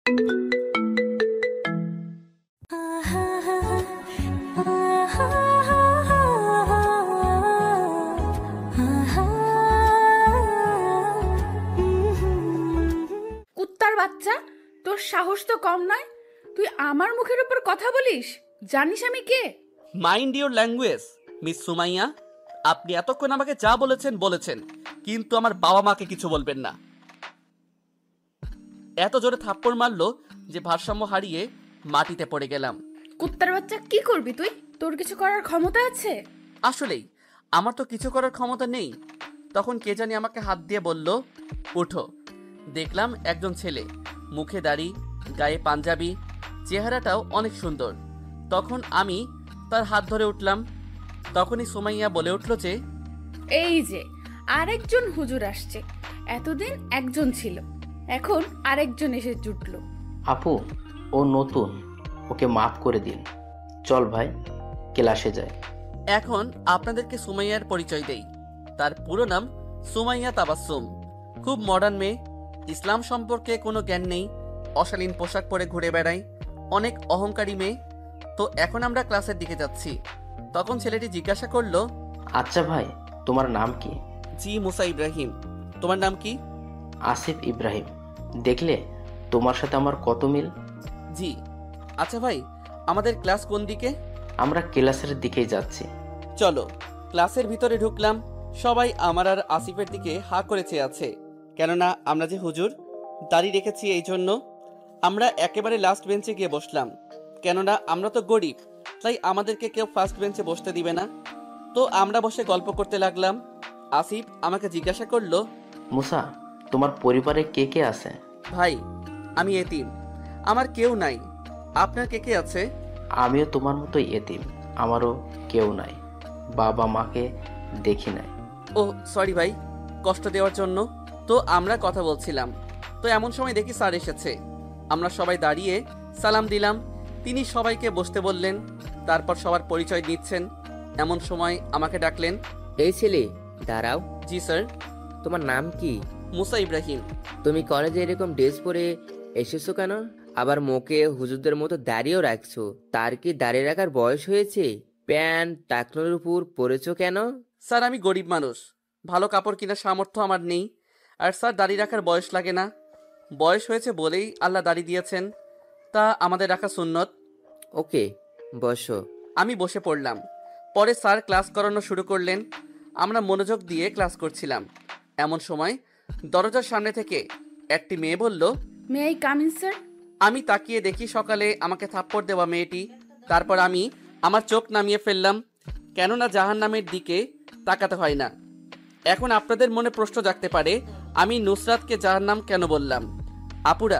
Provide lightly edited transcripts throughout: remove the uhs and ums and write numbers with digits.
কুত্তার বাচ্চা, তোর সাহস তো কম নয়। তুই আমার মুখের উপর কথা বলিস? জানিস আমি কে? Mind your language miss Sumaiya. আপনি এতক্ষণ আমাকে যা বলেছেন, কিন্তু আমার বাবা মাকে কিছু বলবেন না। এত জোরে থাপ্পড় মারলো যে ভারসাম্য হারিয়ে মাটিতে পড়ে গেলাম। কুত্তার বাচ্চা, কি করবি তুই? তোর কিছু করার ক্ষমতা আছে? আসলেই আমার তো কিছু করার ক্ষমতা নেই। তখন কে জানি আমাকে হাত দিয়ে বলল, উঠো। দেখলাম একজন ছেলে, মুখে দাড়ি, গায়ে পাঞ্জাবি, চেহারাটাও অনেক সুন্দর। তখন আমি তার হাত ধরে উঠলাম। তখনই সুমাইয়া বলে উঠল যে, এই যে আরেকজন হুজুর আসছে। এতদিন একজন ছিল, এখন আরেকজন এসে জুটলো। আপু, ও নতুন, ওকে মাফ করে দিন। চল ভাই, ক্লাসে যায়। এখন আপনাদেরকে সুমাইয়ার পরিচয় দেই। তার পুরো নাম সুমাইয়া তাবাসসুম। খুব মডার্ন মেয়ে, ইসলাম সম্পর্কে কোনো জ্ঞান নেই, অশালীন পোশাক পরে ঘুরে বেড়ায়, অনেক অহংকারী মেয়ে। তো এখন আমরা ক্লাসের দিকে যাচ্ছি। তখন ছেলেটি জিজ্ঞাসা করলো, আচ্ছা ভাই, তোমার নাম কি? জি মুসা ইব্রাহিম। তোমার নাম কি? আসিফ ইব্রাহিম। দেখলে তোমার সাথে আমার কত মিল। জি। আচ্ছা ভাই, আমাদের ক্লাস কোন দিকে? আমরা ক্লাসের দিকেই যাচ্ছি। চলো। ক্লাসের ভিতরে ঢুকলাম। সবাই আমার আর আসিফের দিকে হা করে চেয়ে আছে, কেননা আমরা যে হুজুর, দাড়ি রেখেছি এই জন্য। আমরা একেবারে লাস্ট বেঞ্চে গিয়ে বসলাম, কেননা আমরা তো গরিব, তাই আমাদেরকে কেউ ফার্স্ট বেঞ্চে বসতে দিবে না। তো আমরা বসে গল্প করতে লাগলাম। আসিফ আমাকে জিজ্ঞাসা করলো, মুসা, তোমার পরিবারে কে কে আছে? ভাই, আমি এতিম, আমার কেউ নাই। আপনার কে কে আছে? আমিও তোমার মতোই এতিম, আমারও কেউ নাই, বাবা মাকে দেখি নাই। ও সরি ভাই, কষ্ট দেওয়ার জন্য। তো আমরা কথা বলছিলাম, তো এমন সময় দেখি স্যার এসেছে। আমরা সবাই দাঁড়িয়ে সালাম দিলাম। তিনি সবাইকে বসতে বললেন, তারপর সবার পরিচয় দিচ্ছেন। এমন সময় আমাকে ডাকলেন। এই ছেলে, দাঁড়াও। জি স্যার। তোমার নাম কি? মুসা ইব্রাহিম। তুমি কলেজে এরকম ড্রেস পরে এসেছো কেন? আবার মুখে হুজুরদের মতো দাড়িও রাখছো। তার কি দাড়ি রাখার বয়স হয়েছে? প্যান্ট টাকনোর উপর পরেছো কেন? স্যার, আমি গরিব মানুষ, ভালো কাপড় কেনার সামর্থ্য আমার নেই। আর স্যার, দাড়ি রাখার বয়স লাগে না, বয়স হয়েছে বলেই আল্লাহ দাড়ি দিয়েছেন, তা আমাদের রাখা সুন্নত। ওকে, বসো। আমি বসে পড়লাম। পরে স্যার ক্লাস করানো শুরু করলেন। আমরা মনোযোগ দিয়ে ক্লাস করছিলাম। এমন সময় দরজার সামনে থেকে একটি মেয়ে বলল, may I come in sir? আমি তাকিয়ে দেখি সকালে আমাকে থাপ্পড় দেওয়া মেয়েটি। তারপর আমি আমার চোখ নামিয়ে ফেললাম, কেননা জাহান্নামের দিকে তাকাতে হয় না। এখন আপনাদের মনে প্রশ্ন জাগতে পারে, আমি নুসরাতকে জাহান্নাম কেন বললাম। আপুরা,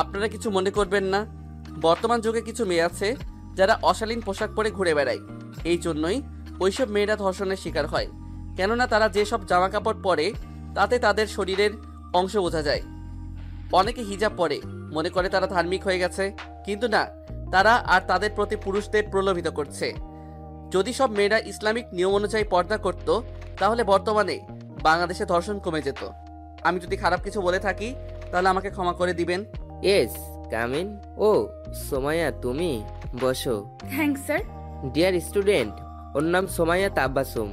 আপনারা কিছু মনে করবেন না। বর্তমান যুগে কিছু মেয়ে আছে যারা অশালীন পোশাক পরে ঘুরে বেড়ায়, এই জন্যই ওইসব মেয়েরা ধর্ষণের শিকার হয়। কেননা তারা যেসব জামা কাপড় পরে তাতে তাদের শরীরের অংশ বোঝা যায়। অনেকে হিজাব পরে, মনে করে তারা ধার্মিক হয়ে গেছে, কিন্তু না, তারা আর তাদের প্রতি পুরুষদের প্রলোভিত করছে। যদি সব মেয়েরা ইসলামিক নিয়ম অনুযায়ী পর্দা করত, তাহলে বর্তমানে বাংলাদেশে ধর্ষণ কমে যেত। আমি যদি খারাপ কিছু বলে থাকি তাহলে আমাকে ক্ষমা করে দিবেন। Yes, come in. ও সোমাইয়া, তুমি বসো। Thanks sir. ডিয়ার স্টুডেন্ট, ওর নাম সোমাইয়া তাবাসসুম।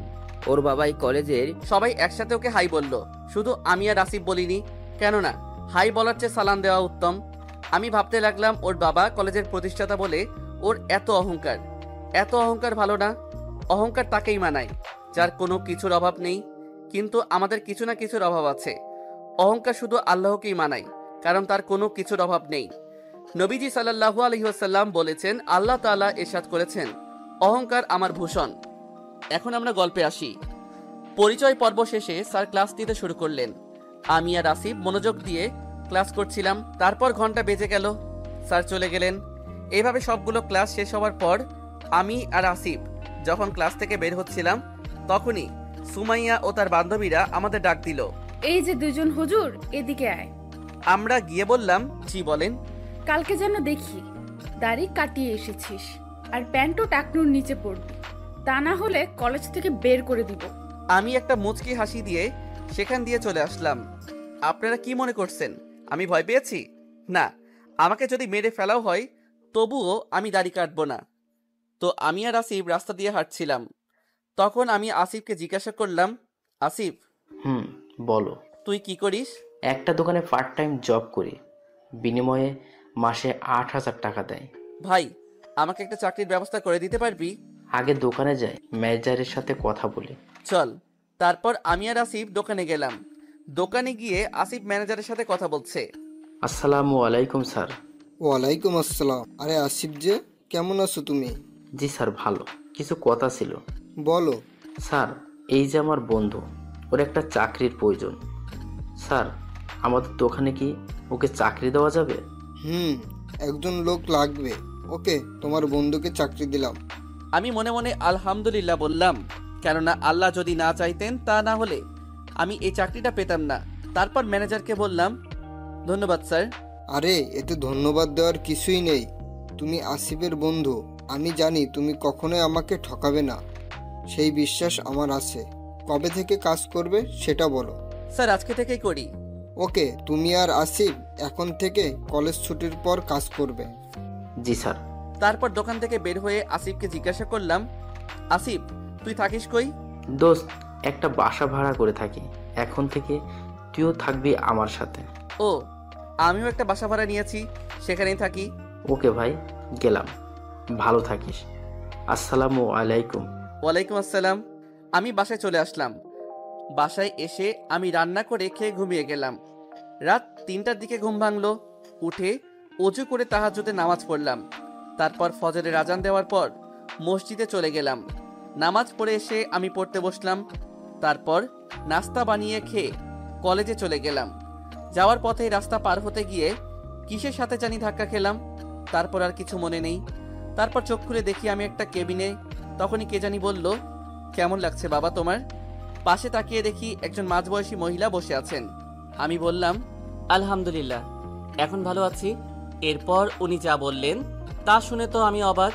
ওর বাবাই কলেজের। সবাই একসাথে ওকে হাই বলল, শুধু আমি আর আসিফ বলিনি, কেননা হাই বলার চেয়ে সালাম দেওয়া উত্তম। আমি ভাবতে লাগলাম, ওর বাবা কলেজের প্রতিষ্ঠাতা বলে ওর এত অহংকার। এত অহংকার ভালো না। অহংকার তাকেই মানায় যার কোনো কিছুর অভাব নেই, কিন্তু আমাদের কিছু না কিছুর অভাব আছে। অহংকার শুধু আল্লাহকেই মানায়, কারণ তার কোনো কিছুর অভাব নেই। নবীজি সাল্লাল্লাহু আলাইহি ওয়াসাল্লাম বলেছেন, আল্লাহ তাআলা ইরশাদ করেছেন, অহংকার আমার ভূষণ। এখন আমরা গল্পে আসি। পরিচয় পর্ব শেষে স্যার ক্লাস নিতে শুরু করলেন। আমি আর আসিফ মনোযোগ দিয়ে ক্লাস করছিলাম। তারপর ঘন্টা বেজে গেল, স্যার চলে গেলেন। এইভাবে সবগুলো ক্লাস শেষ হওয়ার পর আমি আর আসিফ যখন ক্লাস থেকে বের হচ্ছিলাম, তখনই সুমাইয়া ও তার বান্ধবীরা আমাদের ডাক দিল। এই যে দুজন হুজুর, এদিকে আয়। আমরা গিয়ে বললাম, জি বলেন। কালকে যেন দেখি দাড়ি কাটিয়ে এসেছিস, আর প্যান্টও টাকনুর নিচে পড়বি, তা না হলে কলেজ থেকে বের করে দিব। আমি একটা মুচকি হাসি দিয়ে সেখান দিয়ে চলে আসলাম। আপনারা কি মনে করছেন আমি ভয় পেয়েছি? না, আমাকে যদি মেরে ফেলাও হয় তবুও আমি দাড়ি কাটবো না। তো আমি আর আসিফ রাস্তা দিয়ে হাঁটছিলাম। তখন আমি আসিফকে জিজ্ঞাসা করলাম, আসিফ হুম, বলো। তুই কি করিস? একটা দোকানে পার্ট টাইম জব করি, বিনিময়ে মাসে 8,000 টাকা দেয়। ভাই, আমাকে একটা চাকরির ব্যবস্থা করে দিতে পারবি? আগে দোকানে যাই, ম্যানেজারের সাথে কথা বলি। চল। তারপর আমি আর আসিফ দোকানে গেলাম। দোকানে গিয়ে আসিফ ম্যানেজারের সাথে কথা বলছে। আসসালামু আলাইকুম স্যার। ওয়ালাইকুম আসসালাম। আরে আসিফ যে, কেমন আছো তুমি? জি স্যার, ভালো। কিছু কথা ছিল। বলো। স্যার, এই যে আমার বন্ধু, ওর একটা চাকরির প্রয়োজন। স্যার, আমাদের দোকানে কি ওকে চাকরি দেওয়া যাবে? একজন লোক লাগবে। ওকে, তোমার বন্ধুকে চাকরি দিলাম। আমি মনে মনে আলহামদুলিল্লাহ বললাম, কেননা আল্লাহ যদি না চাইতেন তা না হলে আমি এই চাকরিটা পেতাম না। তারপর ম্যানেজারকে বললাম, ধন্যবাদ স্যার। আরে এতে ধন্যবাদ দেওয়ার কিছুই নেই। তুমি আসিফের বন্ধু, আমি জানি তুমি কখনোই আমাকে ঠকাবে না, সেই বিশ্বাস আমার আছে। কবে থেকে কাজ করবে সেটা বলো। স্যার, আজকে থেকেই করি। ওকে, তুমি আর আসিফ এখন থেকে কলেজ ছুটির পর কাজ করবে। জি স্যার। তারপর দোকান থেকে বের হয়ে আসিফকে জিজ্ঞাসা করলাম, আসিফ তুই থাকিস কই? দোস্ত, একটা বাসা ভাড়া করে থাকি, এখন থেকে তুইও থাকবি আমার সাথে। ও, আমিও একটা বাসা ভাড়া নিয়েছি, সেখানেই থাকি। ওকে ভাই, গেলাম। ভালো থাকিস। আসসালামু আলাইকুম। ওয়ালাইকুম আসসালাম। আমি বাসায় চলে আসলাম। বাসায় এসে আমি রান্না করে খেয়ে ঘুমিয়ে গেলাম। রাত 3টার দিকে ঘুম ভাঙলো। উঠে অজু করে তাহাজ্জুদে নামাজ পড়লাম। তারপর ফজরের আজান দেওয়ার পর মসজিদে চলে গেলাম। নামাজ পড়ে এসে আমি পড়তে বসলাম। তারপর নাস্তা বানিয়ে খেয়ে কলেজে চলে গেলাম। যাওয়ার পথে রাস্তা পার হতে গিয়ে কিসের সাথে জানি ধাক্কা খেলাম। তারপর আর কিছু মনে নেই। তারপর চোখ খুলে দেখি আমি একটা কেবিনে। তখনই কে জানি বলল, কেমন লাগছে বাবা তোমার? পাশে তাকিয়ে দেখি একজন মাঝবয়সী মহিলা বসে আছেন। আমি বললাম, আলহামদুলিল্লাহ, এখন ভালো আছি। এরপর উনি যা বললেন তা শুনে তো আমি অবাক।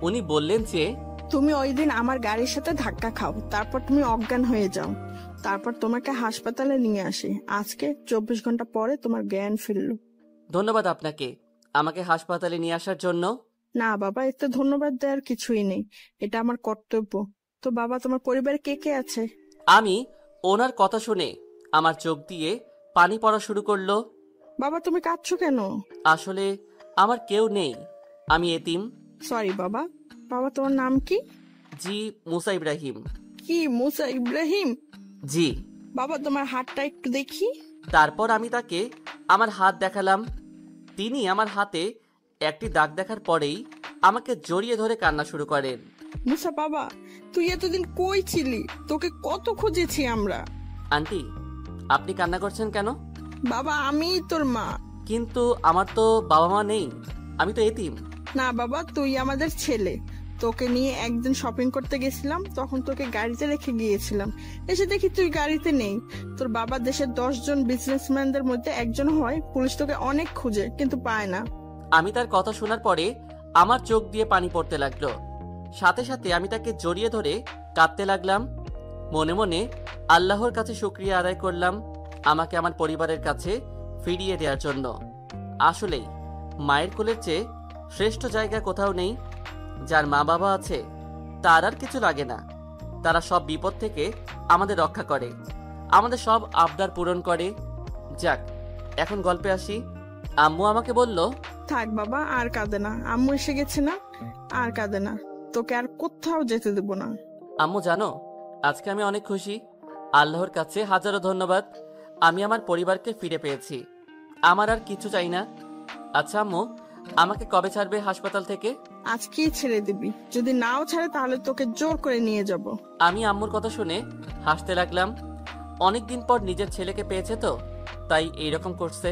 উনি বললেন যে, তুমি ওই দিন আমার গাড়ির সাথে ধাক্কা খাও, তারপর তুমি অজ্ঞান হয়ে যাও, তারপর তোমাকে হাসপাতালে নিয়ে আসি। আজকে 24 ঘন্টা পরে তোমার জ্ঞান ফিরলো। ধন্যবাদ আপনাকে আমাকে হাসপাতালে নিয়ে আসার জন্য। না বাবা, এতে ধন্যবাদ দেওয়ার কিছুই নেই, এটা আমার কর্তব্য। তো বাবা, তোমার পরিবারে কে কে আছে? আমি ওনার কথা শুনে আমার চোখ দিয়ে পানি পড়া শুরু করলো। বাবা, তুমি কাঁদছো কেন? আসলে আমার কেউ নেই, আমি এতিম। সরি বাবা। বাবা, তোমার নাম কি? জি, মুসা ইব্রাহিম। কি, মুসা ইব্রাহিম? জি। বাবা, তোমার হাতটা একটু দেখি। তারপর আমি তাকে আমার হাত দেখালাম। তিনি আমার হাতে একটি দাগ দেখার পরেই আমাকে জড়িয়ে ধরে কান্না শুরু করেন। মুসা বাবা, তুই এতদিন কই ছিলি? তোকে কত খুঁজেছি আমরা। আন্টি, আপনি কান্না করছেন কেন? বাবা, আমিই তোর মা। কিন্তু আমার তো বাবা মা নেই, আমি তো এতিম। না বাবা, তুই আমাদের ছেলে। তোকে নিয়ে একদিন শপিং করতে গেছিলাম, তখন তোকে গাড়িতে রেখে গিয়েছিলাম। এসে দেখি তুই গাড়িতে নেই। তোর বাবা দেশের 10 জন বিজনেসম্যানদের মধ্যে একজন হয়, পুলিশ তোকে অনেক খুঁজে কিন্তু পায় না। আমি তার কথা শোনার পরে আমার চোখ দিয়ে পানি পড়তে লাগলো। সাথে সাথে আমি তাকে জড়িয়ে ধরে কাঁদতে লাগলাম। মনে মনে আল্লাহর কাছে শুকরিয়া আদায় করলাম আমাকে আমার পরিবারের কাছে ফিরিয়ে দেওয়ার জন্য। আসলেই মায়ের কোলের চেয়ে শ্রেষ্ঠ জায়গা কোথাও নেই। যার মা বাবা আছে তার আর কিছু লাগে না। তারা সব বিপদ থেকে আমাদের রক্ষা করে, আমাদের সব আবদার পূরণ করে। যাক, এখন গল্পে আসি। আম্মু আমাকে বলল, থাক বাবা, আর কাঁদে না। আম্মু এসে গেছে না, আর কাঁদে না। তোকে আর কোথাও যেতে দেব না। আম্মু জানো, আজকে আমি অনেক খুশি। আল্লাহর কাছে হাজারো ধন্যবাদ, আমি আমার পরিবারকে ফিরে পেয়েছি। আমার আর কিছু চাই না। আচ্ছা আম্মু, আমাকে কবে ছাড়বে হাসপাতাল থেকে? আজকেই ছেড়ে দিবি, যদি নাও ছাড়ে তাহলে তোকে জোর করে নিয়ে যাব। আমি আম্মুর কথা শুনে হাসতে লাগলাম। অনেকদিন পর নিজের ছেলেকে পেয়েছে তো, তাই এইরকম করছে।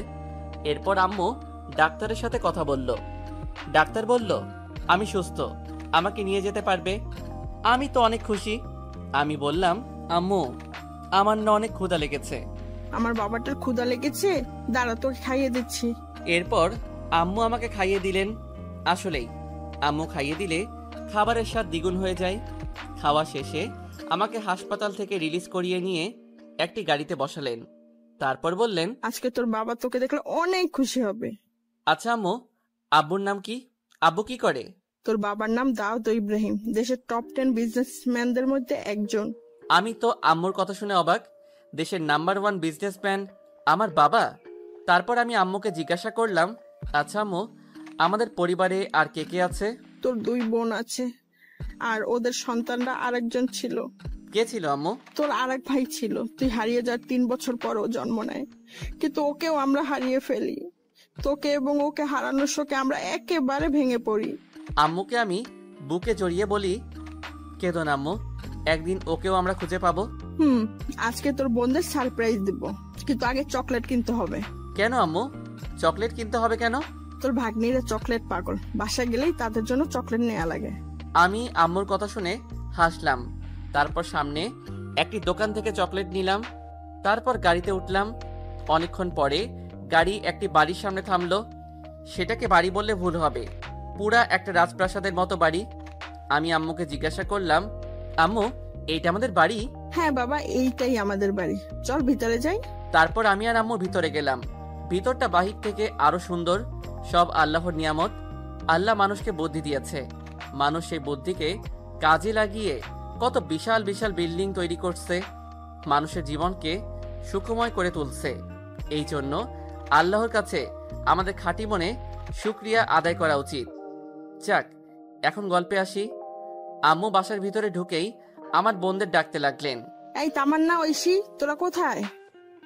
এরপর আম্মু ডাক্তারের সাথে কথা বলল। ডাক্তার বলল আমি সুস্থ, আমাকে নিয়ে যেতে পারবে। আমি তো অনেক খুশি। আমি বললাম, আম্মু আমার না অনেক ক্ষুধা লেগেছে। আমার বাবাটার ক্ষুধা লেগেছে, দাঁড়া তোকে খাইয়ে দিচ্ছি। এরপর আম্মু আমাকে খাইয়ে দিলেন। আসলেই আম্মু খাইয়ে দিলে খাবারের স্বাদ দ্বিগুণ হয়ে যায়। খাওয়া শেষে আমাকে হাসপাতাল থেকে রিলিজ করিয়ে নিয়ে একটি গাড়িতে বসালেন। তারপর বললেন, আজকে তোর বাবা তোকে দেখলে অনেক খুশি হবে। আচ্ছা আম্মু, আব্বুর নাম কি? আব্বু কি করে? তোর বাবার নাম দাউদ ইব্রাহিম, দেশের টপ 10 বিজনেসম্যানদের মধ্যে একজন। আমি তো আম্মুর কথা শুনে অবাক। দেশের নাম্বার 1 বিজনেসম্যান আমার বাবা? তারপর আমি আম্মুকে জিজ্ঞাসা করলাম, আচ্ছা আম্মু, আমাদের পরিবারে আর কে কে আছে? তোর 2 বোন আছে, আর ওদের সন্তানরা আরেকজন ছিল। কে ছিল আম্মু? তোর আরেক ভাই ছিল, তুই হারিয়ে যাওয়ার 3 বছর পর ও জন্ম নেয়, কিন্তু ওকেও আমরা হারিয়ে ফেলি। তোকে এবং ওকে হারানোর শোকে আমরা একেবারে ভেঙে পড়ি। আম্মুকে আমি বুকে জড়িয়ে বলি, কেঁদো না আম্মু, একদিন ওকেও আমরা খুঁজে পাবো। আজকে তোর বোনদের সারপ্রাইজ দিব, কিন্তু আগে চকলেট কিনতে হবে। কেন আম্মু? চকলেট কিনতে হবে কেন? তোর ভাগ্নিরা চকলেট পাগল, বাসা গেলেই তাদের জন্য চকলেট নেওয়া লাগে। আমি আম্মুর কথা শুনে হাসলাম। তারপর সামনে একটি দোকান থেকে চকলেট নিলাম। তারপর গাড়িতে উঠলাম। অনেকক্ষণ পরে গাড়ি একটি বাড়ির সামনে থামলো। সেটাকে বাড়ি বললে ভুল হবে, পুরা একটা রাজপ্রাসাদের মতো বাড়ি। আমি আম্মুকে জিজ্ঞাসা করলাম, আম্মু, এইটা আমাদের বাড়ি? হ্যাঁ বাবা, এইটাই আমাদের বাড়ি, চল ভিতরে যাই। তারপর আমি আর আম্মু ভিতরে গেলাম। ভিতরটা বাহির থেকে আরো সুন্দর, সব আল্লাহর নিয়ামত। আল্লাহ মানুষকে বুদ্ধি দিয়েছে, মানুষ সেই বুদ্ধিকে কাজে লাগিয়ে কত বিশাল বিশাল বিল্ডিং তৈরি করছে, মানুষের জীবনকে সুখময় করে তুলছে। এই জন্য আল্লাহর কাছে আমাদের খাঁটি মনে শুকরিয়া আদায় করা উচিত। যাক, এখন গল্পে আসি। আম্মু বাসার ভিতরে ঢুকেই আমার বোনদের ডাকতে লাগলেন, এই তামান্না, ঐশী, তোরা কোথায়?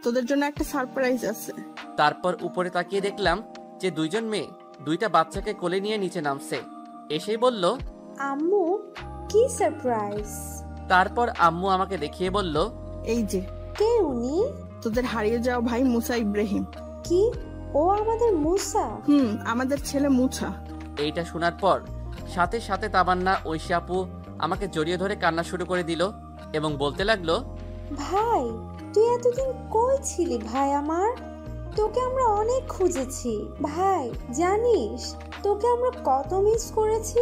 তোদের জন্য একটা সারপ্রাইজ আছে। তারপর উপরে তাকিয়ে দেখলাম যে 2 মেয়ে 2টা বাচ্চাকে কোলে নিয়ে নিচে নামছে। এসেই বলল, আম্মু, কি সারপ্রাইজ? তারপর আম্মু আমাকে দেখিয়ে বলল, এই যে, কে উনি? তোদের হারিয়ে যাওয়া ভাই মুসা ইব্রাহিম। কি, ও আমাদের মুসা? আমাদের ছেলে মুছা। এইটা শোনার পর সাথে সাথে তাবান্না, ঐশী আপু আমাকে জড়িয়ে ধরে কান্না শুরু করে দিল এবং বলতে লাগলো, ভাই, তুই এতদিন কই ছিলি ভাই আমার? তোকে আমরা অনেক খুঁজেছি ভাই, জানিস তোকে আমরা কত মিস করেছি।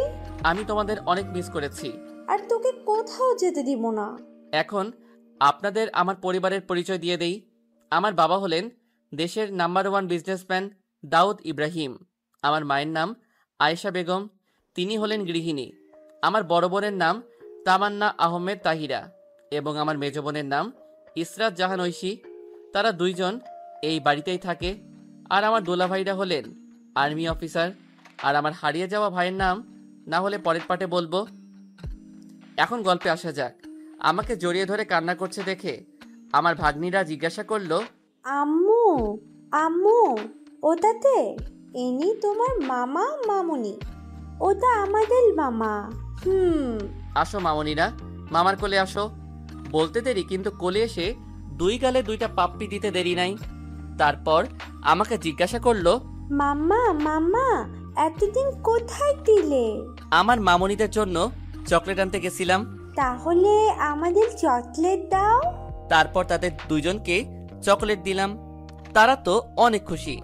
আমি তোমাদের অনেক মিস করেছি, আর তোকে কোথাও যেতে দিব না। এখন আপনাদের আমার পরিবারের পরিচয় দিয়ে দেই। আমার বাবা হলেন দেশের নাম্বার 1 বিজনেসম্যান দাউদ ইব্রাহিম। আমার মায়ের নাম আয়েশা বেগম, তিনি হলেন গৃহিণী। আমার বড় বোনের নাম তামান্না আহমেদ তাহিরা এবং আমার মেজ বোনের নাম ইসরাত জাহান ঐশী। তারা 2 জন এই বাড়িতেই থাকে। আর আমার দোলাভাইরা হলেন আর্মি অফিসার। আর আমার হারিয়ে যাওয়া ভাইয়ের নাম না হলে পরের পার্টে বলবো। এখন গল্পে আসা যাক। আমাকে জড়িয়ে ধরে কান্না করছে দেখে আমার ভাগ্নিরা জিজ্ঞাসা করলো, আম্মু, আম্মু, ওটাতে ইনি তোমার মামা মামুনি, ওটা আমাদের মামা। আসো মামনিরা, মামার কোলে আসো। বলতে দেরি, কিন্তু কোলে এসে 2 গালে 2টা পাপ্পি দিতে দেরি নাই। তারপর আমাকে জিজ্ঞাসা করলো, মাম্মা, মাম্মা, এতদিন কোথায় দিলে? আমার মামনিদের জন্য চকলেট আনতে গেছিলাম। তাহলে আমাদের চকলেট দাও। তারপর তাদের 2 জনকে চকলেট দিলাম। তারা তো অনেক খুশি।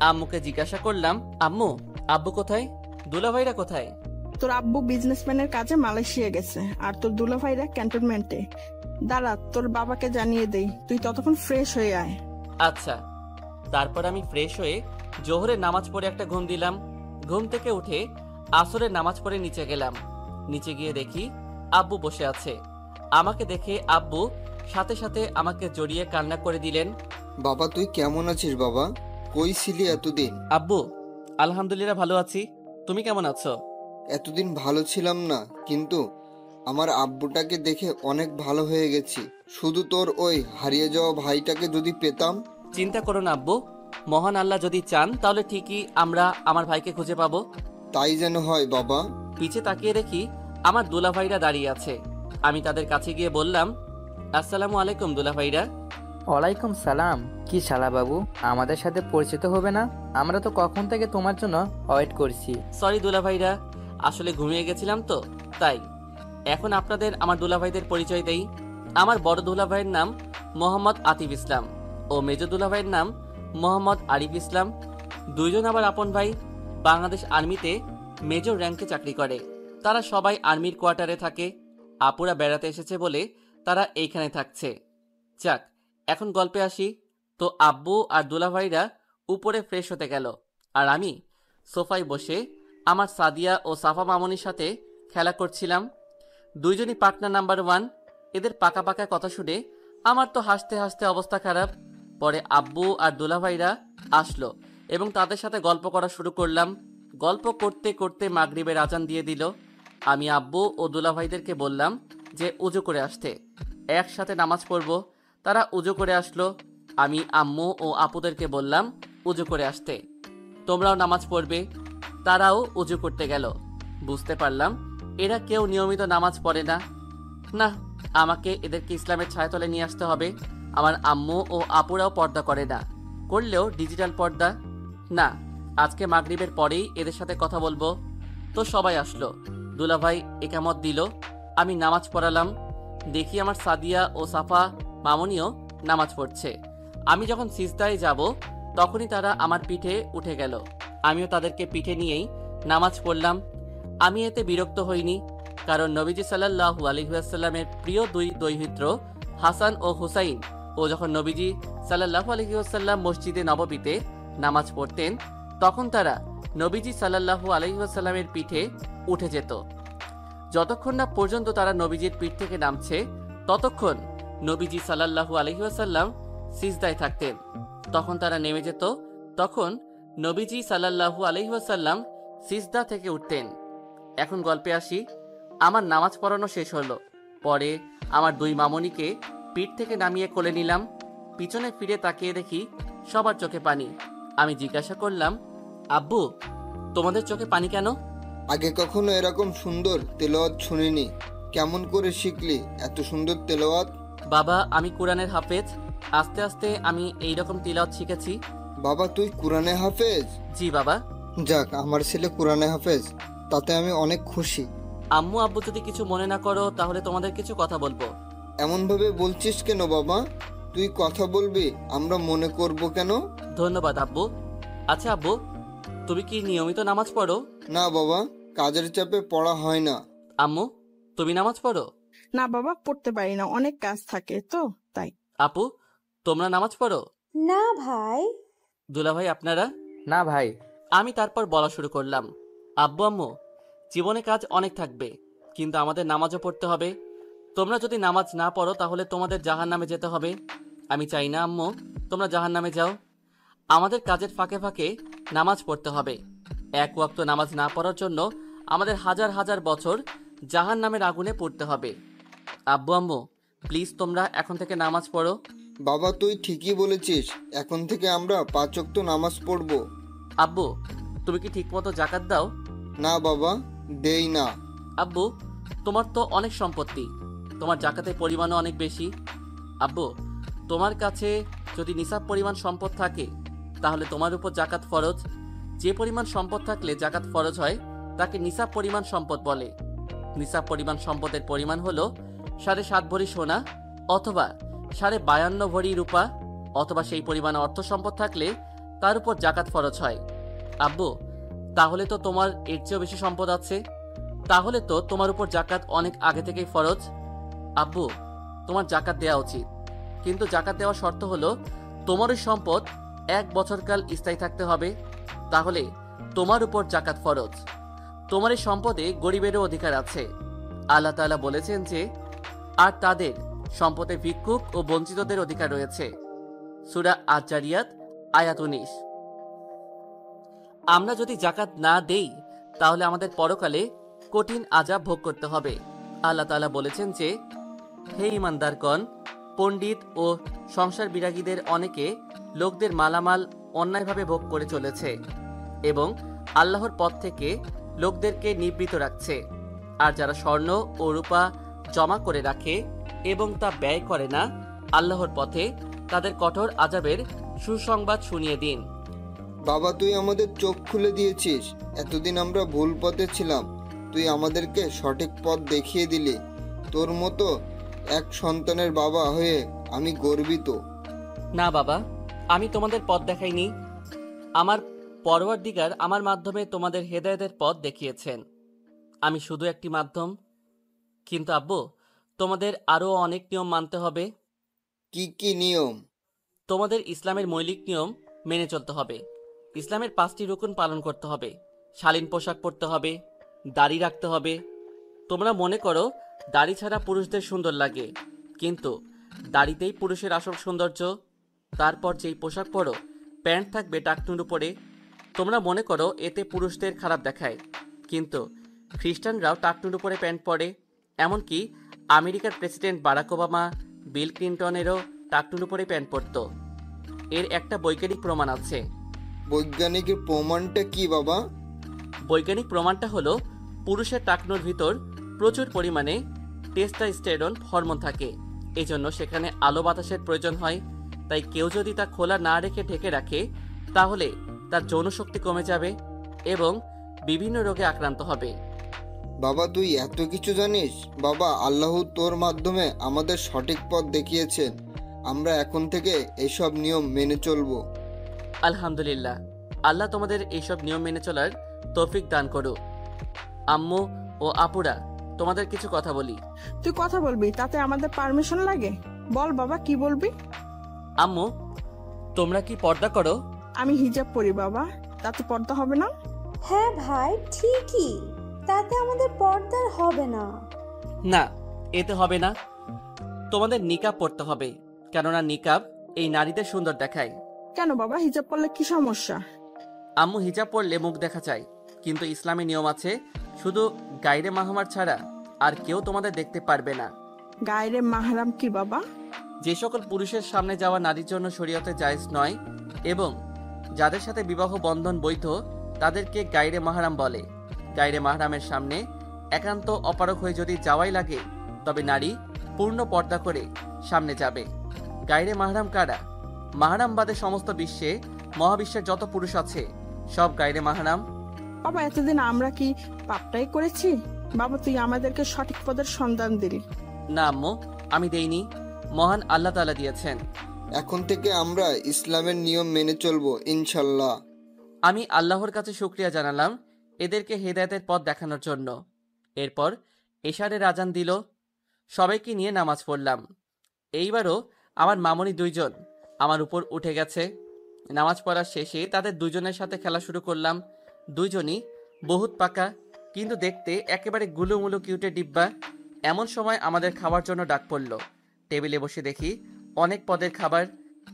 আম্মুকে জিজ্ঞাসা করলাম, আম্মু, আব্বু কোথায়? দুলাভাইরা কোথায়? তোর আব্বু বিজনেসম্যানের কাজে মালয়েশিয়া গেছে, আর তোর দুলাভাইরা ক্যান্টনমেন্টে। দাঁড়া, তোর বাবাকে জানিয়ে দেই, তুই ততক্ষণ ফ্রেশ হয়ে আয়। আচ্ছা। তারপর আমি ফ্রেশ হয়ে জোহরের নামাজ পড়ে একটা ঘুম দিলাম। ঘুম থেকে উঠে আসরের নামাজ পড়ে নিচে গেলাম। নিচে গিয়ে দেখি আব্বু বসে আছে। আমাকে দেখে আব্বু সাথে সাথে আমাকে জড়িয়ে কান্না করে দিলেন। বাবা, তুই কেমন আছিস বাবা? কই ছিলি এতদিন? আব্বু, আলহামদুলিল্লাহ ভালো আছি। তুমি কেমন আছো? এতদিন ভালো ছিলাম না, কিন্তু আমার আব্বুটাকে দেখে অনেক ভালো হয়ে গেছি। শুধু তোর ওই হারিয়ে যাওয়া ভাইটাকে যদি পেতাম। চিন্তা করো না আব্বু, মহান আল্লাহ যদি চান তাহলে ঠিকই আমরা আমার ভাইকে খুঁজে পাবো। তাই যেন হয় বাবা। পিছে তাকিয়ে দেখি আমার দুলাভাইরা দাঁড়িয়ে আছে। আমি তাদের কাছে গিয়ে বললাম, আসসালামু আলাইকুম দুলাভাইরা। ওয়ালাইকুম সালাম। কি শালা বাবু, আমাদের সাথে পরিচিত হবে না? আমরা তো কখন থেকে তোমার জন্য ওয়েট করছি। সরি দুলাভাইরা, আসলে ঘুমিয়ে গেছিলাম তো তাই। এখন আপনাদের আমার দুলাভাইদের পরিচয় দেই। আমার বড় দুলাভাইয়ের নাম মোহাম্মদ আতিফ ইসলাম ও মেজ দুলাভাইয়ের নাম মোহাম্মদ আরিফ ইসলাম। 2 জন আবার আপন ভাই, বাংলাদেশ আর্মিতে মেজর র্যাঙ্কে চাকরি করে। তারা সবাই আর্মির কোয়ার্টারে থাকে। আপুরা বেড়াতে এসেছে বলে তারা এইখানে থাকছে। যাক, এখন গল্পে আসি। তো আব্বু আর দুলাভাইরা উপরে ফ্রেশ হতে গেল। আর আমি সোফায় বসে আমার সাদিয়া ও সাফা মামনির সাথে খেলা করছিলাম। দুইজনই পার্টনার নাম্বার 1। এদের পাকা পাকা কথা শুনে আমার তো হাসতে হাসতে অবস্থা খারাপ। পরে আব্বু আর দুলাভাইরা আসলো এবং তাদের সাথে গল্প করা শুরু করলাম। গল্প করতে করতে মাগরিবের আজান দিয়ে দিল। আমি আব্বু ও দুলাভাইদেরকে বললাম যে উজু করে আসতে, একসাথে নামাজ পড়ব। তারা উজু করে আসলো। আমি আম্মু ও আপুদেরকে বললাম উজু করে আসতে, তোমরাও নামাজ পড়বে। তারাও উজু করতে গেল। বুঝতে পারলাম এরা কেউ নিয়মিত নামাজ পড়ে না। না, আমাকে এদেরকে ইসলামের ছায়াতলে নিয়ে আসতে হবে। আমার আম্মু ও আপুরাও পর্দা করে না, করলেও ডিজিটাল পর্দা। না, আজকে মাগরিবের পরেই এদের সাথে কথা বলবো। তো সবাই আসলো। দুলাভাই একামত দিল, আমি নামাজ পড়ালাম। দেখি আমার সাদিয়া ও সাফা মামনিও নামাজ পড়ছে। আমি যখন সিজদায় যাব তখনই তারা আমার পিঠে উঠে গেল। আমিও তাদেরকে পিঠে নিয়েই নামাজ পড়লাম। আমি এতে বিরক্ত হইনি, কারণ নবীজি সাল্লাল্লাহু আলাইহি ওয়াসাল্লামের প্রিয় দুই দৌহিত্র হাসান ও হুসাইন ও যখন নবীজি সাল্লাল্লাহু আলাইহি ওয়াসাল্লাম মসজিদে নববীতে নামাজ পড়তেন তখন তারা নবীজি সাল্লাল্লাহু আলাইহি ওয়াসাল্লামের পিঠে উঠে যেত। যতক্ষণ না পর্যন্ত তারা নবীজির পিঠ থেকে নামছে ততক্ষণ নবীজি সাল্লাল্লাহু আলাইহি ওয়াসাল্লাম সিজদায় থাকতেন। তখন তারা নেমে যেত, তখন নবীজি সাল্লাল্লাহু আলাইহি ওয়াসাল্লাম সিজদা থেকে উঠতেন। এখন গল্পে আসি। আমার নামাজ পড়ানো শেষ হলো। পরে আমার দুই মামনিকে পিঠ থেকে নামিয়ে কোলে নিলাম। পিছনে ফিরে তাকিয়ে দেখি সবার চোখে পানি। আমি জিজ্ঞাসা করলাম, আব্বু, তোমাদের চোখে পানি কেন? আগে কখনো এরকম সুন্দর তেলাওয়াত শুনিনি। কেমন করে শিখলি এত সুন্দর তেলাওয়াত? বাবা, আমি কোরআনের হাফেজ। আস্তে আস্তে আমি এইরকম তিলাওয়াত শিখেছি। বাবা, তুই কোরআনে হাফেজ? জি বাবা। যাক, আমার ছেলে কোরআনে হাফেজ, তাতে আমি অনেক খুশি। আম্মু আব্বু যদি কিছু মনে না করো তাহলে তোমাদের কিছু কথা বলবো। এমন ভাবে বলছিস কেন বাবা? তুই কথা বলবি, আমরা মনে করব কেন? ধন্যবাদ আব্বু। আচ্ছা আব্বু, তুমি কি নিয়মিত নামাজ পড়ো? না বাবা, কাজের চাপে পড়া হয় না। আম্মু, তুমি নামাজ পড়ো? না বাবা, পড়তে পারি না, অনেক কাজ থাকে তো তাই। আপু, তোমরা নামাজ পড়ো? না ভাই। দুলাভাই, আপনারা? না ভাই। আমি তারপর বলা শুরু করলাম, আব্বু আম্মু, জীবনে কাজ অনেক থাকবে, কিন্তু আমাদের নামাজও পড়তে হবে। তোমরা যদি নামাজ না পড়ো তাহলে তোমাদের জাহান্নামে যেতে হবে। আমি চাই না আম্মু তোমরা জাহান্নামে যাও। আমাদের কাজের ফাঁকে ফাঁকে নামাজ পড়তে হবে। এক ওয়াক্ত নামাজ না পড়ার জন্য আমাদের হাজার হাজার বছর জাহান্নামের আগুনে পড়তে হবে। আব্বু আম্মু, প্লিজ তোমরা এখন থেকে নামাজ পড়ো। বাবা, তুই ঠিকই বলেছিস, এখন থেকে আমরা 5 ওয়াক্ত নামাজ পড়ব। আব্বু, তুমি কি ঠিকমতো জাকাত দাও? না বাবা, দেই না। আব্বু, তোমার তো অনেক সম্পত্তি, তোমার জাকাতের পরিমাণও অনেক বেশি। আব্বু, তোমার কাছে যদি নিসাব পরিমাণ সম্পদ থাকে তাহলে তোমার উপর জাকাত ফরজ। যে পরিমাণ সম্পদ থাকলে জাকাত ফরজ হয় তাকে নিসাব পরিমাণ সম্পদ বলে। নিসাব পরিমাণ সম্পদের পরিমাণ হলো 7.5 ভরি সোনা অথবা 52.5 ভরি রূপা, অথবা সেই পরিমাণ অর্থ সম্পদ থাকলে তার উপর জাকাত ফরজ হয়। আব্বু, তাহলে তো তোমার এর চেয়েও বেশি সম্পদ আছে, তাহলে তো তোমার উপর জাকাত অনেক আগে থেকেই ফরজ। আব্বু, তোমার জাকাত দেওয়া উচিত, কিন্তু জাকাত দেওয়ার শর্ত হলো তোমার ওই সম্পদ 1 বছরকাল স্থায়ী থাকতে হবে, তাহলে তোমার উপর জাকাত ফরজ। তোমার এই সম্পদে গরিবেরও অধিকার আছে। আল্লাহ তাআলা বলেছেন যে, আর তাদের সম্পদে ভিক্ষুক ও বঞ্চিতদের অধিকার রয়েছে। সূরা আজ-জারিয়াত আয়াত 19। আমরা যদি জাকাত না দেই তাহলে আমাদের পরকালে কঠিন আযাব ভোগ করতে হবে। আল্লাহ তাআলা বলেছেন যে, হে ঈমানদারগণ, পণ্ডিত ও সংসার বিরাগীদের অনেকে লোকদের মালামাল অন্যায়ভাবে ভোগ করে চলেছে এবং আল্লাহর পথ থেকে লোকদেরকে নিবৃত রাখছে। আর যারা স্বর্ণ ও রূপা জমা করে রাখে এবং তা ব্যয় করে না আল্লাহর পথে, তাদের কঠোর আযাবের সুসংবাদ শুনিয়ে দিন। বাবা, তুই আমাদের চোখ খুলে দিয়েছিস। এতদিন আমরা ভুল পথে ছিলাম, তুই আমাদেরকে সঠিক পথ দেখিয়ে দিলি। তোর মতো এক সন্তানের বাবা হয়ে আমি গর্বিত। না বাবা, আমি তোমাদের পথ দেখাইনি, আমার পরওয়ারদিগার আমার মাধ্যমে তোমাদের হেদায়েতের পথ দেখিয়েছেন। আমি শুধু একটি মাধ্যম। কিন্তু আব্বু, তোমাদের আরও অনেক নিয়ম মানতে হবে। কি কি নিয়ম? তোমাদের ইসলামের মৌলিক নিয়ম মেনে চলতে হবে। ইসলামের 5টি রুকুন পালন করতে হবে। শালীন পোশাক পরতে হবে, দাড়ি রাখতে হবে। তোমরা মনে করো দাড়ি ছাড়া পুরুষদের সুন্দর লাগে, কিন্তু দাড়িতেই পুরুষের আসল সৌন্দর্য। তারপর যেই পোশাক পরো, প্যান্ট থাকবে টাকনুর উপরে। তোমরা মনে করো এতে পুরুষদের খারাপ দেখায়, কিন্তু খ্রিস্টানরাও টাকনুর উপরে প্যান্ট পরে। এমনকি আমেরিকার প্রেসিডেন্ট বারাক ওবামা, বিল ক্লিন্টনেরও টাকনুর উপরে প্যান্ট পরতো। এর একটা বৈজ্ঞানিক প্রমাণ আছে। বৈজ্ঞানিক প্রমাণটা কি বাবা? বৈজ্ঞানিক প্রমাণটা হলো পুরুষের টাকনুর ভিতর প্রচুর পরিমাণে টেস্টোস্টেরন হরমোন থাকে। এজন্য সেখানে আলো বাতাসের প্রয়োজন হয়। তাই কেউ যদি তা খোলা না রেখে ঢেকে রাখে, তাহলে তার যৌনশক্তি কমে যাবে এবং বিভিন্ন রোগে আক্রান্ত হবে। বাবা তুই এত কিছু জানিস? বাবা, আল্লাহ তোর মাধ্যমে আমাদের সঠিক পথ দেখিয়েছেন। আমরা এখন থেকে এসব নিয়ম মেনে চলবো। আলহামদুলিল্লাহ, আল্লাহ তোমাদের এইসব নিয়ম মেনে চলার তৌফিক দান করুক। আম্মু ও আপুরা, তোমাদের কিছু কথা বলি। তুই কথা বলবি, তাতে আমাদের পারমিশন লাগে? বল বাবা, কি বলবি? আম্মু, তোমরা কি পর্দা করো? আমি হিজাব পরি বাবা, তাতে পর্দা হবে না? হ্যাঁ ভাই, ঠিকই, তাতে আমাদের পর্দার হবে না। না, এতে হবে না। তোমাদের নিকাব পড়তে হবে, কেননা নিকাব এই নারীদের সুন্দর দেখায়। কেন বাবা, হিজাব পরলে কি সমস্যা? আম্মু, হিজাব পরলে মুখ দেখা চাই, কিন্তু ইসলামে নিয়ম আছে শুধু গায়রে মাহরাম ছাড়া আর কেউ তোমাদের দেখতে পারবে না। গায়রে মাহরাম কি বাবা? যে সকল পুরুষের সামনে যাওয়া নারীর জন্য শরীয়তে জায়েজ নয় এবং যাদের সাথে বিবাহ বন্ধন বৈধ, তাদেরকে গায়রে মাহরাম বলে। গায়রে মাহরামের সামনে একান্ত অপারগ হয়ে যদি যাওয়াই লাগে, তবে নারী পূর্ণ পর্দা করে সামনে যাবে। গায়রে মাহরাম কারা? মাহরাম বাদে সমস্ত বিশ্বে, মহাবিশ্বের যত পুরুষ আছে সব গায়রে মাহরাম। বাবা, এতদিন আমরা কি পাপটাই করেছি? বাবা, তুই আমাদেরকে সঠিক পদের সন্ধান দিলি। না আম্মু, আমি দেইনি, মহান আল্লাহ তাআলা দিয়েছেন। এখন থেকে আমরা ইসলামের নিয়ম মেনে চলবো ইনশাল্লাহ। আমি আল্লাহর কাছে শুকরিয়া জানালাম এদেরকে হেদায়েতের পথ দেখানোর জন্য। এরপর এশারের আজান দিল, সবাইকে নিয়ে নামাজ পড়লাম। এইবারও আমার মামনি 2জন আমার উপর উঠে গেছে। নামাজ পড়ার শেষে তাদের 2জনের সাথে খেলা শুরু করলাম। 2জনই বহুত পাকা, কিন্তু দেখতে একেবারে গুলুমুলু কিউটে ডিব্বা। এমন সময় আমাদের খাওয়ার জন্য ডাক পড়ল। টেবিলে বসে দেখি অনেক পদের খাবার,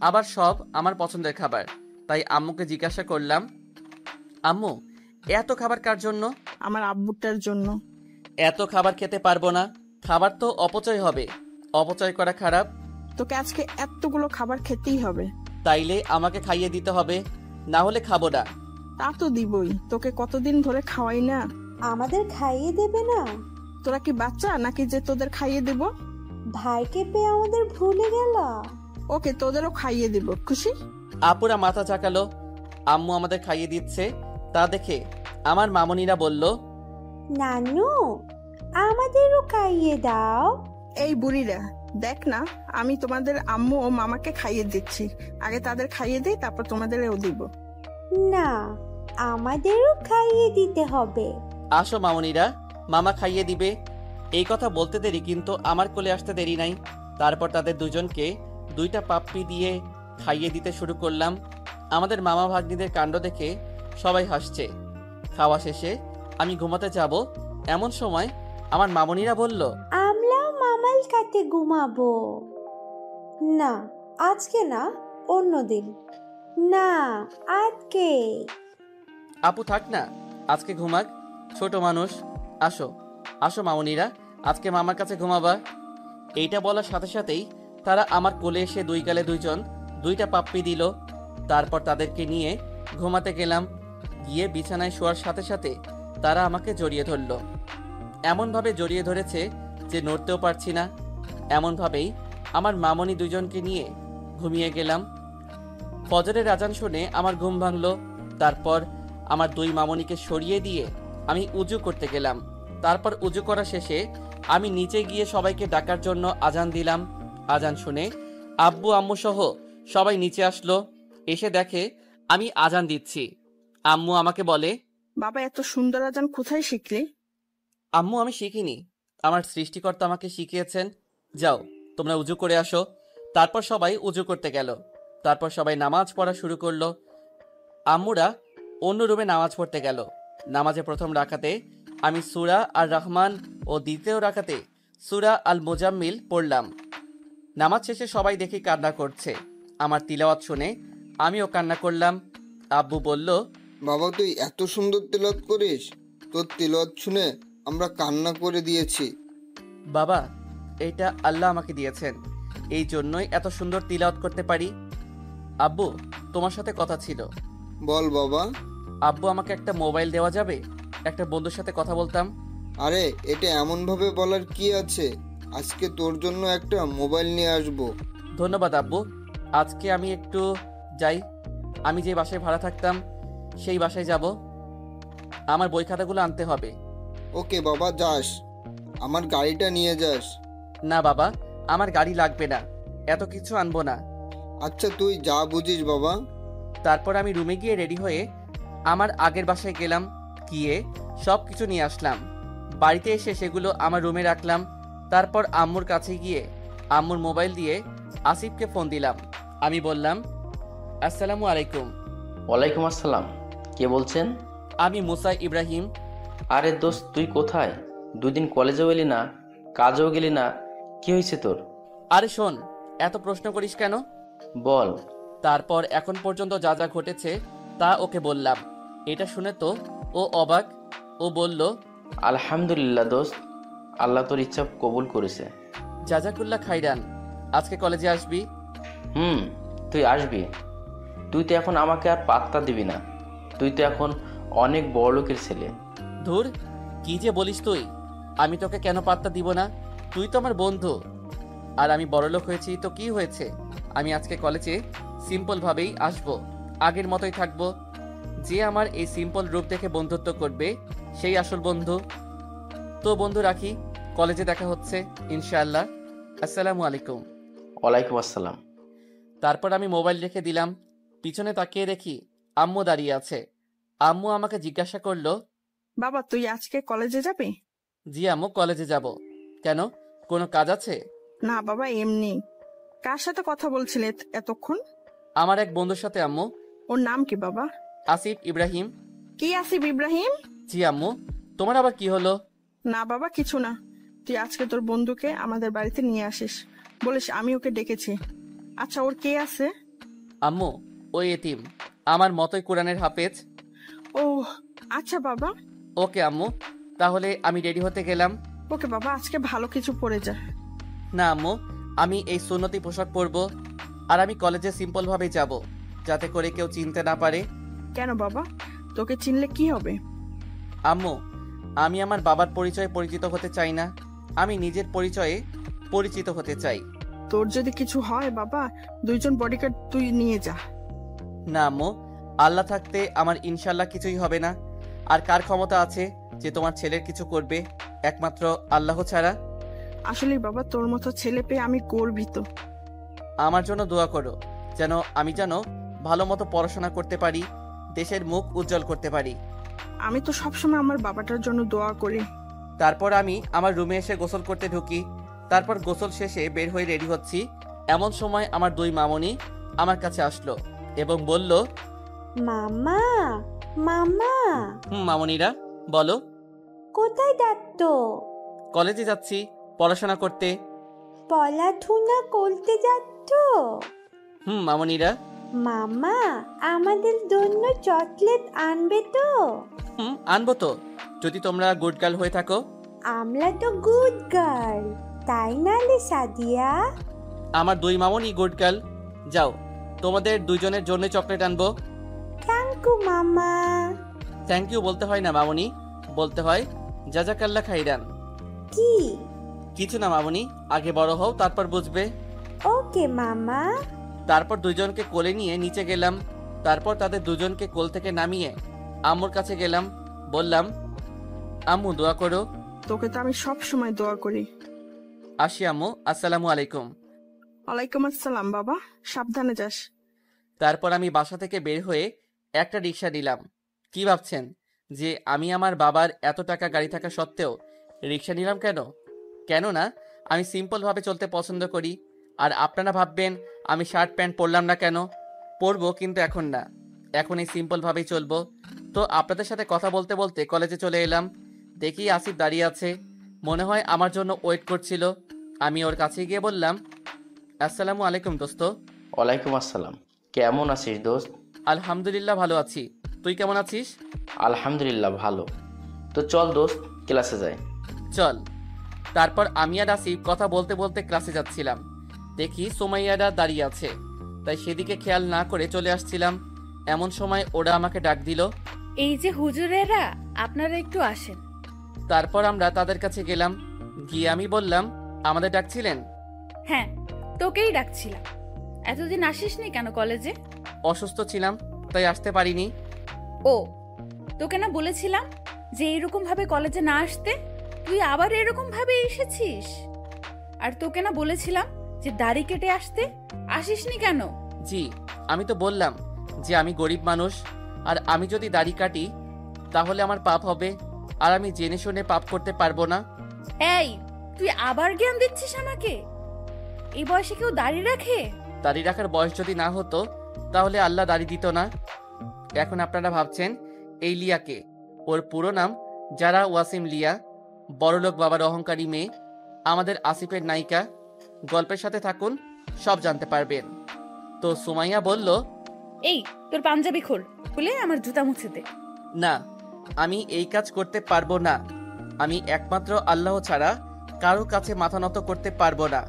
আবার সব আমার পছন্দের খাবার। তাই আম্মুকে জিজ্ঞাসা করলাম, আম্মু, এত খাবার কার জন্য? আমার আব্বুটার জন্য। এত খাবার খেতে পারবো না, খাবার তো অপচয় হবে। অপচয় করা খারাপ। তোকে আজকে এতগুলো খাবার খেতেই হবে। তাইলে আমাকে খাইয়ে দিতে হবে, না হলে খাবো না। তা তো দিবই, তোকে কতদিন ধরে খাওয়াই না। আমাদের খাইয়ে দেবে না? তোরা কি বাচ্চা নাকি যে তোদের খাইয়ে দেব? ভাইকে পেয়ে আমাদের ভুলে গেলা? ওকে, তোদেরও খাইয়ে দিব, খুশি? আপুরা মাথা চাকালো। আম্মু আমাদের খাইয়ে দিচ্ছে তা দেখে আমার মামনিরা বলল, নানু, আমাদেরও খাইয়ে দাও। এই বুড়িরা, দেখ না, আমি তোমাদের আম্মু ও মামাকে খাইয়ে দিচ্ছি। আগে তাদের খাইয়ে দিই, তারপর তোমাদেরও দিব। না, আমাদেরও খাইয়ে দিতে হবে। আসো মামনিরা, মামা খাইয়ে দিবে। এই কথা বলতে দেরি, কিন্তু আমার কোলে আসতে দেরি নাই। তারপর তাদের 2জনকে 2টা পাপ্পি দিয়ে খাইয়ে দিতে শুরু করলাম। আমাদের মামা ভাগ্নিদের কাণ্ড দেখে সবাই হাসছে। খাওয়া শেষে আমি ঘুমাতে যাব, এমন সময় আমার মামনিরা বলল, আমরাও মামাল কাতে ঘুমাবো। না, আজকে না, অন্যদিন। না, আজকে। আপু থাক না, আজকে ঘুমাক, ছোট মানুষ। আসো আসো মামনিরা, আজকে মামার কাছে ঘুমাবা। এইটা বলার সাথে সাথেই তারা আমার কোলে এসে 2 গালে 2জন 2টা পাপ্পি দিল। তারপর তাদেরকে নিয়ে ঘুমাতে গেলাম। গিয়ে বিছানায় শোয়ার সাথে সাথে তারা আমাকে জড়িয়ে ধরল। এমনভাবে জড়িয়ে ধরেছে যে নড়তেও পারছি না। এমনভাবেই আমার মামনি 2জনকে নিয়ে ঘুমিয়ে গেলাম। ফজরের আজান শুনে আমার ঘুম ভাঙল। তারপর আমার 2 মামনিকে সরিয়ে দিয়ে আমি উজু করতে গেলাম। তারপর উজু করা শেষে আমি নিচে গিয়ে সবাইকে ডাকার জন্য আজান দিলাম। আজান শুনে আব্বু আম্মু সহ সবাই নিচে আসলো। এসে দেখে আমি আজান দিচ্ছি। আম্মু আমাকে বলে, বাবা, এত সুন্দর আজান কোথায় শিখলি? আম্মু, আমি শিখিনি, আমার সৃষ্টিকর্তা আমাকে শিখিয়েছেন। যাও, তোমরা উজু করে আসো। তারপর সবাই উজু করতে গেল। তারপর সবাই নামাজ পড়া শুরু করলো। আম্মুরা অন্য রুমে নামাজ পড়তে গেল। নামাজে প্রথম রাকাতে আমি সূরা আর রহমান ও দ্বিতীয় রাকাতে সূরা আল মুজাম্মিল পড়লাম। নামাজ শেষে সবাই দেখি কান্না করছে। আমার তিলাওয়াত শুনে আমিও কান্না করলাম। আব্বু বলল, বাবা তুই এত সুন্দর তিলাওয়াত করিস, তোর তিলাওয়াত শুনে আমরা কান্না করে দিয়েছি। বাবা, এইটা আল্লাহ আমাকে দিয়েছেন, এই জন্যই এত সুন্দর তিলাওয়াত করতে পারি। আব্বু, তোমার সাথে কথা ছিল। বল বাবা। আব্বু, আমাকে একটা মোবাইল দেওয়া যাবে? একটা বন্ধুর সাথে কথা বলতাম। আরে এটা এমনভাবে বলার কি আছে, আজকে তোর জন্য একটা মোবাইল নিয়ে আসবো। ধন্যবাদ আব্বু। আজকে আমি একটু যাই। আমি যে বাসায় ভাড়া থাকতাম সেই বাসায় যাব। আমার বই খাতাগুলো আনতে হবে। ওকে বাবা, যাস, আমার গাড়িটা নিয়ে যাস। না বাবা, আমার গাড়ি লাগবে না, এত কিছু আনবো না। আচ্ছা তুই যা বুঝিস বাবা। তারপর আমি রুমে গিয়ে রেডি হয়ে আমার আগের বাসায় গেলাম। গিয়ে সব কিছু নিয়ে আসলাম। বাড়িতে এসে সেগুলো আমার রুমে রাখলাম। তারপর আম্মুর কাছে গিয়ে আম্মুর মোবাইল দিয়ে আসিফকে ফোন দিলাম। আমি বললাম, আসসালামু আলাইকুম। ওয়ালাইকুম আসসালাম। কে বলছেন? আমি মুসা ইব্রাহিম। আরে দোস্ত, তুই কোথায়? 2 দিন কলেজেও গেলি না, কাজেও গেলি না, কি হয়েছে তোর? আরে শোন, এত প্রশ্ন করিস কেন? বল। তারপর এখন পর্যন্ত যা যা ঘটেছে তা ওকে বললাম। এটা শুনে তো ও অবাক। ও বলল, আলহামদুলিল্লাহ দোস্ত, আল্লাহ তোর ইচ্ছা কবুল করেছে। জাজাকুল্লাহ খাইরান। আজকে কলেজে আসবি? তুই আসবি। তুই তো এখন আমাকে আর পাত্তা দিবি না, তুই তো এখন অনেক বড় লোকের ছেলে। ধুর, কি যে বলিস তুই! আমি তোকে কেন পাত্তা দিব না? তুই তো আমার বন্ধু। আর আমি বড়লোক হয়েছি তো কি হয়েছে? আমি আজকে কলেজে সিম্পল ভাবেই আসবো, আগের মতোই থাকবো। যে আমার এই সিম্পল রূপ দেখে বন্ধুত্ব করবে সেই আসল বন্ধু। তো বন্ধু রাখি, কলেজে দেখা হচ্ছে ইনশাআল্লাহ। আসসালামু আলাইকুম। ওয়ালাইকুম আসসালাম। তারপর আমি মোবাইল রেখে দিলাম। পিছনে তাকিয়ে দেখি আম্মু দাঁড়িয়ে আছে। আম্মু আমাকে জিজ্ঞাসা করলো, বাবা তুই আজকে কলেজে যাবি? জি আম্মু, কলেজে যাব। কেন, কোনো কাজ আছে? না বাবা, এমনি। কার সাথে কথা বলছিলে এতক্ষণ? আমার এক বন্ধুর সাথে আম্মু। ওর নাম কি বাবা? আসিফ ইব্রাহিম। কি আসিফ ইব্রাহিম? জি আম্মু। তোমার আবার কি হলো? না বাবা, কিছু না। তুই আজকে তোর বন্ধুকে আমাদের বাড়িতে নিয়ে আসিস, বলিস আমি ওকে ডেকেছি। আচ্ছা ওর কে আছে? আম্মু, ওই এতিম, আমার মতোই কোরআনের হাফেজ। ও আচ্ছা বাবা। ওকে আম্মু, তাহলে আমি রেডি হতে গেলাম। ওকে বাবা, আজকে ভালো কিছু পরে যা। না আম্মু, আমি এই সুন্নতি পোশাক পরবো। আর আমি কলেজে সিম্পল ভাবে যাব, যাতে করে কেউ চিনতে না পারে। কেন বাবা, তোকে চিনলে কি হবে? আম্মু, আমি আমার বাবার পরিচয়ে পরিচিত হতে চাই না, আমি নিজের পরিচয়ে পরিচিত হতে চাই। তোর যদি কিছু হয় বাবা, 2 জন বডিগার্ড তুই নিয়ে যা। না আম্মু, আল্লাহ থাকতে আমার ইনশাল্লাহ কিছুই হবে না। আর কার ক্ষমতা আছে যে তোমার ছেলের কিছু করবে? একমাত্র আল্লাহ ছাড়া। আসলে বাবা, তোর মতো ছেলে পেয়ে আমি গর্বিত। আমার জন্য দোয়া করো, যেন আমি ভালো মতো পড়াশোনা করতে পারি, দেশের মুখ উজ্জ্বল করতে পারি। আমি তো সবসময় আমার বাবাটার জন্য দোয়া করি। তারপর আমি আমার রুমে এসে গোসল করতে ঢুকি। তারপর গোসল শেষে বের হয়ে রেডি হচ্ছি, এমন সময় আমার 2 মামনি আমার কাছে আসলো এবং বলল, মামা মামা মামনিরা বলো। কোথায় যাচ্ছ? কলেজে যাচ্ছি, পড়াশোনা করতে। পড়াশোনা করতে যাচ্ছ? মামনিরা। মামা আমাদের জন্য চকলেট আনবে তো? আনবো তো, যদি তোমরা গুড গার্ল হয়ে থাকো। আমরা তো গুড গার্ল, তাই না লে সাদিয়া? আমার 2 মামনি গুড গার্ল। যাও, তোমাদের 2 জনের জন্য চকলেট আনবো। থ্যাংক ইউ মামা। থ্যাংক ইউ বলতে হয় না মামনি, বলতে হয় জাজাকাল্লাহ খাইরান। কি? কিছু না মামনি, আগে বড় হও, তারপর বুঝবে। ওকে মামা। তারপর 2 জনকে কোলে নিয়ে নিচে গেলাম। তারপর তাদের 2 জনকে কোল থেকে নামিয়ে আম্মুর কাছে গেলাম। বললাম, আম্মু দোয়া করো। তোকে তো আমি সব সময় দোয়া করি। আসি আম্মু, আসসালামু আলাইকুম। ওয়ালাইকুম আসসালাম বাবা, সাবধানে যাস। তারপর আমি বাসা থেকে বের হয়ে একটা রিক্সা নিলাম। কি ভাবছেন যে আমি আমার বাবার এত টাকা গাড়ি থাকা সত্ত্বেও রিক্সা নিলাম কেন? কেননা আমি সিম্পলভাবে চলতে পছন্দ করি। আর আপনারা ভাববেন আমি শার্ট প্যান্ট পরলাম না কেন? পরবো, কিন্তু এখন না। এখন এই সিম্পলভাবেই চলবো। তো আপনাদের সাথে কথা বলতে বলতে কলেজে চলে এলাম। দেখি আসিফ দাঁড়িয়ে আছে, মনে হয় আমার জন্য ওয়েট করছিল। আমি ওর কাছে গিয়ে বললাম, আসসালামু আলাইকুম দোস্ত। ওয়ালাইকুম আসসালাম। কেমন আছিস দোস্ত? আলহামদুলিল্লাহ ভালো আছি, তুই কেমন আছিস? আলহামদুলিল্লাহ ভালো। তো চল দোস্ত, ক্লাসে যাই। চল। তারপর আমি আর আসিফ কথা বলতে বলতে ক্লাসে যাচ্ছিলাম। দেখি সুমাইয়ারা দাঁড়িয়ে আছে, তাই সেদিকে খেয়াল না করে চলে আসছিলাম। এমন সময় ওরা আমাকে ডাক দিল। এই যে হুজুরেরা, আপনারা একটু আসেন। তারপর আমরা তাদের কাছে গেলাম। গিয়ে আমি বললাম, আমাদের ডাকছিলেন? হ্যাঁ, তোকেই ডাকছিলাম। এতদিন আসিসনি কেন কলেজে? অসুস্থ ছিলাম, তাই আসতে পারিনি। ও, তোকে না বলেছিলাম যে এরকম ভাবে কলেজে না আসতে? তুই আবার এরকম ভাবে এসেছিস। আর তোকে না বলেছিলাম যে দাড়ি কেটে আসতে? আসিসনি কেন? জি, আমি তো বললাম যে আমি গরিব মানুষ, আর আমি যদি দাড়ি কাটি তাহলে আমার পাপ হবে, আর আমি জেনে শুনে পাপ করতে পারবো না। এই, তুই আবার জ্ঞান দিচ্ছিস আমাকে? এই বয়সে কেউ দাড়ি রাখে? দাড়ি রাখার বয়স যদি না হতো তাহলে আল্লাহ দাড়ি দিত না। এখন আপনারা ভাবছেন এই লিয়াকে, ওর পুরো নাম যারা ওয়াসিম লিয়া, বড়লোক বাবার অহংকারী মেয়ে, আমাদের আসিফের নায়িকা। গল্পের সাথে থাকুন, সব জানতে পারবেন। তো সুমাইয়া বলল, এই, তোর পাঞ্জাবি খোল, খুলে আমার জুতা মুছে দে। না, আমি এই কাজ করতে পারবো না। আমি একমাত্র আল্লাহ ছাড়া কারো কাছে মাথা নত করতে পারবো না।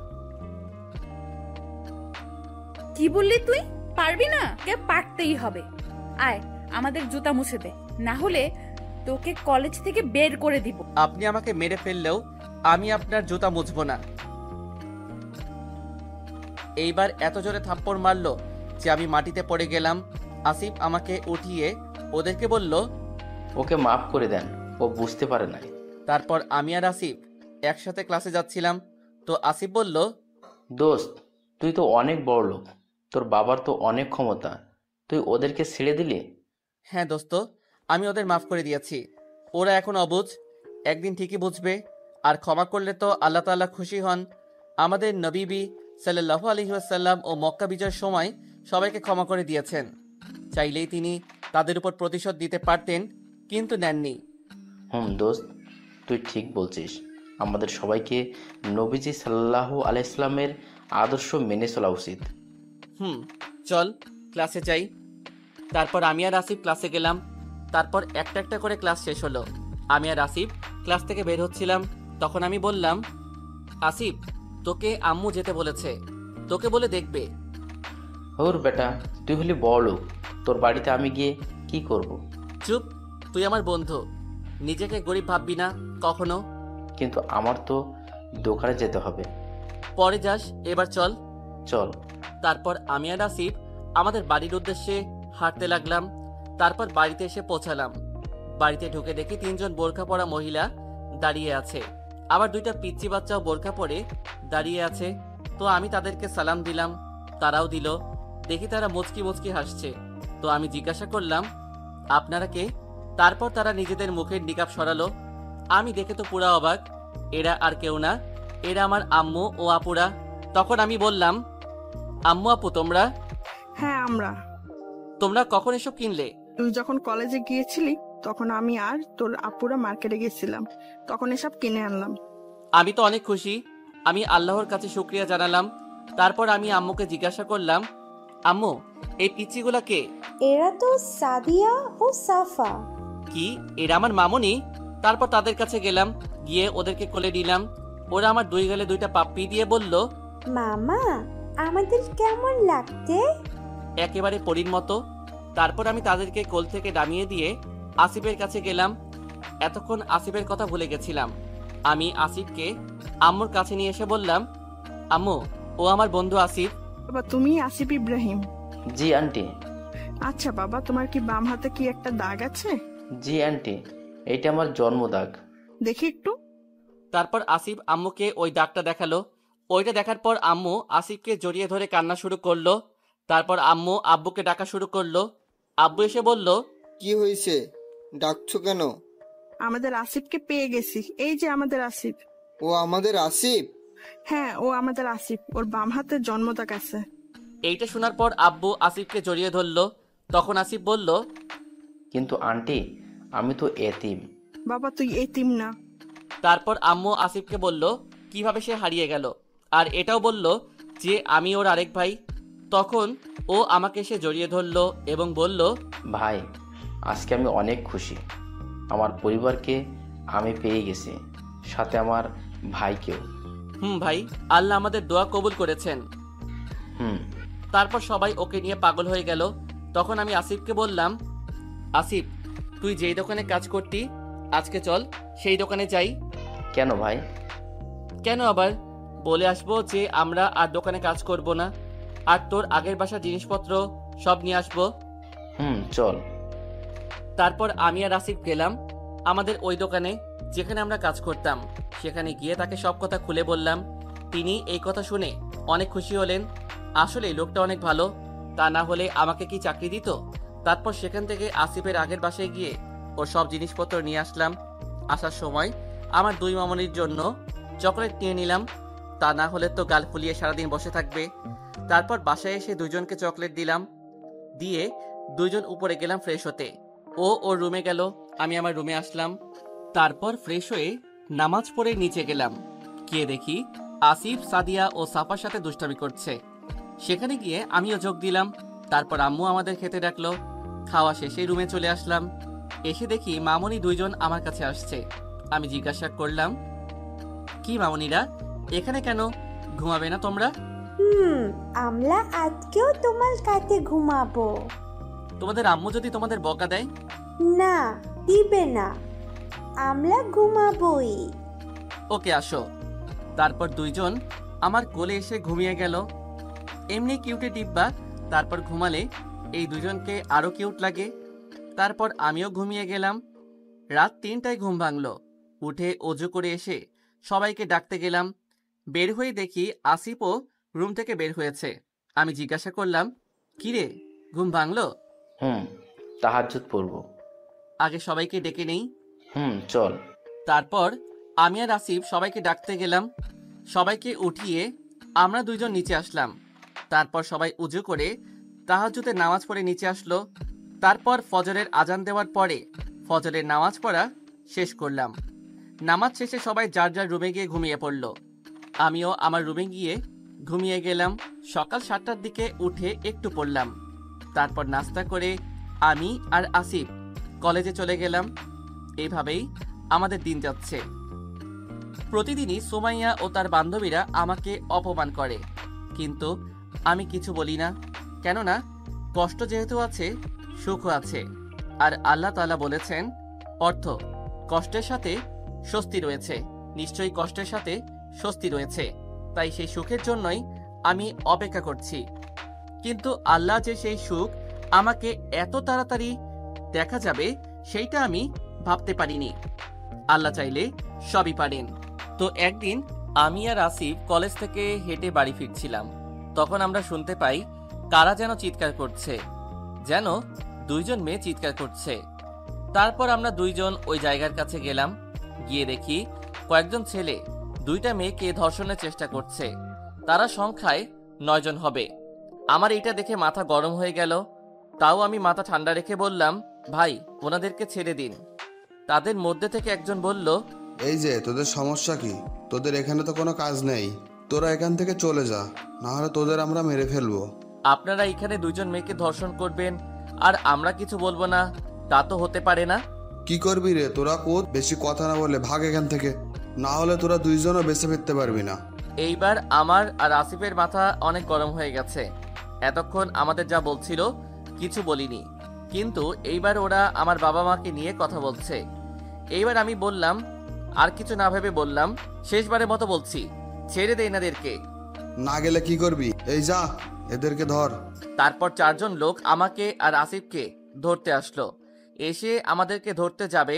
কি বললি তুই? পারবি না? কে পারতেই হবে। আয়, আমাদের জুতা মুছে দে, না হলে তোকে কলেজ থেকে বের করে দিব। আপনি আমাকে মেরে ফেললেও আমি আপনার জুতা মুছবো না। এইবার এত জোরে থাপ্পড় মারলো যে আমি মাটিতে পড়ে গেলাম। আসিফ আমাকে উঠিয়ে ওদেরকে বলল, ওকে মাফ করে দেন, ও বুঝতে পারে নাই। তারপর আমি আর আসিফ একসাথে ক্লাসে যাচ্ছিলাম। তো আসিফ বলল, দোস্ত, তুই তো অনেক বড় লোক, তোর বাবার তো অনেক ক্ষমতা, তুই ওদেরকে ছেড়ে দিলি? হ্যাঁ দোস্ত, আমি ওদের মাফ করে দিয়েছি। ওরা এখন অবুঝ, একদিন ঠিকই বুঝবে। আর ক্ষমা করলে তো আল্লাহ তাআলা খুশি হন। আমাদের নবী সাল্লাল্লাহু আলাইহি ওয়াসাল্লাম ও মক্কা বিজয়ের সময় সবাইকে ক্ষমা করে দিয়েছেন। চাইলেই তিনি তাদের উপর প্রতিশোধ দিতে পারতেন, কিন্তু নেননি। দোস্ত, তুই ঠিক বলছিস। আমাদের সবাইকে নবীজি সাল্লাল্লাহু আলাইহি সাল্লামের আদর্শ মেনে চলা উচিত। চল ক্লাসে যাই। তারপর আমি আর আসিফ ক্লাসে গেলাম। তারপর একটা একটা করে ক্লাস শেষ হলো। আমি আর আসিফ ক্লাস থেকে বের হচ্ছিলাম, তখন আমি বললাম, আসিফ, তোকে আম্মু যেতে বলেছে, তোকে বলে দেখবে। ওর বেটা, তুই হলি বড় লোক, তোর বাড়িতে আমি গিয়ে কি করব? চুপ, তুই আমার বন্ধু, নিজেকে গরিব ভাববি না কখনো। কিন্তু আমার তো দোকানে যেতে হবে। পরে যাস, এবার চল। চল। তারপর আমি আর আসিফ আমাদের বাড়ির উদ্দেশ্যে হাঁটতে লাগলাম। তারপর বাড়িতে এসে পৌঁছালাম। বাড়িতে ঢুকে দেখি 3 জন বোরখা পরা মহিলা দাঁড়িয়ে আছে, আবার 2টা পিচ্চি বাচ্চাও বোরখা পরে দাঁড়িয়ে আছে। তো আমি তাদেরকে সালাম দিলাম, তারাও দিল। দেখি তারা মুচকি মুচকি হাসছে। তো আমি জিজ্ঞাসা করলাম, আপনারা কে? তারপর তারা নিজেদের মুখের নিকাব সরালো। আমি দেখে তো পুরা অবাক। এরা আর কেউ না, এরা আমার আম্মু ও আপুরা। তখন আমি বললাম, আম্মু আপু তোমরা? হ্যাঁ, তোমরা কখন এসব কিনলে? তুই যখন কলেজে গিয়েছিলি তখন আমি আর তোর আপুরা মার্কেটে গেছিলাম, তখন এসব কিনে আনলাম। আমি তো অনেক খুশি। আমি আল্লাহর কাছে শুকরিয়া জানালাম। তারপর আমি আম্মুকে জিজ্ঞাসা করলাম, আম্মু, এই পিচ্চিগুলা কে? এরা তো সাদিয়া ও সাফা। কি, এরা আমার মামুনি? তারপর তাদের কাছে গেলাম, গিয়ে ওদেরকে কোলে নিলাম। ওরা আমার 2 গালে 2টা পাপ্পি দিয়ে বলল, মামা, আমাদের কেমন লাগছে? একেবারে পরীর মতো। তারপর আমি তাদেরকে কোল থেকে নামিয়ে দিয়ে আসিফের কাছে গেলাম। এতক্ষণ আসিফের কথা ভুলে গেছিলাম। আমি আসিফকে আম্মুর কাছে নিয়ে এসে বললাম, আম্মু, ও আমার বন্ধু আসিফ। বাবা, তুমি আসিফ ইব্রাহিম? জি আন্টি। আচ্ছা বাবা, তোমার কি বাম হাতে কি একটা দাগ আছে? জি আন্টি, এইটা আমার জন্ম দাগ। দেখি একটু। তারপর আসিফ আম্মুকে ওই দাগটা দেখালো। ওইটা দেখার পর আম্মু আসিফকে জড়িয়ে ধরে কান্না শুরু করলো। তারপর আম্মু আব্বুকে ডাকা শুরু করলো। আব্বু এসে বলল, কি হয়েছে, ডাকছো কেন? আমাদের আসিফকে পেয়ে গেছি, এই যে আমাদের আসিফ। ও আমাদের আসিফ? হ্যাঁ, ও আমাদের আসিফ, ওর বাম হাতে জন্মদাগ আছে। এইটা শোনার পর আব্বু আসিফকে জড়িয়ে ধরলো। তখন আসিফ বলল, কিন্তু আন্টি, আমি তো এতিম। বাবা তুই এতিম না। তারপর আম্মু আসিফকে বলল কিভাবে সে হারিয়ে গেল, আর এটাও বলল যে আমি ওর আরেক ভাই। তখন ও আমাকে সে জড়িয়ে ধরল এবং বলল, ভাই, আজকে আমি অনেক খুশি। আমার পরিবারকে আমি পেয়ে গেছি, সাথে আমার ভাইকেও। ভাই, আল্লাহ আমাদের দোয়া কবুল করেছেন। হুম। তারপর সবাই ওকে নিয়ে পাগল হয়ে গেল। তখন আমি আসিফকে বললাম, আসিফ, তুই যেই দোকানে কাজ করতি, আজকে চল সেই দোকানে যাই। কেন ভাই? কেন আবার? বলে আসবো যে আমরা আর দোকানে কাজ করব না, আর তোর আগের বাসার জিনিসপত্র সব নিয়ে আসবো। চল। তারপর আমি আর আসিফ গেলাম আমাদের ওই দোকানে যেখানে আমরা কাজ করতাম। সেখানে গিয়ে তাকে সব কথা খুলে বললাম। তিনি এই কথা শুনে অনেক খুশি হলেন। আসলে লোকটা অনেক ভালো, তা না হলে আমাকে কি চাকরি দিত? তারপর সেখান থেকে আসিফের আগের বাসায় গিয়ে ওর সব জিনিসপত্র নিয়ে আসলাম। আসার সময় আমার দুই মামনির জন্য চকলেট নিয়ে নিলাম, তা না হলে তো গাল ফুলিয়ে সারাদিন বসে থাকবে। তারপর বাসায় এসে দুজনকে চকলেট দিলাম, দিয়ে দুজন উপরে গেলাম ফ্রেশ হতে। ও ওর রুমে গেল, আমি আমার রুমে আসলাম। তারপর ফ্রেশ হয়ে নামাজ পড়ে নিচে গেলাম, গিয়ে দেখি আসিফ, সাদিয়া ও সাফার সাথে দুষ্টামি করছে। সেখানে গিয়ে আমিও যোগ দিলাম। তারপর আম্মু আমাদের খেতে ডাকলো। খাওয়া শেষে রুমে চলে আসলাম। এসে দেখি মামনি দুইজন আমার কাছে আসছে। আমি জিজ্ঞাসা করলাম, কি মামনিরা, এখানে কেন? ঘুমাবে না তোমরা? আমরা আজকেও তোমার কাছে ঘুমাবো। তোমাদের আম্মু যদি তোমাদের বকা দেয়? না, দিবে না, আমরা ঘুমাবোই। ওকে, আসো। তারপর দুইজন আমার কোলে এসে ঘুমিয়ে গেল। এমনি কিউটে ডিব্বা, তারপর ঘুমালে এই দুজনকে আরো কিউট লাগে। তারপর আমিও ঘুমিয়ে গেলাম। রাত 3টায় ঘুম ভাঙলো। উঠে অজু করে এসে সবাইকে ডাকতে গেলাম। বের হয়ে দেখি আসিফও রুম থেকে বের হয়েছে। আমি জিজ্ঞাসা করলাম, কিরে, ঘুম ভাঙলো? তাহাজ্জুদ পড়ব। আগে সবাইকে ডেকে নেই। চল। তারপর আমি আর আসিফ সবাইকে ডাকতে গেলাম। সবাইকে উঠিয়ে আমরা দুইজন নিচে আসলাম। তারপর সবাই উজু করে তাহাজ্জুদের নামাজ পড়ে নিচে আসলো। তারপর ফজরের আজান দেওয়ার পরে ফজরের নামাজ পড়া শেষ করলাম। নামাজ শেষে সবাই যার যার রুমে গিয়ে ঘুমিয়ে পড়ল। আমিও আমার রুমে গিয়ে ঘুমিয়ে গেলাম। সকাল 7টার দিকে উঠে একটু পড়লাম। তারপর নাস্তা করে আমি আর আসিফ কলেজে চলে গেলাম। এইভাবেই আমাদের দিন যাচ্ছে। প্রতিদিনই সুমাইয়া ও তার বান্ধবীরা আমাকে অপমান করে, কিন্তু আমি কিছু বলি না। কেননা কষ্ট যেহেতু আছে, সুখও আছে। আর আল্লাহ তাআলা বলেছেন, অর্থ কষ্টের সাথে স্বস্তি রয়েছে, নিশ্চয়ই কষ্টের সাথে স্বস্তি রয়েছে। তাই সেই সুখের জন্যই আমি অপেক্ষা করছি। কিন্তু আল্লাহ যে সেই সুখ আমাকে এত তাড়াতাড়ি দেখা যাবে, সেইটা আমি ভাবতে পারিনি। আল্লাহ চাইলে সবই পারেন। তো একদিন আমি আর আসিফ কলেজ থেকে হেঁটে বাড়ি ফিরছিলাম। তখন আমরা শুনতে পাই কারা যেন চিৎকার করছে, যেন দুইজন মেয়ে চিৎকার করছে। তারপর আমরা দুইজন ওই জায়গার কাছে গেলাম। গিয়ে দেখি কয়েকজন ছেলে দুইটা মেয়েকে ধর্ষণের চেষ্টা করছে। তারা সংখ্যায় 9 জন হবে। আমার এটা দেখে মাথা গরম হয়ে গেল। তাও আমি মাথা ঠান্ডা রেখে বললাম, ভাই, ওনাদেরকে ছেড়ে দিন। তাদের মধ্যে থেকে একজন বলল, এই যে তোদের সমস্যা কি? তোদের এখানে তো কোনো কাজ নেই, তোরা এখান থেকে চলে যা, না হলে তোদের আমরা মেরে ফেলবো। আপনারা এখানে দুইজন মেয়েকে ধর্ষণ করবেন আর আমরা কিছু বলবো না, তা তো হতে পারে না। কি করবি রে তোরা? কোত বেশি কথা না বলে ভাগ এখান থেকে, না হলে তোরা দুইজনও বেঁচে ফিরতে পারবি না। এইবার আমার আর আসিফের মাথা অনেক গরম হয়ে গেছে। এতক্ষণ আমাদের যা বলছিল কিছু বলিনি, কিন্তু এইবার ওরা আমার বাবা মাকে নিয়ে কথা বলছে। এইবার আমি বললাম, আর কিছু না ভেবে বললাম, শেষবারের মতো বলছি, ছেড়ে দে এনাদেরকে। না গেলে কি করবি? এই যা, এদেরকে ধর। তারপর 4 জন লোক আমাকে আর আসিফকে ধরতে আসলো। এসে আমাদেরকে ধরতে যাবে,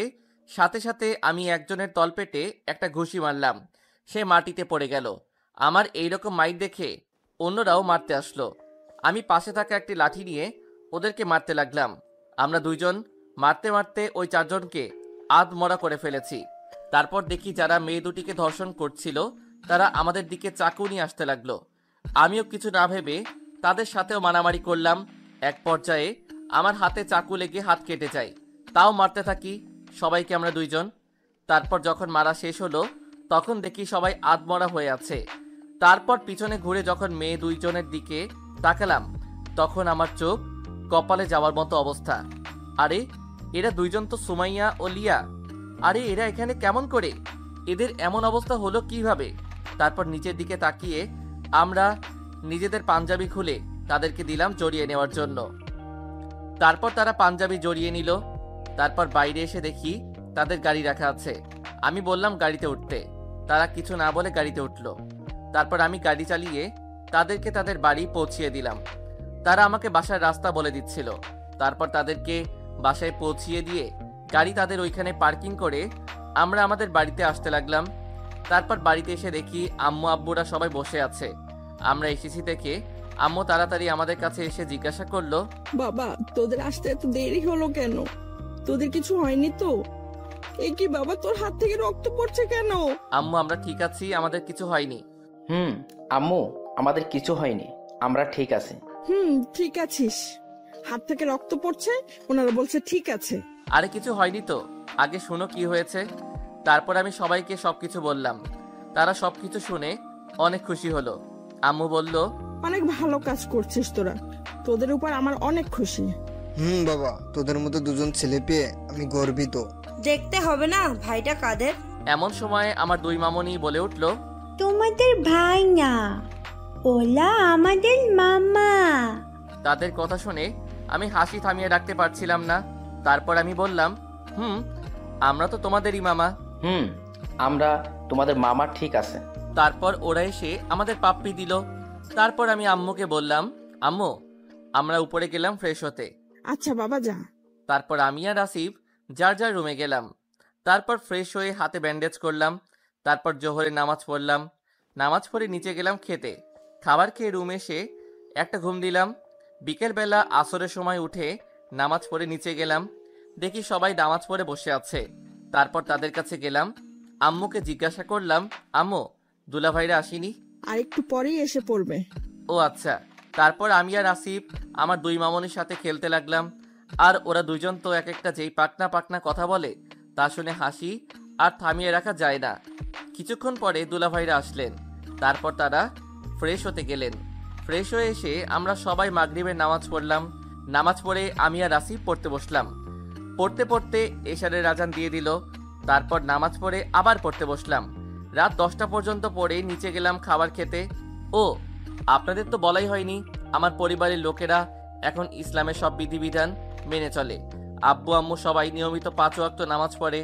সাথে সাথে আমি একজনের তলপেটে একটা ঘুষি মারলাম। সে মাটিতে পড়ে গেল। আমার এইরকম মাইর দেখে অন্যরাও মারতে আসলো। আমি পাশে থাকা একটি লাঠি নিয়ে ওদেরকে মারতে লাগলাম। আমরা দুইজন মারতে মারতে ওই 4 জনকে আধমরা করে ফেলেছি। তারপর দেখি যারা মেয়ে দুটিকে ধর্ষণ করছিল তারা আমাদের দিকে চাকু নিয়ে আসতে লাগলো। আমিও কিছু না ভেবে তাদের সাথেও মারামারি করলাম। এক পর্যায়ে আমার হাতে চাকু লেগে হাত কেটে যায়, তাও মারতে থাকি সবাইকে আমরা দুইজন। তারপর যখন মারা শেষ হলো তখন দেখি সবাই আধমরা হয়ে আছে। তারপর পিছনে ঘুরে যখন মেয়ে দুইজনের দিকে তাকালাম তখন আমার চোখ কপালে যাওয়ার মতো অবস্থা। আরে এরা দুইজন তো সুমাইয়া ও লিয়া। আরে এরা এখানে কেমন করে? এদের এমন অবস্থা হলো কিভাবে? তারপর নিচের দিকে তাকিয়ে আমরা নিজেদের পাঞ্জাবি খুলে তাদেরকে দিলাম জড়িয়ে নেওয়ার জন্য। তারপর তারা পাঞ্জাবি জড়িয়ে নিল। তারপর বাইরে এসে দেখি তাদের গাড়ি রাখা আছে। আমি বললাম গাড়িতে উঠতে, তারা কিছু না বলে গাড়িতে উঠল। তারপর আমি গাড়ি চালিয়ে তাদেরকে তাদের বাড়ি পৌঁছিয়ে দিলাম। তারা আমাকে বাসার রাস্তা বলে দিচ্ছিল। তারপর তাদেরকে বাসায় পৌঁছিয়ে দিয়ে গাড়ি তাদের ওইখানে পার্কিং করে আমরা আমাদের বাড়িতে আসতে লাগলাম। তারপর বাড়িতে এসে দেখি আম্মু আব্বুরা সবাই বসে আছে। আমরা এসেছি দেখে আম্মু তাড়াতাড়ি আমাদের কাছে এসে জিজ্ঞাসা করলো, বাবা তোদের আসতে এত দেরি হলো কেন? তোদের কিছু হয়নি তো? এ কি বাবা, তোর হাত থেকে রক্ত পড়ছে কেন? আম্মু আমরা ঠিক আছি, আমাদের কিছু হয়নি। আম্মু আমাদের কিছু হয়নি, আমরা ঠিক আছি। ঠিক আছিস? হাত থেকে রক্ত পড়ছে, ওনারা বলছে ঠিক আছে। আরে কিছু হয়নি তো, আগে শোনো কি হয়েছে। তারপর আমি সবাইকে সবকিছু বললাম। তারা সবকিছু শুনে অনেক খুশি হলো। আম্মু বলল, অনেক ভালো কাজ করছিস তোরা, তোদের উপর আমার অনেক খুশি। বাবা, তোদের মতো দুজন ছেলে পেয়ে আমি গর্বিত। দেখতে হবে না ভাইটা কাদের? এমন সময় আমার দুই মামনি বলে উঠল, তোমাদের ভাই না, ওলা আমাদের মামা। তাদের কথা শুনে আমি হাসি থামিয়ে রাখতে পারছিলাম না। তারপর আমি বললাম, আমরা তো তোমাদেরই মামা। আমরা তোমাদের মামা, ঠিক আছে। তারপর ওরা এসে আমাদের পাপ্পি দিল। তারপর আমি আম্মুকে বললাম, আম্মু আমরা উপরে গেলাম ফ্রেশ হতে। আচ্ছা বাবা যা। তারপর আমি আর আসিফ যার যার রুমে গেলাম। তারপর ফ্রেশ হয়ে হাতে ব্যান্ডেজ করলাম। তারপর জোহরে নামাজ পড়লাম। নামাজ পড়ে নিচে গেলাম খেতে। খাবার খেয়ে রুমে এসে একটা ঘুম দিলাম। বিকেলবেলা আসরের সময় উঠে নামাজ পড়ে নিচে গেলাম। দেখি সবাই নামাজ পড়ে বসে আছে। তারপর তাদের কাছে গেলাম। আম্মুকে জিজ্ঞাসা করলাম, আম্মু দুলাভাইরা আসেনি? আর একটু পরেই এসে পড়বে। ও আচ্ছা। তারপর আমি আর আসিফ আমার দুই মামনির সাথে খেলতে লাগলাম। আর ওরা দুইজন তো এক একটা যেই পাকনা পাকনা কথা বলে তা শুনে হাসি আর থামিয়ে রাখা যায় না। কিছুক্ষণ পরে দুলাভাইরা আসলেন। তারপর তারা ফ্রেশ হতে গেলেন। ফ্রেশ হয়ে এসে আমরা সবাই মাগরিবের নামাজ পড়লাম। নামাজ পড়ে আমি আর আসিফ পড়তে বসলাম। পড়তে পড়তে এশারের আজান দিয়ে দিল। তারপর নামাজ পড়ে আবার পড়তে বসলাম। রাত 10টা পর্যন্ত পড়ে নিচে গেলাম খাবার খেতে। ও আপনাদের তো বলাই হয়নি, আমার পরিবারের লোকেরা এখন ইসলামের সব বিধিবিধান মেনে চলে। আব্বু আম্মু সবাই নিয়মিত 5 ওয়াক্ত নামাজ পড়ে।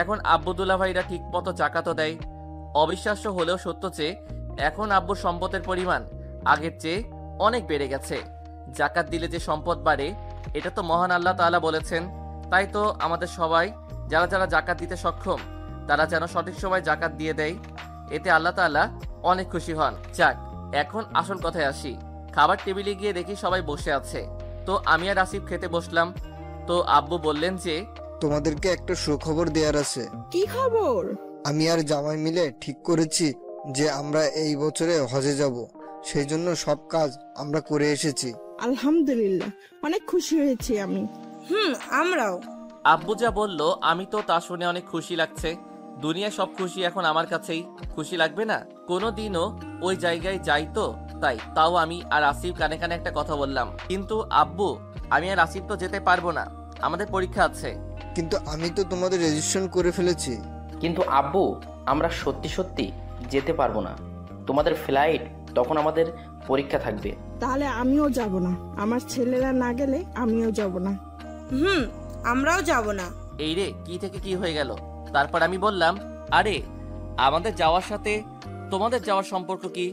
এখন আব্বু দুলাভাইরা ঠিক মতো জাকাতও দেয়। অবিশ্বাস্য হলেও সত্য যে এখন আব্বুর সম্পদের পরিমাণ আগের চেয়ে অনেক বেড়ে গেছে। জাকাত দিলে যে সম্পদ বাড়ে এটা তো মহান আল্লাহ তাআলা বলেছেন। তাই তো আমাদের সবাই যারা যারা জাকাত দিতে সক্ষম তারা যেন সঠিক সময় জাকাত দিয়ে দেয়। এতে আল্লাহ তাআলা অনেক খুশি হন। যাক, এখন আসল কথায় আসি। খাবার টেবিলে গিয়ে দেখি সবাই বসে আছে। তো আমি আর আসিফ খেতে বসলাম। তো আব্বু বললেন যে তোমাদেরকে একটা সুখবর দেওয়ার আছে। কি খবর? আমি আর জামাই মিলে ঠিক করেছি যে আমরা এই বছরে হজে যাব। সেই জন্য সব কাজ আমরা করে এসেছি। আলহামদুলিল্লাহ, অনেক খুশি হয়েছি আমি। আমরাও। আব্বু যা বললো আমি তো তা শুনে অনেক খুশি লাগছে। দুনিয়া সব খুশি এখন আমার কাছেই। খুশি লাগবে না? কোনোদিনও ওই জায়গায় যাই তো তাই। তাও আমি আর আসিফ কানে কানে একটা কথা বললাম, কিন্তু আব্বু আমি আর আসিফ তো যেতে পারবো না, আমাদের পরীক্ষা আছে। কিন্তু আমি তো তোমাদের রেজিস্ট্রেশন করে ফেলেছি। কিন্তু আব্বু আমরা সত্যি সত্যি যেতে পারবো না, তোমাদের ফ্লাইট তখন আমাদের পরীক্ষা থাকবে। তাহলে আমিও যাব না, আমার ছেলেরা না গেলে আমিও যাব না। আমরাও যাব না। এই রে, কি থেকে কি হয়ে গেল? তারপর আমি বললাম, আরে আমাদের যাওয়ার সাথে তোমাদের যাওয়ার সম্পর্ক কি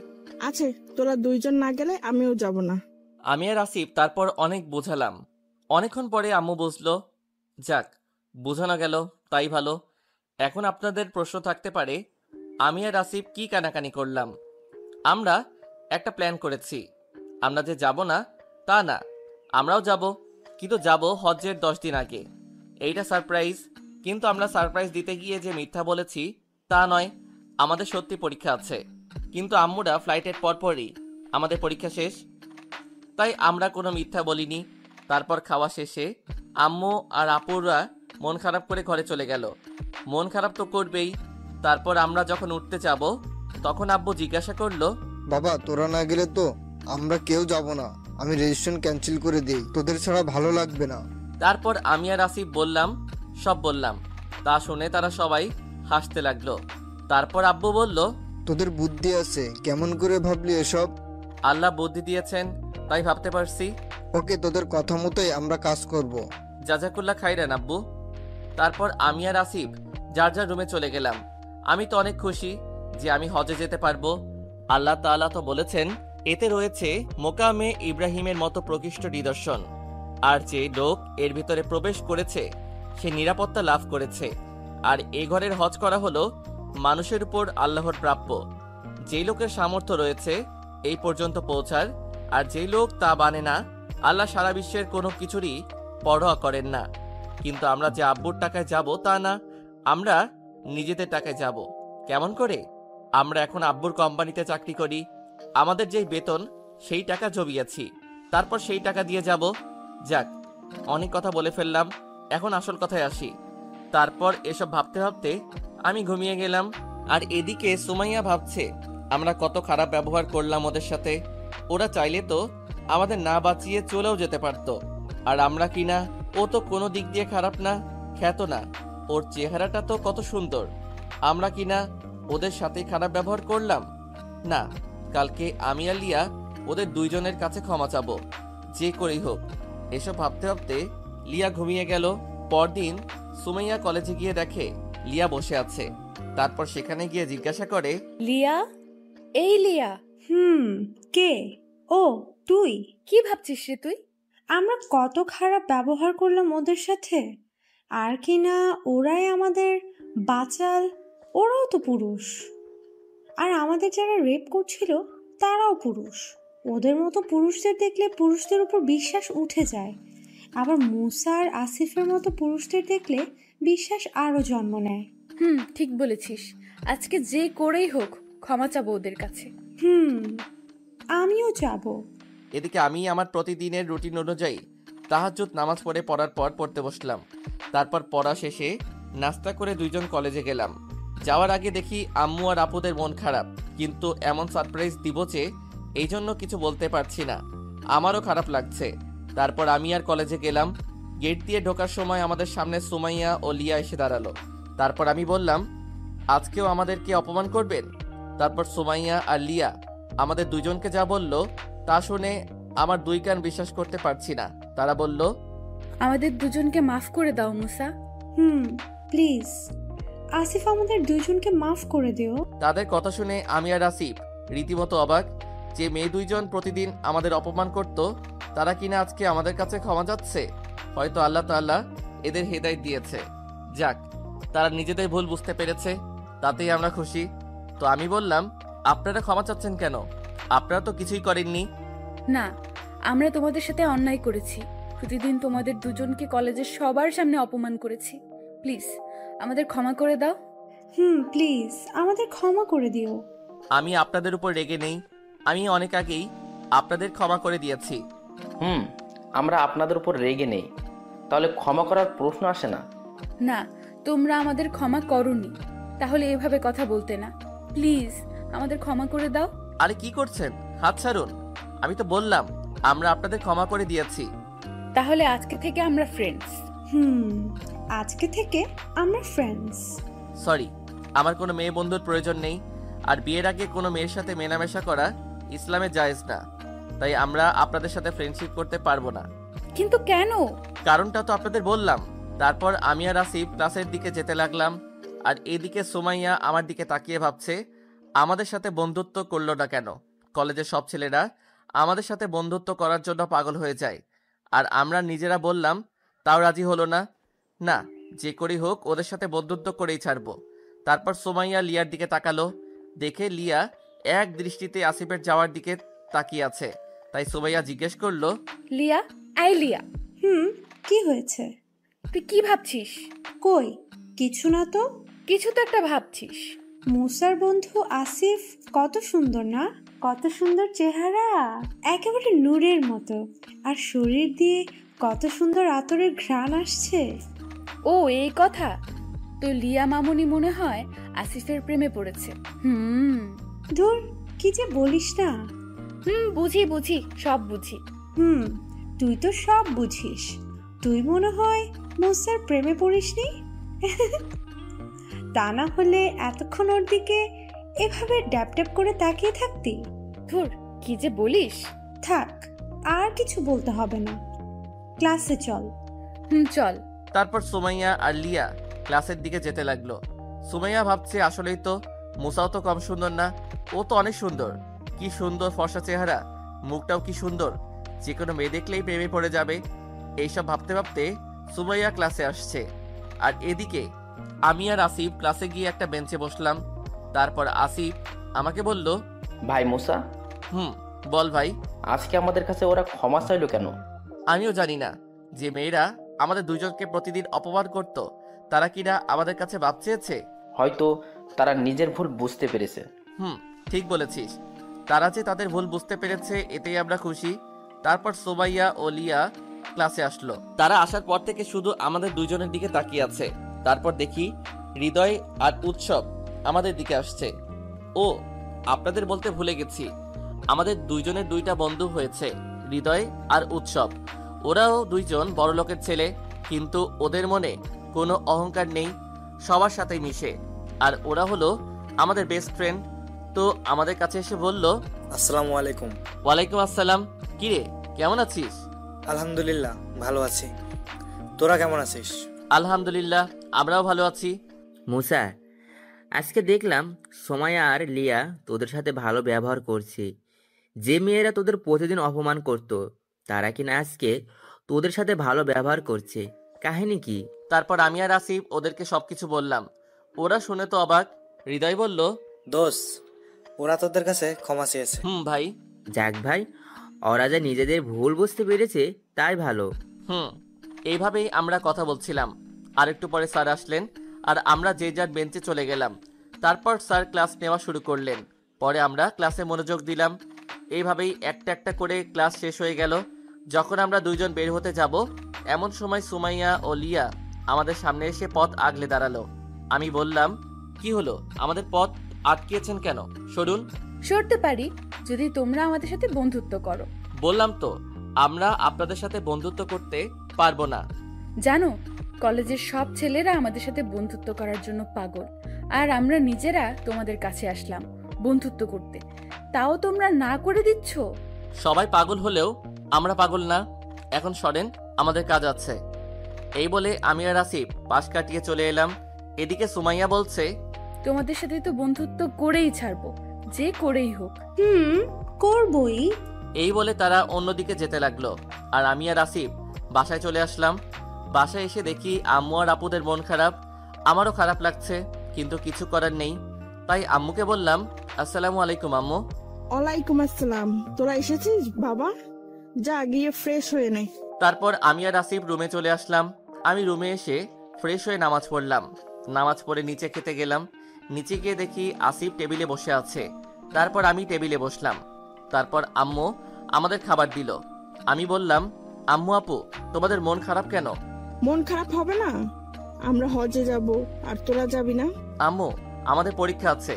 আছে? তোরা দুইজন না গেলে আমিও যাব না। আমি আর আসিফ তারপর অনেক বোঝালাম। অনেকক্ষণ পরে আম্মু বুঝলো। যাক, বোঝানো গেল তাই ভালো। এখন আপনাদের প্রশ্ন থাকতে পারে আমি আর আসিফ কি কানাকানি করলাম। আমরা একটা প্ল্যান করেছি। আমরা যে যাব না তা না, আমরাও যাব, কিন্তু যাব হজ্জের 10 দিন আগে। এইটা সারপ্রাইজ। কিন্তু আমরা সারপ্রাইজ দিতে গিয়ে যে মিথ্যা বলেছি তা নয়, আমাদের সত্যি পরীক্ষা আছে। কিন্তু আম্মুরা ফ্লাইটের পরপরই আমাদের পরীক্ষা শেষ, তাই আমরা কোনো মিথ্যা বলিনি। তারপর খাওয়া শেষে আম্মু আর আপুরা মন খারাপ করে ঘরে চলে গেল। মন খারাপ তো করবেই। তারপর আমরা যখন উঠতে যাব তখন আব্বু জিজ্ঞাসা করলো, বাবা তোরা না গেলে তো আমরা কেউ যাব না। আমি রেজিস্ট্রেশন ক্যান্সেল করে দিই, তোদের ছাড়া ভালো লাগবে না। তারপর আমি আর আসিফ সব বললাম। তা শুনে তারা সবাই হাসতে লাগলো। তারপর আব্বু বলল, তোদের বুদ্ধি আছে, কেমন করে ভাবলি এসব? আল্লাহ বুদ্ধি দিয়েছেন তাই ভাবতে পারছি। ওকে, তোদের কথা মতোই আমরা কাজ করব। জাজাকুল্লাহ খাইরান আব্বু। তারপর আমি আর আসিফ যার যার রুমে চলে গেলাম। আমি তো অনেক খুশি যে আমি হজে যেতে পারবো। আল্লাহ তাআলা তো বলেছেন, এতে রয়েছে মোকামে ইব্রাহিমের মতো প্রকৃষ্ট নিদর্শন। আর যে লোক এর ভিতরে প্রবেশ করেছে সে নিরাপত্তা লাভ করেছে। আর এ ঘরের হজ করা হলো মানুষের উপর আল্লাহর প্রাপ্য। যেই লোকের সামর্থ্য রয়েছে এই পর্যন্ত পৌঁছার, আর যেই লোক তা মানে না, আল্লাহ সারা বিশ্বের কোনো কিছুরই পরোয়া করেন না। কিন্তু আমরা যে আব্বুর টাকায় যাব তা না, আমরা নিজেদের টাকায় যাব। কেমন করে? আমরা এখন আব্বুর কোম্পানিতে চাকরি করি। আমাদের যেই বেতন সেই টাকা জমিয়েছি, তারপর সেই টাকা দিয়ে যাব। যাক, অনেক কথা বলে ফেললাম, এখন আসল কথায় আসি। তারপর এসব ভাবতে ভাবতে আমি ঘুমিয়ে গেলাম। আর এদিকে সুমাইয়া ভাবছে আমরা কত খারাপ ব্যবহার করলাম ওদের সাথে। ওরা চাইলে তো আমাদের না বাঁচিয়ে চলেও যেতে পারতো। আর আমরা কিনা, ও তো কোনো দিক দিয়ে খারাপ না, খ্যাত না, ওর চেহারাটা তো কত সুন্দর। আমরা কিনা ওদের সাথে খারাপ ব্যবহার করলাম। না, কালকে আমি আর লিয়া ওদের দুইজনের কাছে ক্ষমা চাবো, যে করেই হোক। এসব ভাবতে ভাবতে লিয়া ঘুমিয়ে গেল। পরদিন সুমাইয়া কলেজে গিয়ে দেখে লিয়া বসে আছে। তারপর সেখানে গিয়ে জিজ্ঞাসা করে, লিয়া, এই লিয়া। কে? ও তুই? কি ভাবছিস রে তুই? আমরা কত খারাপ ব্যবহার করলাম ওদের সাথে, আর কি না ওরাই আমাদের বাঁচাল। ওরাও তো পুরুষ, আর আমাদের যারা রেপ করছিল তারাও পুরুষ। ওদের মতো পুরুষদের দেখলে পুরুষদের উপর বিশ্বাস উঠে যায়, আবার মুসা আর আসিফের মতো পুরুষদের দেখলে বিশ্বাস আরো জন্ম নেয়। ঠিক বলেছিস। আজকে যে করেই হোক ক্ষমা চাবো ওদের কাছে। আমিও যাব। এদিকে আমি আমার প্রতিদিনের রুটিন অনুযায়ী তাহাজ্জুদ নামাজ পড়ার পর পড়তে বসলাম। তারপর পড়া শেষে নাস্তা করে দুইজন কলেজে গেলাম। যাওয়ার আগে দেখি আম্মু আর আপুদের মন খারাপ, কিন্তু এমন সারপ্রাইজ দিব যে এই জন্য কিছু বলতে পারছি না। আমারও খারাপ লাগছে। তারপর আমি আর কলেজে গেলাম। গেট দিয়ে ঢোকার সময় আমাদের সামনে সুমাইয়া ও লিয়া এসে দাঁড়ালো। তারপর আমি বললাম, আজকেও আমাদেরকে অপমান করবেন? তারপর সুমাইয়া আর লিয়া আমাদের দুইজনকে যা বলল তা শুনে আমার দুই কান বিশ্বাস করতে পারছি না। তারা বলল, আমাদের দুজনকে মাফ করে দাও মুসা। প্লিজ আসিফ, আমাদের দুইজনকে মাফ করে দিও। তাদের কথা শুনে আমি আর আসিফ রীতিমতো অবাক। যে মেয়ে দুইজন প্রতিদিন আমাদের অপমান করত, তারা কিনা আজকে আমাদের কাছে ক্ষমা যাচ্ছে। হয়তো আল্লাহ তাআলা এদের হেদায়েত দিয়েছে। যাক, তারা নিজেদের ভুল বুঝতে পেরেছে, তাতেই আমরা খুশি। তো আমি বললাম, আপনারা ক্ষমা চাচ্ছেন কেন? আপনারা তো কিছুই করেননি। না, আমরা তোমাদের সাথে অন্যায় করেছি। প্রতিদিন তোমাদের দুজনকে কলেজের সবার সামনে অপমান করেছি। প্লিজ আমাদের ক্ষমা করে দাও। প্লিজ আমাদের ক্ষমা করে দিও। আমি আপনাদের উপর রেগে নেই। আমি অনেক আগেই আপনাদের ক্ষমা করে দিয়েছি। আমরা আপনাদের উপর রেগে নেই, তাহলে ক্ষমা করার প্রশ্ন আসে না। না, তোমরা আমাদের ক্ষমা করোনি, তাহলে এভাবে কথা বলতে না। প্লিজ আমাদের ক্ষমা করে দাও। আরে কি করছেন? হাত ছাড়ুন। আমি তো বললাম আমরা আপনাদের ক্ষমা করে দিয়েছি। তাহলে আজকে থেকে আমরা ফ্রেন্ডস। আজকে থেকে আমরা ফ্রেন্ডস। সরি, আমার কোনো মেয়ে বন্ধুর প্রয়োজন নেই। আর বিয়ের আগে কোনো মেয়ের সাথে মেলামেশা করা ইসলামে জায়েজ না। তাই আমরা আপনাদের সাথে ফ্রেন্ডশিপ করতে পারবো না। কিন্তু কেন? কারণটা তো আপনাদের বললাম। তারপর আমি আর আসিফ ক্লাসের দিকে যেতে লাগলাম। আর এদিকে সুমাইয়া আমার দিকে তাকিয়ে ভাবছে আমাদের সাথে বন্ধুত্ব করলো না কেন। কলেজের সব ছেলেরা আমাদের সাথে বন্ধুত্ব করার জন্য পাগল হয়ে যায়, আর আমরা নিজেরা বললাম, তাও রাজি হলো না। না, যে করেই হোক ওদের সাথে বন্ধুত্ব করেই ছাড়বো। তারপর সুমাইয়া লিয়ার দিকে তাকালো। দেখে লিয়া এক দৃষ্টিতে আসিফের যাওয়ার দিকে তাকিয়ে আছে। তাই সুমাইয়া জিজ্ঞেস করলো, লিয়া, আই লিয়া। কি হয়েছে? তুই কি ভাবছিস? কই কিছু না তো। কিছু তো একটা ভাবছিস। মুসার বন্ধু আসিফ কত সুন্দর না? কত সুন্দর চেহারা, একেবারে নূরের মতো। আর শরীর দিয়ে কত সুন্দর আতরের ঘ্রাণ আসছে। ও এই কথা, তো লিয়া মামুনি মনে হয় আসিফের প্রেমে পড়েছে। ধুর, কি যে বলিস না। বুঝি বুঝি, সব বুঝি। তুই তো সব বুঝিস। তুই মনে হয় মুসার প্রেমে পড়িসনি। তা না হলে এতক্ষণ ওর দিকে এভাবে ড্যাপ ড্যাপ করে তাকিয়ে থাকতি? ধুর, কি যে বলিস। থাক, আর কিছু বলতে হবে না, ক্লাসে চল। চল। তারপর সুমাইয়া আর লিয়া ক্লাসের দিকে যেতে লাগলো। সুমাইয়া ভাবছে আসলেই তো মুসাও তো কম সুন্দর না, ও তো অনেক সুন্দর। কি সুন্দর ফর্সা চেহারা, মুখটাও কি সুন্দর, যে কোনো মেয়ে দেখলেই প্রেমে পড়ে যাবে। এইসব ভাবতে ভাবতে সুমাইয়া ক্লাসে আসছে, আর এদিকে আমি আর আসিফ ক্লাসে গিয়ে একটা বেঞ্চে বসলাম। তারপর আসিফ আমাকে বলল, ভাই মুসা, বল ভাই। আজকে আমাদের কাছে ওরা ক্ষমা চাইলো কেন? আমিও জানি না। যে মেয়েরা আমাদের দুজনকে প্রতিদিন অপমান করত, তারা কিনা আমাদের কাছে মাপ চেয়েছে। হয়তো তারা নিজের ভুল বুঝতে পেরেছে। ঠিক বলেছিস, তারা যে তাদের ভুল বুঝতে পেরেছে এতেই আমরা খুশি। তারপর সুমাইয়া ও লিয়া ক্লাসে আসলো। তারা আসার পর থেকে শুধু আমাদের দুইজনের দিকে তাকিয়ে আছে। তারপর দেখি হৃদয় আর উৎসব আমাদের দিকে আসছে। ও আপনাদের বলতে ভুলে গেছি, আমাদের দুইজনের দুইটা বন্ধু হয়েছে, হৃদয় আর উৎসব। ওরাও দুইজন বড়লোকের ছেলে, কিন্তু ওদের মনে কোনো অহংকার নেই, সবার সাথেই মিশে। আর ওরা হলো আমাদের বেস্ট ফ্রেন্ড। তো আমাদের কাছে এসে বলল, আসসালামু আলাইকুম। ওয়ালাইকুম আসসালাম। কিরে, কেমন আছিস? আলহামদুলিল্লাহ, ভালো আছি। তোরা কেমন আছিস? আলহামদুলিল্লাহ, আমরাও ভালো আছি। মুসা, আজকে দেখলাম সোমায়া আর লিয়া তোদের সাথে ভালো ব্যবহার করছে। যে মেয়েরা তোদের প্রতিদিন অপমান করত, তারা কিনা আজকে তোদের সাথে ভালো ব্যবহার করছে। কাহিনী কি? তারপর আমি আর আসিফ ওদেরকে সবকিছু বললাম। ওরা শুনে তো অবাক। হৃদয় বলল, দোস্ত, ওরা তোদের কাছে ক্ষমা চেয়েছে। ভাই। যাক ভাই, ওরা যে নিজেদের ভুল বুঝতে পেরেছে তাই ভালো। এইভাবেই আমরা কথা বলছিলাম। আর একটু পরে স্যার আসলেন, আর আমরা যে যার বেঞ্চে চলে গেলাম। তারপর স্যার ক্লাস নেওয়া শুরু করলেন। পরে আমরা ক্লাসে মনোযোগ দিলাম। এইভাবেই একটা একটা করে ক্লাস শেষ হয়ে গেল। যখন আমরা দুইজন বের হতে যাব, এমন সময় সুমাইয়া ও লিয়া আমাদের সামনে এসে পথ আগলে দাঁড়ালো। আমি বললাম, কি হলো, আমাদের পথ আটকিয়েছেন কেন? সরুন। সরতে পারি যদি তোমরা আমাদের সাথে বন্ধুত্ব করো। বললাম তো, আমরা আপনাদের সাথে বন্ধুত্ব করতে পারবো না। জানো, কলেজের সব ছেলেরা আমাদের সাথে বন্ধুত্ব করার জন্য পাগল, আর আমরা নিজেরা তোমাদের কাছে আসলাম বন্ধুত্ব করতে, তাও তোমরা না করে দিচ্ছ। সবাই পাগল হলেও আমরা পাগল না। এখন সরেন, আমাদের কাজ আছে। এই বলে আমি আর আসিফ পাশ কাটিয়ে চলে এলাম। এদিকে সুমাইয়া বলছে, তোমাদের সাথে তো বন্ধুত্ব করেই ছাড়বো, যে করেই হোক। করবই। এই বলে তারা অন্যদিকে যেতে লাগলো, আর আমি আর আসিফ বাসায় চলে আসলাম। বাসায় এসে দেখি আম্মু আর আপুদের মন খারাপ। আমারও খারাপ লাগছে, কিন্তু কিছু করার নেই। তাই আম্মুকে বললাম, আসসালামু আলাইকুম আম্মু। ওয়ালাইকুম আসসালাম। তোরা এসেছিস বাবা? যা গিয়ে ফ্রেশ হয়ে নে। তারপর আমি আর আসিফ রুমে চলে আসলাম। আমি রুমে এসে ফ্রেশ হয়ে নামাজ পড়লাম। নামাজ পড়ে নিচে খেতে গেলাম। নিচে গিয়ে দেখি আসিফ টেবিলে বসে আছে। তারপর আমি টেবিলে বসলাম। তারপর আম্মু আমাদের খাবার দিল। আমি বললাম, আম্মু আপু, তোমাদের মন খারাপ কেন? মন খারাপ হবে না? আমরা হজে যাব, আর তোরা যাবি না? আম্মু, আমাদের পরীক্ষা আছে,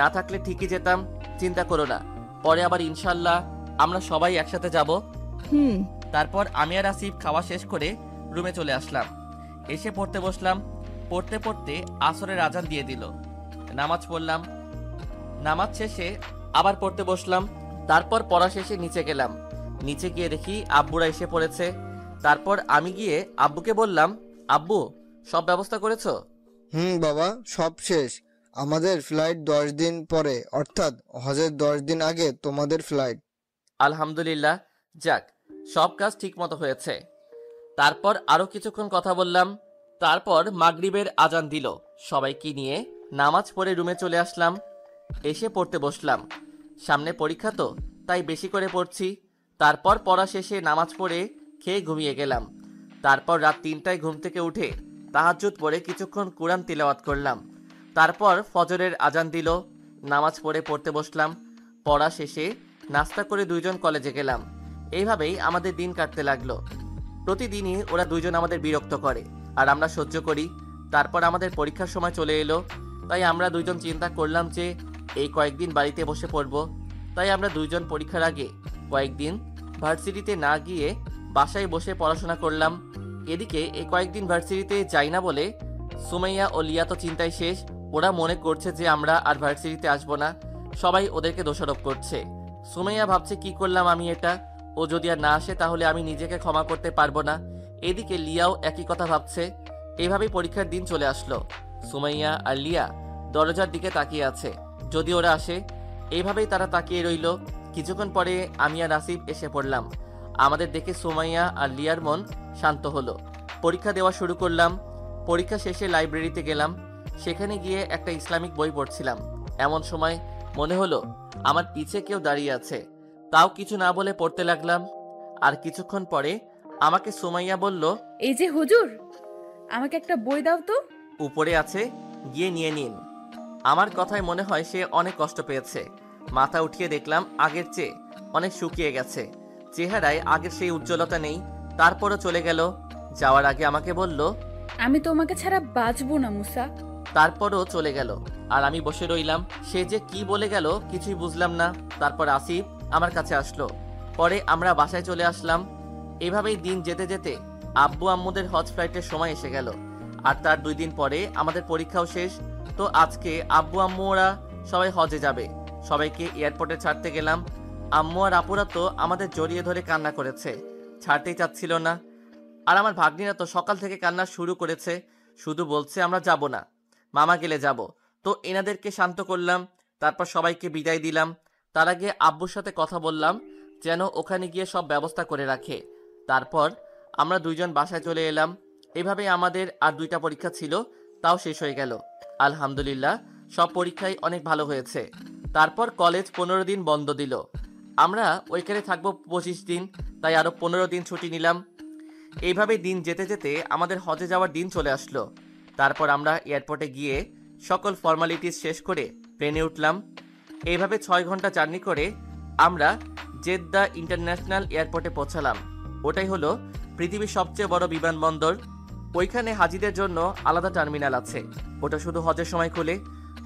না থাকলে ঠিকই যেতাম, চিন্তা করো না। পরে আবার ইনশাল্লাহ আমরা সবাই একসাথে যাব। তারপর আমি আর আসিফ খাওয়া শেষ করে রুমে চলে আসলাম। এসে পড়তে বসলাম। পড়তে পড়তে আসরের আজান দিয়ে দিল। নামাজ পড়লাম। নামাজ শেষে আবার পড়তে বসলাম। তারপর পড়া শেষে নিচে গেলাম। নিচে গিয়ে দেখি আব্বুরা এসে পড়েছে। তারপর আমি গিয়ে আব্বুকে বললাম, আব্বু, সব ব্যবস্থা করেছো? বাবা, সব শেষ। আমাদের ফ্লাইট 10 দিন পরে, অর্থাৎ হজের 10 দিন আগে তোমাদের ফ্লাইট। আলহামদুলিল্লাহ, যাক, সব কাজ ঠিক মতো হয়েছে। তারপর আরো কিছুক্ষণ কথা বললাম। তারপর মাগরিবের আজান দিল। সবাইকে নিয়ে নামাজ পড়ে রুমে চলে আসলাম। এসে পড়তে বসলাম। সামনে পরীক্ষা তো, তাই বেশি করে পড়ছি। তারপর পড়া শেষে নামাজ পড়ে খেয়ে ঘুমিয়ে গেলাম। তারপর রাত 3টায় ঘুম থেকে উঠে তাহাজ্জুদ পড়ে কিছুক্ষণ কুরআন তিলাওয়াত করলাম। তারপর ফজরের আজান দিল। নামাজ পড়ে পড়তে বসলাম। পড়া শেষে নাস্তা করে দুইজন কলেজে গেলাম। এইভাবেই আমাদের দিন কাটতে লাগলো। প্রতিদিনই ওরা দুইজন আমাদের বিরক্ত করে আর আমরা সহ্য করি। তারপর আমাদের পরীক্ষার সময় চলে এলো, তাই আমরা দুইজন চিন্তা করলাম যে এই কয়েকদিন বাড়িতে বসে পড়ব। তাই আমরা দুইজন পরীক্ষার আগে কয়েকদিন ভার্সিটিতে না গিয়ে বাসায় বসে পড়াশোনা করলাম। এদিকে এই কয়েকদিন ভার্সিটিতে যাই না বলে সুমাইয়া ও লিয়া তো চিন্তায় শেষ। ওরা মনে করছে যে আমরা আর ভার্সিটিতে আসবো না, সবাই ওদেরকে দোষারোপ করছে। সুমাইয়া ভাবছে কি করলাম আমি এটা, ও যদি আর না আসে তাহলে আমি নিজেকে ক্ষমা করতে পারবো না। এদিকে লিয়াও একই কথা ভাবছে। এভাবেই পরীক্ষার দিন চলে আসলো। সুমাইয়া আর লিয়া দরজার দিকে তাকিয়ে আছে, যদি ওরা আসে। এইভাবেই তারা তাকিয়ে রইল। কিছুক্ষণ পরে আমি আর আসিফ এসে পড়লাম। আমাদের দেখে সুমাইয়া আর লিয়ার মন শান্ত হলো। পরীক্ষা দেওয়া শুরু করলাম। পরীক্ষা শেষে লাইব্রেরিতে গেলাম। সেখানে গিয়ে একটা ইসলামিক বই পড়ছিলাম। এমন সময় মনে হলো আমার পিছে কেউ দাঁড়িয়ে আছে। তাও কিছু না বলে পড়তে লাগলাম। আর কিছুক্ষণ পরে আমাকে সুমাইয়া বলল, এই যে হুজুর, আমাকে একটা বই দাও তো। উপরে আছে, গিয়ে নিয়ে নিন। আমার কথায় মনে হয় সে অনেক কষ্ট পেয়েছে। মাথা উঠিয়ে দেখলাম আগের চেয়ে অনেক শুকিয়ে গেছে। চেহারায় আগের সেই উজ্জ্বলতা নেই। তারপরও চলে গেল। যাওয়ার আগে আমাকে বলল, আমি তোমাকে ছাড়া বাঁচবো না মুসা। তারপরও চলে গেল। আর আমি বসে রইলাম। সে যে কি বলে গেল কিছুই বুঝলাম না। তারপর আসিফ আমার কাছে আসলো। পরে আমরা বাসায় চলে আসলাম। এভাবেই দিন যেতে যেতে আব্বু আম্মুদের হজ ফ্লাইটের সময় এসে গেল। আর তার 2 দিন পরে আমাদের পরীক্ষাও শেষ। তো আজকে আব্বু আম্মু ওরা সবাই হজে যাবে। সবাইকে এয়ারপোর্টে ছাড়তে গেলাম। আম্মু আর আপুরা তো আমাদের জড়িয়ে ধরে কান্না করেছে, ছাড়তেই চাচ্ছিল না। আর আমার ভাগ্নিরা তো সকাল থেকে কান্না শুরু করেছে, শুধু বলছে আমরা যাব না, মামা গেলে যাব। তো এনাদেরকে শান্ত করলাম। তারপর সবাইকে বিদায় দিলাম। তার আগে আব্বুর সাথে কথা বললাম যেন ওখানে গিয়ে সব ব্যবস্থা করে রাখে। তারপর আমরা দুইজন বাসায় চলে এলাম। এভাবে আমাদের আর 2টা পরীক্ষা ছিল, তাও শেষ হয়ে গেল। আলহামদুলিল্লাহ, সব পরীক্ষাই অনেক ভালো হয়েছে। তারপর কলেজ 15 দিন বন্ধ দিল। আমরা ওইখানে থাকবো 25 দিন, তাই আরো 15 দিন ছুটি নিলাম। এইভাবে দিন যেতে যেতে আমাদের হজে যাওয়ার দিন চলে আসলো। তারপর আমরা এয়ারপোর্টে গিয়ে সকল ফর্মালিটিস শেষ করে প্লেনে উঠলাম। এইভাবে 6 ঘন্টা জার্নি করে আমরা জেদ্দা ইন্টারন্যাশনাল এয়ারপোর্টে পৌঁছালাম। ওটাই হলো পৃথিবীর সবচেয়ে বড় বিমানবন্দর। ওইখানে হাজিদের জন্য আলাদা টার্মিনাল আছে, ওটা শুধু হজের সময় খোলে।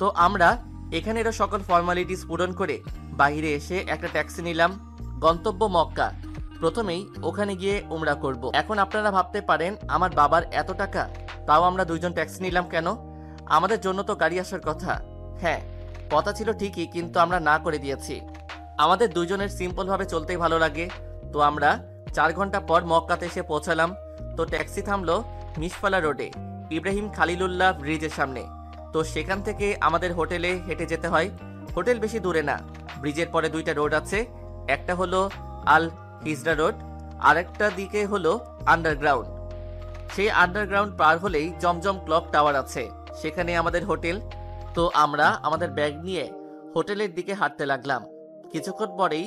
তো আমরা এখানেরও সকল ফর্মালিটিস পূরণ করে বাইরে এসে একটা ট্যাক্সি নিলাম। গন্তব্য মক্কা। প্রথমেই ওখানে গিয়ে উমরা করব। এখন আপনারা ভাবতে পারেন আমার বাবার এত টাকা, তাও আমরা 2জন ট্যাক্সি নিলাম কেন? আমাদের জন্য তো গাড়ি আসার কথা। হ্যাঁ, কথা ছিল ঠিকই, কিন্তু আমরা না করে দিয়েছি। আমাদের 2জনের সিম্পল ভাবে চলতেই ভালো লাগে। তো আমরা 4 ঘন্টা পর মক্কাতে এসে পৌঁছালাম। তো ট্যাক্সি থামলো মিশফালা রোডে, ইব্রাহিম খালিলুল্লাহ ব্রিজের সামনে। তো সেখান থেকে আমাদের হোটেলে হেঁটে যেতে হয়। হোটেল বেশি দূরে না, ব্রিজের পরে 2টা রোড আছে। একটা হলো আল হিজরা রোড, আরেকটা দিকে হলো আন্ডারগ্রাউন্ড। সেই আন্ডারগ্রাউন্ড পার হলেই জমজম ক্লক টাওয়ার আছে, সেখানে আমাদের হোটেল। তো আমরা আমাদের ব্যাগ নিয়ে হোটেলের দিকে হাঁটতে লাগলাম। কিছুক্ষণ পরেই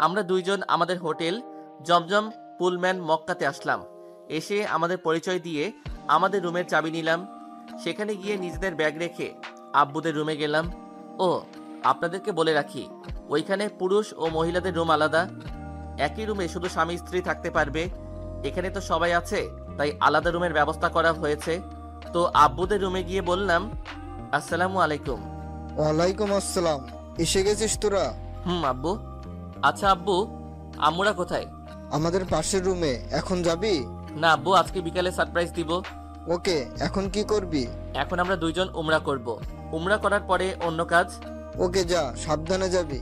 আমরা 2জন আমাদের হোটেল জমজম পুলম্যান মক্কাতে আসলাম। এসে আমাদের পরিচয় দিয়ে আমাদের রুমের চাবি নিলাম। সেখানে গিয়ে নিজেদের ব্যাগ রেখে আব্বুদের রুমে গেলাম। ও আপনাদেরকে বলে রাখি, ওইখানে পুরুষ ও মহিলাদের রুম আলাদা। একই রুমে শুধু স্বামী স্ত্রী থাকতে পারবে। এখানে তো সবাই আছে, তাই আলাদা রুমের ব্যবস্থা করা হয়েছে। তো আব্বুদের রুমে গিয়ে বললাম, আসসালামু আলাইকুম। ওয়ালাইকুম আসসালাম। এসে গেছিস তোরা? আব্বু। আচ্ছা আব্বু, আম্মুরা কোথায়? আমাদের পাশের রুমে। এখন যাবি? না আব্বু, আজকে বিকালে সারপ্রাইজ দিব। ওকে, এখন কি করবি? এখন আমরা 2জন উমরা করব। উমরা করার পরে অন্য কাজ। ওকে, যা, সাবধানে যাবি।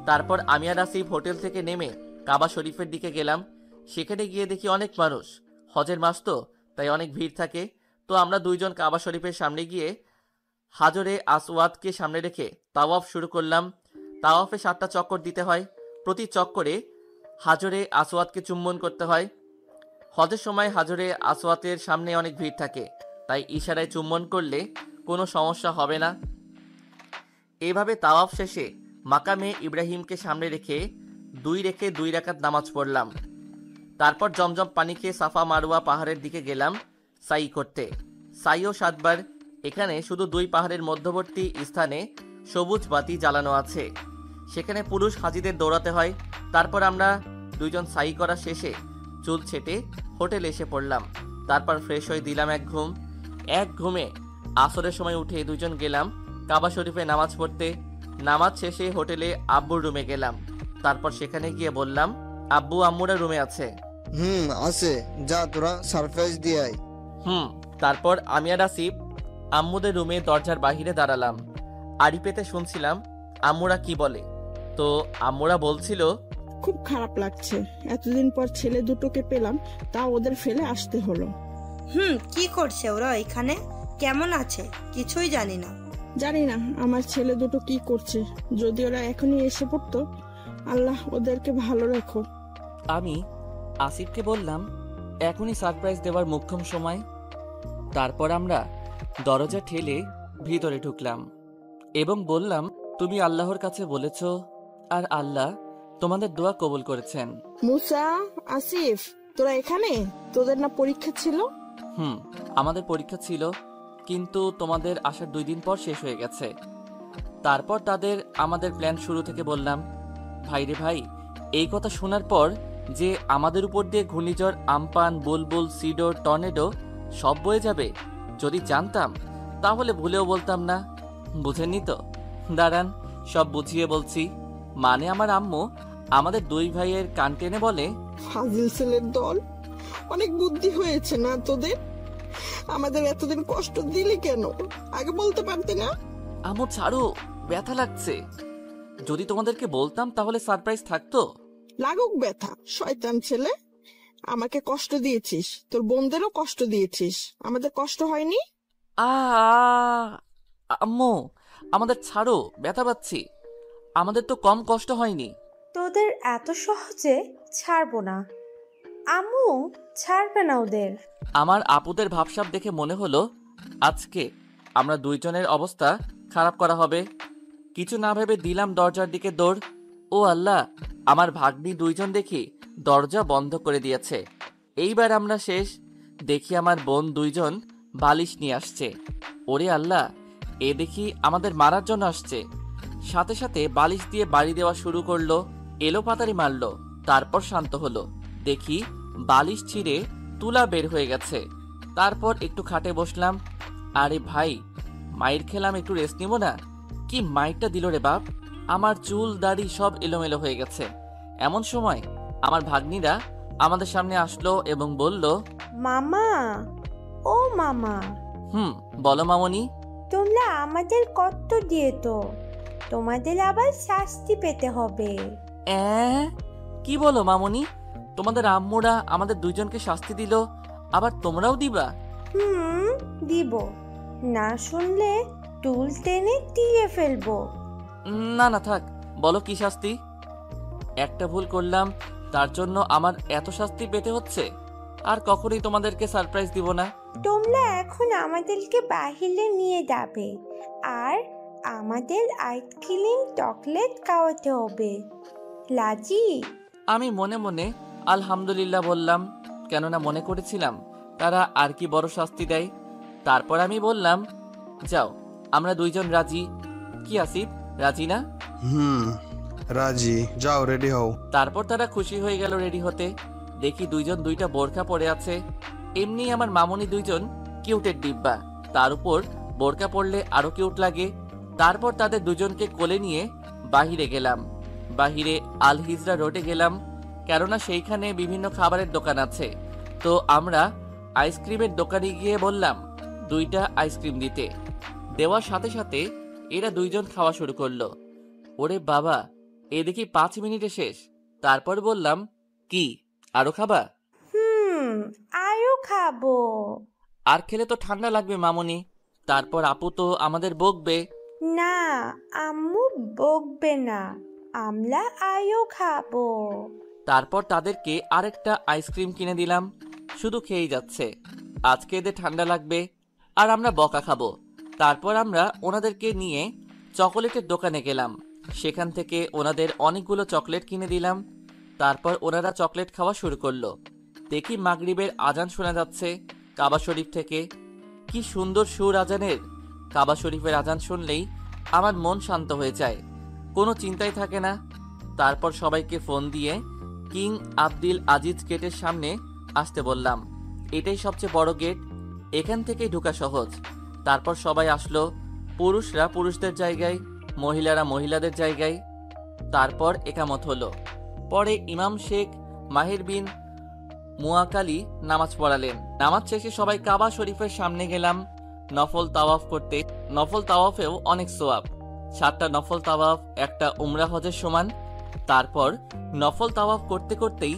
তারপর আমি আর আসিফ হোটেল থেকে নেমে কাবা শরীফের দিকে গেলাম। সেখানে গিয়ে দেখি অনেক মানুষ, হজের মাস তো, তাই অনেক ভিড় থাকে। তো আমরা 2জন কাবা শরীফের সামনে গিয়ে হাজরে আসওয়াদকে সামনে রেখে তাওয়াফ শুরু করলাম। তাওয়াফে 7টা চক্কর দিতে হয়। প্রতি চক্করে হাজরে আসওয়াদকে চুম্বন করতে হয়। হজের সময় হাজরে আসওয়াদের সামনে অনেক ভিড় থাকে, তাই ইশারায় চুম্বন করলে কোনো সমস্যা হবে না। এইভাবে তাওয়াফ শেষে মাকামে ইব্রাহিমকে সামনে রেখে 2 রাকাত নামাজ পড়লাম। তারপর জমজম পানি খেয়ে সাফা মারওয়া পাহাড়ের দিকে গেলাম সাই করতে। সাইও 7 বার। এখানে শুধু 2 পাহাড়ের মধ্যবর্তী স্থানে সবুজ বাতি জ্বালানো আছে, সেখানে পুরুষ হাজিদের দৌড়াতে হয়। তারপর আমরা 2জন সাই করা শেষে চুল ছেটে হোটেলে এসে পড়লাম। তারপর ফ্রেশ হয়ে দিলাম এক ঘুমে আসরের সময় উঠে দুজন গেলাম কাবা শরীফে নামাজ পড়তে। নামাজ শেষে হোটেলে আব্বুর রুমে গেলাম। তারপর সেখানে গিয়ে বললাম, আব্বু আম্মুরা রুমে আছে। আছে, যা তোরা সারপ্রাইজ দিয়ে আয়। তারপর আমি আর আসিফ আম্মুদের রুমে দরজার বাহিরে দাঁড়ালাম। আড়ি পেতে শুনছিলাম আম্মুরা কি বলে। তো আম্মুরা বলছিল, খুব খারাপ লাগছে, এতদিন পর ছেলে দুটোকে পেলাম, তা ওদের ফেলে আসতে হলো। কি করছে ওরা এখানে, কেমন আছে? কিছুই জানি না। জানি না আমার ছেলে দুটো কি করছে, যদি ওরা এখনই এসে পড়তো। আল্লাহ ওদেরকে ভালো রাখো। আমি আসিফকে বললাম, এখনই সারপ্রাইজ দেওয়ার মোক্ষম সময়। তারপর আমরা দরজা ঠেলে ভিতরে ঢুকলাম এবং বললাম, তুমি আল্লাহর কাছে বলেছ আর আল্লাহ তোমাদের দোয়া কবুল করেছেন। মুসা, আসিফ, তোরা এখানে? তোদের না পরীক্ষা ছিল? আমাদের পরীক্ষা ছিল, কিন্তু তোমাদের আসার 2 দিন পর শেষ হয়ে গেছে। তারপর তাদের আমাদের প্ল্যান শুরু থেকে বললাম, ভাই রে ভাই, এই কথা শোনার পর যে আমাদের উপর দিয়ে ঘূর্ণিঝড় আমপান, বুলবুল, সিডর, টর্নেডো সব বয়ে যাবে, যদি জানতাম তাহলে ভুলেও বলতাম না। বুঝেননি তো? দাঁড়ান, সব বুঝিয়ে বলছি। মানে আমার আম্মু আমাদের 2 ভাইয়ের কান টেনে বলে, ফাজিল ছেলের দল, অনেক বুদ্ধি হয়েছে না তোদের? আমাদের এতদিন কষ্ট দিলি কেন? আগে বলতে পারতে না? আম্মু ছাড়ো, ব্যথা লাগছে। যদি তোমাদেরকে বলতাম তাহলে সারপ্রাইজ থাকতো। লাগুক ব্যথা, শয়তান ছেলে। আমাকে কষ্ট দিয়েছিস, তোর বোনদেরও কষ্ট দিয়েছিস, আমাদের কষ্ট হয়নি? আম্মু আমাদের ছাড়ো, ব্যথা পাচ্ছি। আমাদের তো কম কষ্ট হয়নি। তোদের এত সহজে ছাড়বো না, আম্মু ছাড়বে না ওদের। আমার আপুদের ভাবসাব দেখে মনে হলো আজকে আমরা 2 জনের অবস্থা খারাপ করা হবে। কিছু না ভেবে দিলাম দরজার দিকে দৌড়। ও আল্লাহ, আমার ভাগ্নি 2 জন দেখি দরজা বন্ধ করে দিয়েছে। এইবার আমরা শেষ। দেখি আমার বোন 2 জন বালিশ নিয়ে আসছে। ওরে আল্লাহ, এ দেখি আমাদের মারার জন্য আসছে। সাথে সাথে বালিশ দিয়ে বাড়ি দেওয়া শুরু করলো, এলো পাতারি মারলো। তারপর শান্ত হলো, দেখি বালিশ ছিঁড়ে তুলা বের হয়ে গেছে। তারপর একটু খাটে বসলাম। আরে ভাই, মাইর খেলাম, একটু রেস্ট নিব না? কি মাইরটা দিল রে বাপ! আমার চুল দাড়ি সব এলোমেলো হয়ে গেছে। এমন সময় আমার ভাগ্নিরা আমাদের সামনে আসলো এবং বলল, মামা, ও মামা। বলো মামনি। তোমরা আমাদের কষ্ট দিয়ে তো, তোমাদের আবার শাস্তি পেতে হবে। কি বলো মামনি? তোমাদের আম্মুরা আমাদের 2 জনকে শাস্তি দিল, আবার তোমরাও দিবা? দিব, না শুনলে টুল টেনে দিয়ে ফেলবো। না না থাক, বলো কি শাস্তি? একটা ভুল করলাম, তার জন্য আমার এত শাস্তি পেতে হচ্ছে? আর কখনোই তোমাদেরকে সারপ্রাইজ দিব না। তোমরা এখন আমাদেরকে বাহিরে নিয়ে যাবে আর আমাদের আইসক্রিম চকলেট খাওয়াতে হবে, লাজি? আমি মনে মনে আলহামদুলিল্লাহ বললাম, কেননা মনে করেছিলাম তারা আর কি বড় শাস্তি দেয়। তারপর আমি বললাম, যাও, আমরা 2 জন রাজি। কি আসিফ, রাজি না? রাজি, যাও রেডি হও। তারপর তারা খুশি হয়ে গেল রেডি হতে। দেখি 2 জন 2টা বোরকা পরে আছে। এমনি আমার মামনি 2 জন কিউটের ডিব্বা, তার উপর বোরকা পরলে আরো কিউট লাগে। তারপর তাদের 2 জনকে কোলে নিয়ে বাহিরে গেলাম। বাহিরে আল হিজরা রোডে গেলাম, কেননা সেইখানে বিভিন্ন খাবারের দোকান আছে। তো আমরা আইসক্রিমের দোকানে গিয়ে বললাম 2টা আইসক্রিম দিতে। দেওয়ার সাথে সাথে এরা 2 জন খাওয়া শুরু করলো। ওরে বাবা, এ দেখি 5 মিনিটে শেষ। তারপর বললাম, কি আরো খাবা? আরো খাবো। আর খেলে তো ঠান্ডা লাগবে মামনি। তারপর আপু তো আমাদের বকবে। না, আম্মু বকবে না, আমরা আরো খাবো। তারপর তাদেরকে আরেকটা আইসক্রিম কিনে দিলাম। শুধু খেয়েই যাচ্ছে। আজকে এদের ঠান্ডা লাগবে আর আমরা বকা খাবো। তারপর আমরা ওনাদেরকে নিয়ে চকোলেটের দোকানে গেলাম। সেখান থেকে ওনাদের অনেকগুলো চকলেট কিনে দিলাম। তারপর ওনারা চকলেট খাওয়া শুরু করলো। দেখি মাগরিবের আজান শোনা যাচ্ছে কাবা শরীফ থেকে। কি সুন্দর সুর আজানের! কাবা শরীফের আজান শুনলেই আমার মন শান্ত হয়ে যায়, কোনো চিন্তাই থাকে না। তারপর সবাইকে ফোন দিয়ে কিং আব্দুল আজিজ গেটের সামনে আসতে বললাম। এটাই সবচেয়ে বড় গেট, এখান থেকেই ঢোকা সহজ। তারপর সবাই আসলো, পুরুষরা পুরুষদের জায়গায়, মহিলারা মহিলাদের জায়গায়। তারপর একামত হলো। পরে ইমাম শেখ মাহির বিন মুয়াকালি নামাজ পড়ালেন। নামাজ শেষে সবাই কাবা শরীফের সামনে গেলাম নফল তাওয়াফ করতে। নফল তাওয়াফেও অনেক সোয়াব। 7টা নফল তাওয়াফ একটা উমরা হজের সমান। তারপর নফল তাওয়াফ করতে করতেই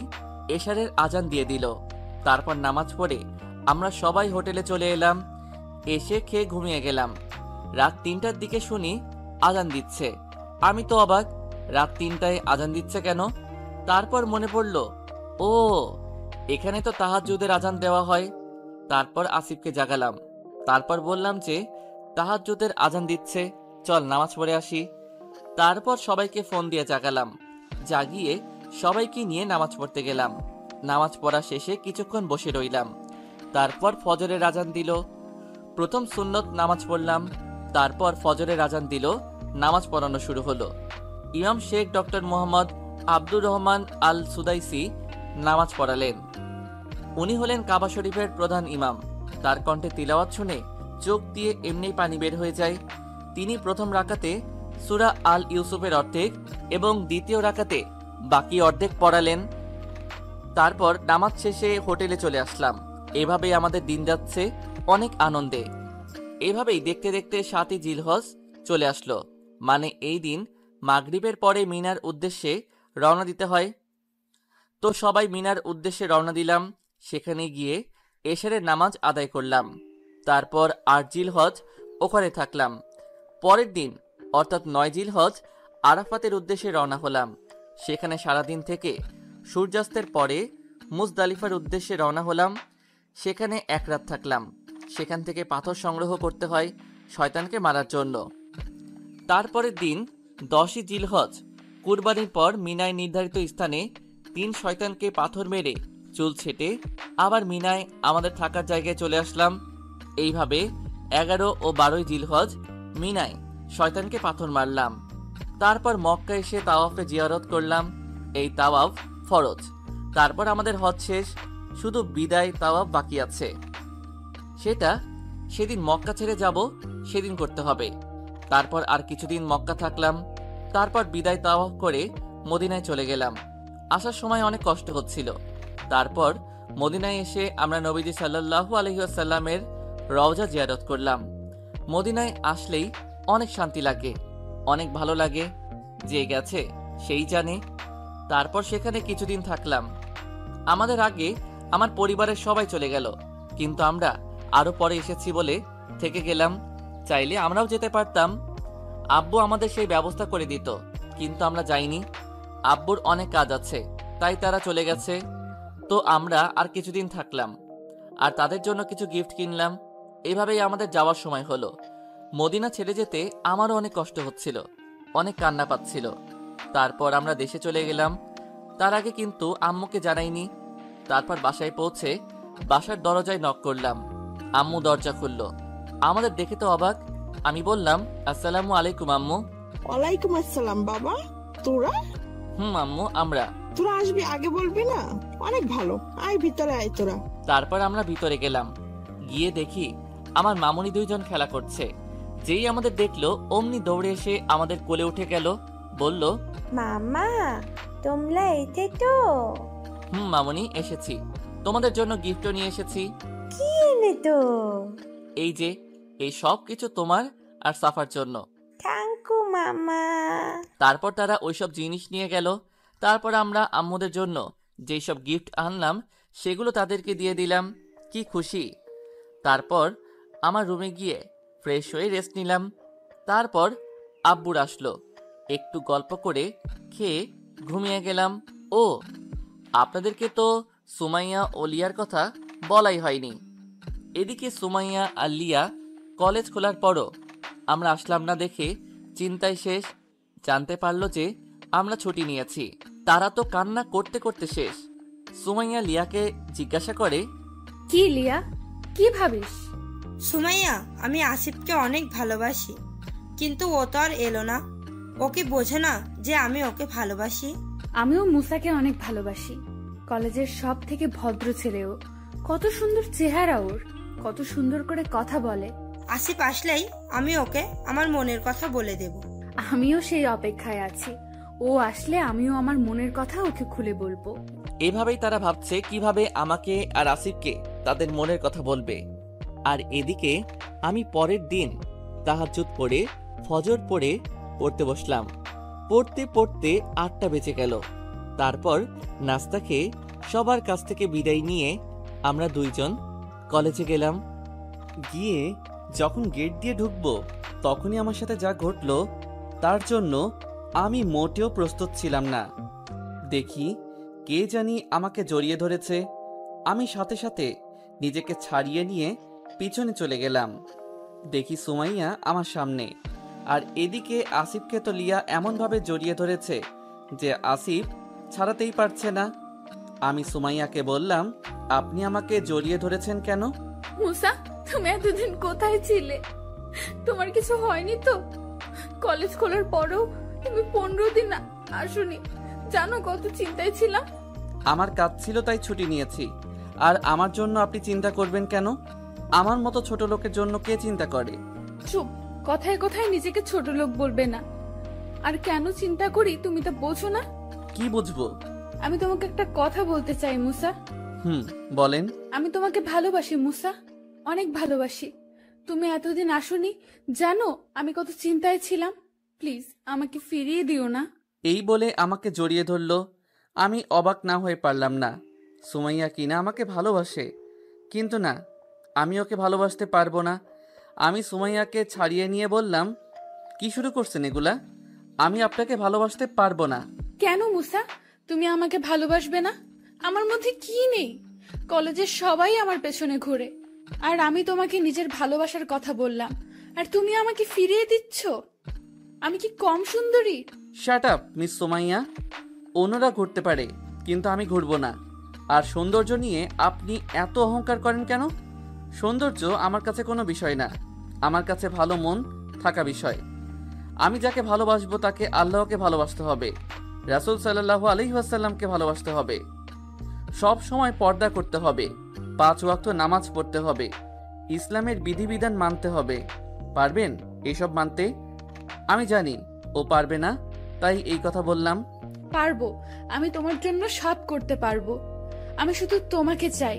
এশারের আজান দিয়ে দিল। তারপর নামাজ পড়ে আমরা সবাই হোটেলে চলে এলাম। এসে খেয়ে ঘুমিয়ে গেলাম। রাত 3টার দিকে শুনি আজান দিচ্ছে। আমি তো অবাক, রাত 3টায় আজান দিচ্ছে কেন? তারপর মনে পড়ল, ও এখানে তো তাহাজ্জুদের আজান দেওয়া হয়। তারপর আসিফকে জাগালাম। তারপর বললাম যে তাহাজ্জুদের আজান দিচ্ছে, চল নামাজ পড়ে আসি। তারপর সবাইকে ফোন দিয়ে জাগালাম। জাগিয়ে সবাইকে নিয়ে নামাজ পড়তে গেলাম। নামাজ পড়া শেষে কিছুক্ষণ বসে রইলাম। তারপর ফজরের আজান দিল। প্রথম সুন্নত নামাজ পড়লাম। তারপর ফজরের আজান দিল, নামাজ পড়ানো শুরু হলো। ইমাম শেখ ডক্টর মোহাম্মদ আব্দুর রহমান আল সুদাইসি নামাজ পড়ালেন। উনি হলেন কাবা শরীফের প্রধান ইমাম। তার কণ্ঠে তিলাওয়াত শুনে চোখ দিয়ে এমনি পানি বের হয়ে যায়। তিনি প্রথম রাকাতে সূরা আল ইউসুফের অর্ধেক এবং দ্বিতীয় রাকাতে বাকি অর্ধেক পড়ালেন। তারপর নামাজ শেষে হোটেলে চলে আসলাম। এভাবেই আমাদের দিন যাচ্ছে অনেক আনন্দে। এভাবেই দেখতে দেখতে 7ই জিলহজ চলে আসলো। মানে এই দিন মাগরিবের পরে মিনার উদ্দেশ্যে রওনা দিতে হয়। তো সবাই মিনার উদ্দেশ্যে রওনা দিলাম। সেখানে গিয়ে এশারের নামাজ আদায় করলাম। তারপর 8 জিলহজ ওখানে থাকলাম। পরের দিন অর্থাৎ 9 জিলহজ আরাফাতের উদ্দেশ্যে রওনা হলাম। সেখানে সারাদিন থেকে সূর্যাস্তের পরে মুজদালিফার উদ্দেশ্যে রওনা হলাম। সেখানে 1 রাত থাকলাম। সেখান থেকে পাথর সংগ্রহ করতে হয় শয়তানকে মারার জন্য। তারপরের দিন 10ই জিলহজ কুরবানির পর মিনায় নির্ধারিত স্থানে 3 শয়তানকে পাথর মেরে চুল ছেটে আবার মিনায় আমাদের থাকার জায়গায় চলে আসলাম। এইভাবে 11 ও 12ই জিলহজ মিনায় শয়তানকে পাথর মারলাম। তারপর মক্কা এসে তাওয়াফে জিয়ারত করলাম। এই তাওয়াফ ফরজ। তারপর আমাদের হজ শেষ, শুধু বিদায় তাওয়াফ বাকি আছে। সেটা সেদিন মক্কা ছেড়ে যাব সেদিন করতে হবে। তারপর আর কিছুদিন মক্কা থাকলাম। তারপর বিদায় তাওয়াফ করে মদিনায় চলে গেলাম। আসার সময় অনেক কষ্ট হচ্ছিল। তারপর মদিনায় এসে আমরা নবীজি সাল্লাল্লাহু আলাইহি ওয়াসাল্লামের রওজা জিয়ারত করলাম। মদিনায় আসলেই অনেক শান্তি লাগে, অনেক ভালো লাগে। যে গেছে সেই জানে। তারপর সেখানে কিছুদিন থাকলাম। আমাদের আগে আমার পরিবারের সবাই চলে গেল, কিন্তু আমরা আরো পরে এসেছি বলে থেকে গেলাম। চাইলে আমরাও যেতে পারতাম। আব্বু আমাদের সেই ব্যবস্থা করে দিত, কিন্তু আমরা যাইনি। আব্বুর অনেক কাজ আছে, তাই তারা চলে গেছে। তো আমরা আর কিছুদিন থাকলাম আর তাদের জন্য কিছু গিফট কিনলাম। এভাবেই আমাদের যাওয়ার সময় হলো। মদিনা ছেড়ে যেতে আমারও অনেক কষ্ট হচ্ছিল, অনেক কান্না পাচ্ছিল। তারপর আমরা দেশে চলে গেলাম। তার আগে কিন্তু আম্মুকে জানাইনি। তারপর বাসায় পৌঁছে বাসার দরজায় নক করলাম। আম্মু দরজা খুলল। আমাদের দেখে তো অবাক। আমি বললাম, আসসালামু আলাইকুম আম্মু। ওয়ালাইকুম আসসালাম বাবা। তোরা? আম্মু আমরা। তোরা আসবি আগে বলবি না? অনেক ভালো, আয় ভিতরে আয় তোরা। তারপর আমরা ভিতরে গেলাম। গিয়ে দেখি আমার মামুনি 2 জন খেলা করছে। যেই আমাদের দেখলো অমনি দৌড়ে এসে আমাদের কোলে উঠে গেল। বলল, মামা তোমরা এতে তো? মামুনি এসেছি, তোমাদের জন্য গিফটও নিয়ে এসেছি। কি এনে তো? এই যে এই সব কিছু তোমার আর সাফার জন্য। থ্যাংক ইউ মামা। তারপর তারা ওইসব জিনিস নিয়ে গেল। তারপর আমরা আম্মুদের জন্য যেই সব গিফট আনলাম সেগুলো তাদেরকে দিয়ে দিলাম। কি খুশি। তারপর আমার রুমে গিয়ে ফ্রেশ হয়ে রেস্ট নিলাম। তারপর আব্বুর আসলো। একটু গল্প করে খেয়ে ঘুমিয়ে গেলাম। ও আপনাদেরকে তো সুমাইয়া ও লিয়ার কথা বলাই হয়নি। এদিকে সুমাইয়া আর লিয়া কলেজ খোলার পরও আমরা আসলাম না দেখে চিন্তায় শেষ। জানতে পারলো যে আমরা ছুটি নিয়েছি। তারা তো কান্না করতে করতে শেষ। সুমাইয়া লিয়াকে জিজ্ঞাসা করে, কি লিয়া, কি ভাবিস? সুমাইয়া, আমি আসিফকে অনেক ভালোবাসি, কিন্তু ও তো আর এলো না। ওকে বোঝে না যে আমি ওকে ভালোবাসি। আমিও মুসাকে অনেক ভালোবাসি, কলেজের সব থেকে ভদ্র ছেলে ও। কত সুন্দর চেহারা ওর, কত সুন্দর করে কথা বলে। আসিফ আসলেই আমি ওকে আমার মনের কথা বলে দেব। আমিও সেই অপেক্ষায় আছি। ও আসলে আমিও আমার মনের কথা ওকে খুলে বলবো। এভাবেই তারা ভাবছে কিভাবে আমাকে আর আসিফকে তাদের মনের কথা বলবে। আর এদিকে আমি পরের দিন তাহাজ্জুদ পড়ে ফজর পড়ে পড়তে বসলাম। পড়তে পড়তে 8টা বেজে গেল। তারপর নাস্তা খেয়ে সবার কাছ থেকে বিদায় নিয়ে আমরা দুইজন কলেজে গেলাম। গিয়ে যখন গেট দিয়ে ঢুকবো তখনই আমার সাথে যা ঘটলো তার জন্য আমি মোটেও প্রস্তুত ছিলাম না। দেখি কে জানি আমাকে জড়িয়ে ধরেছে। আমি সাথে সাথে নিজেকে ছাড়িয়ে নিয়ে পিছনে চলে গেলাম। দেখি সুমাইয়া আমার সামনে, আর এদিকে আসিফকে তো লিয়া এমনভাবে জড়িয়ে ধরেছে যে আসিফ ছাড়াতেই পারছে না। আমি সুমাইয়াকে বললাম, আপনি আমাকে জড়িয়ে ধরেছেন কেন? মুসা, তুমি এতদিন কোথায় ছিলে? তোমার কিছু হয়নি তো? কলেজ খোলার পরেও তুমি 15 দিন আসোনি। জানো কত চিন্তায় ছিলাম। আমার কাজ ছিল তাই ছুটি নিয়েছি। আর আমার জন্য আপনি চিন্তা করবেন কেন? আমার মতো ছোট লোকের জন্য কে চিন্তা করে? চুপ, কথায় কথায় নিজেকে ছোট লোক বলবে না। আর কেন চিন্তা করি তুমি তা বোঝো না? কি বুঝবো? আমি তোমাকে একটা কথা বলতে চাই মুসা। বলেন। আমি তোমাকে ভালোবাসি মুসা, অনেক ভালোবাসি। তুমি এতদিন আসোনি, জানো আমি কত চিন্তায় ছিলাম। প্লিজ আমাকে ফিরিয়ে দিও না। এই বলে আমাকে জড়িয়ে ধরলো। আমি অবাক না হয়ে পারলাম না। সুমাইয়া কিনা আমাকে ভালোবাসে, কিন্তু না, আমি ওকে ভালোবাসতে পারবো না। আমি সুমাইয়াকে ছাড়িয়ে নিয়ে বললাম, কি শুরু করছেন এগুলা? আমি আপনাকে ভালোবাসতে পারবো না। কেন মুসা, তুমি আমাকে ভালোবাসবে না? আমার মধ্যে কি নেই? কলেজের সবাই আমার পেছনে ঘুরে, আর আমি তোমাকে নিজের ভালোবাসার কথা বললাম, আর তুমি আমাকে ফিরিয়ে দিচ্ছ। আমি কি কম সুন্দরী? Shut up miss Sumaiya. অন্যরা ঘুরতে পারে, কিন্তু আমি ঘুরবো না। আর সৌন্দর্য নিয়ে আপনি এত অহংকার করেন কেন? সৌন্দর্য আমার কাছে কোনো বিষয় না, আমার কাছে ভালো মন থাকা বিষয়। আমি যাকে ভালোবাসবো তাকে আল্লাহকে ভালোবাসতে হবে, রাসূল সাল্লাল্লাহু আলাইহি ওয়াসাল্লামকে ভালোবাসতে হবে, সব সময় পর্দা করতে হবে, 5 ওয়াক্ত নামাজ পড়তে হবে, ইসলামের বিধিবিধান মানতে হবে। পারবেন এইসব মানতে? আমি জানি ও পারবে না, তাই এই কথা বললাম। পারবো, আমি তোমার জন্য সব করতে পারবো। আমি শুধু তোমাকে চাই,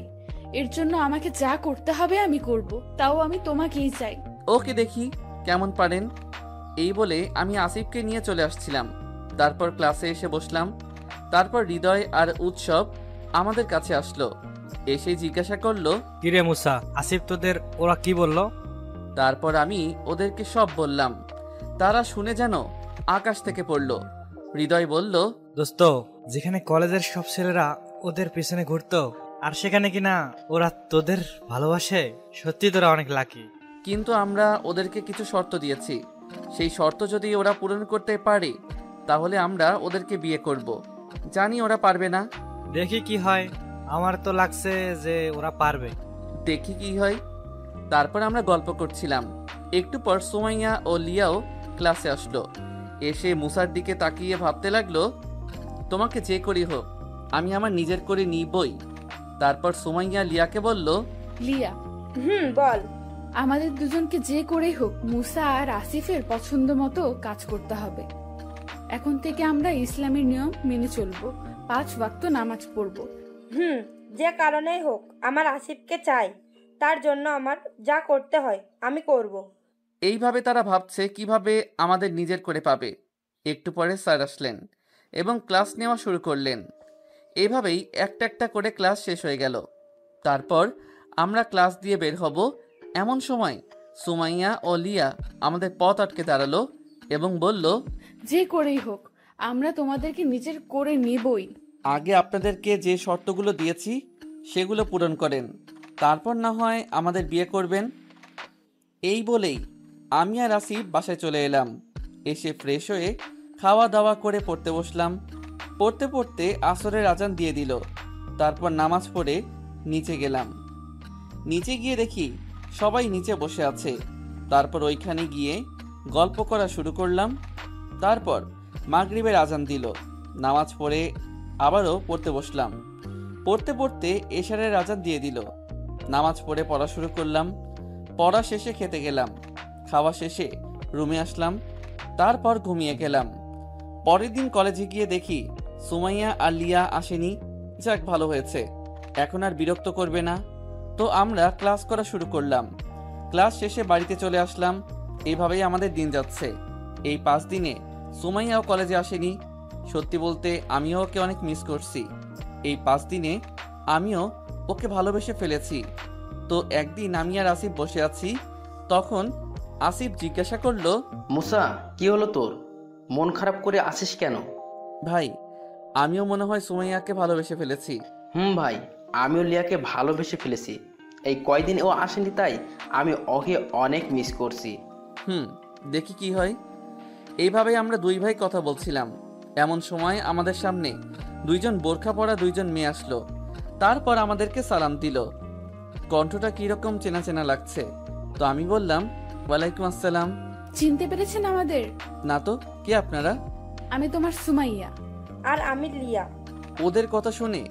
এর জন্য আমাকে যা করতে হবে আমি করব, তাও আমি তোমাকেই চাই। ওকে, দেখি কেমন পারেন। এই বলে আমি আসিফকে নিয়ে চলে আসছিলাম। তারপর ক্লাসে এসে বসলাম। তারপর হৃদয় আর উৎসব আমাদের কাছে আসলো, এসে জিজ্ঞাসা করলো, কিরে মুসা, আসিফ তোদের ওরা কি বললো? তারপর আমি ওদেরকে সব বললাম। তারা শুনে যেন আকাশ থেকে পড়লো। হৃদয় বলল, দোস্ত, যেখানে কলেজের সব ছেলেরা ওদের পিছনে ঘুরতো, আর সেখানে কিনা ওরা তোদের ভালোবাসে, সত্যি তোরা অনেক লাকি। কিন্তু আমরা ওদেরকে কিছু শর্ত দিয়েছি, সেই শর্ত যদি ওরা পূরণ করতে পারে তাহলে আমরা ওদেরকে বিয়ে করব। জানি ওরা পারবে না, দেখি কি হয়। আমার তো লাগছে যে ওরা পারবে। দেখি কি হয়। তারপর আমরা গল্প করছিলাম। একটু পর সুমাইয়া ও লিয়াও ক্লাসে আসলো। এসে মুসার দিকে তাকিয়ে ভাবতে লাগলো, তোমাকে যে করি হোক আমি আমার নিজের করে নিবই। তারপর সুমাইয়া লিয়াকে বলল, লিয়া, বল। আমাদের দুজনকে যে করেই হোক মুসা আর আসিফের পছন্দ মতো কাজ করতে হবে। এখন থেকে আমরা ইসলামের নিয়ম মেনে চলবো, 5 ওয়াক্ত নামাজ পড়বো। যে কারণেই হোক আমার আসিফকে চাই, তার জন্য আমার যা করতে হয় আমি করব। এইভাবে তারা ভাবছে কিভাবে আমাদের নিজের করে পাবে। একটু পরে স্যার আসলেন এবং ক্লাস নেওয়া শুরু করলেন। এভাবেই একটা একটা করে ক্লাস শেষ হয়ে গেল। তারপর আমরা ক্লাস দিয়ে বের হব, এমন সময় সুমাইয়া ও লিয়া আমাদের পথ আটকে দাঁড়ালো এবং বলল, যে করেই হোক আমরা তোমাদেরকে নিজের করে নিবই। আগে আপনাদেরকে যে শর্তগুলো দিয়েছি সেগুলো পূরণ করেন, তারপর না হয় আমাদের বিয়ে করবেন। এই বলেই আমি আর আসিফ বাসায় চলে এলাম। এসে ফ্রেশ হয়ে খাওয়া দাওয়া করে পড়তে বসলাম। পড়তে পড়তে আসরের আজান দিয়ে দিল। তারপর নামাজ পড়ে নিচে গেলাম। নিচে গিয়ে দেখি সবাই নিচে বসে আছে। তারপর ওইখানে গিয়ে গল্প করা শুরু করলাম। তারপর মাগরিবের আজান দিল। নামাজ পড়ে আবারও পড়তে বসলাম। পড়তে পড়তে এশারের আজান দিয়ে দিল। নামাজ পড়ে পড়া শুরু করলাম। পড়া শেষে খেতে গেলাম। খাওয়া শেষে রুমে আসলাম। তারপর ঘুমিয়ে গেলাম। পরের দিন কলেজে গিয়ে দেখি সুমাইয়া আর লিয়া আসেনি। যাক, ভালো হয়েছে, এখন আর বিরক্ত করবে না। তো আমরা ক্লাস করা শুরু করলাম। ক্লাস শেষে বাড়িতে চলে আসলাম। এইভাবেই আমাদের দিন যাচ্ছে। এই 5 দিনে সুমাইয়াও কলেজে আসেনি। সত্যি বলতে আমিও ওকে অনেক মিস করছি। এই 5 দিনে আমিও ওকে ভালোবেসে ফেলেছি। তো একদিন আমি আর আসিফ বসে আছি, তখন আসিফ জিজ্ঞাসা করলো, মুসা, কি হলো তোর? মন খারাপ করে আসিস কেন? ভাই, আমিও মনে হয় সুমাইয়াকে ভালোবেসে ফেলেছি। ভাই, আমিও লিয়াকে ভালোবেসে ফেলেছি। এই কয়দিন ও আসেনি তাই আমি ওকে অনেক মিস করছি। দেখি কি হয়। এইভাবেই আমরা 2 ভাই কথা বলছিলাম। এমন সময় আমাদের সামনে 2জন বোরখা পরা 2জন মেয়ে আসলো। তারপর আমাদেরকে সালাম দিল। কণ্ঠটা কিরকম চেনা চেনা লাগছে। তো আমি বললাম, ওয়ালাইকুম আসসালাম। চিনতে পেরেছেন আমাদের? না তো, কে আপনারা? আমি তোমার সুমাইয়া। আর আমি লিয়া। ওদের কথা শুনে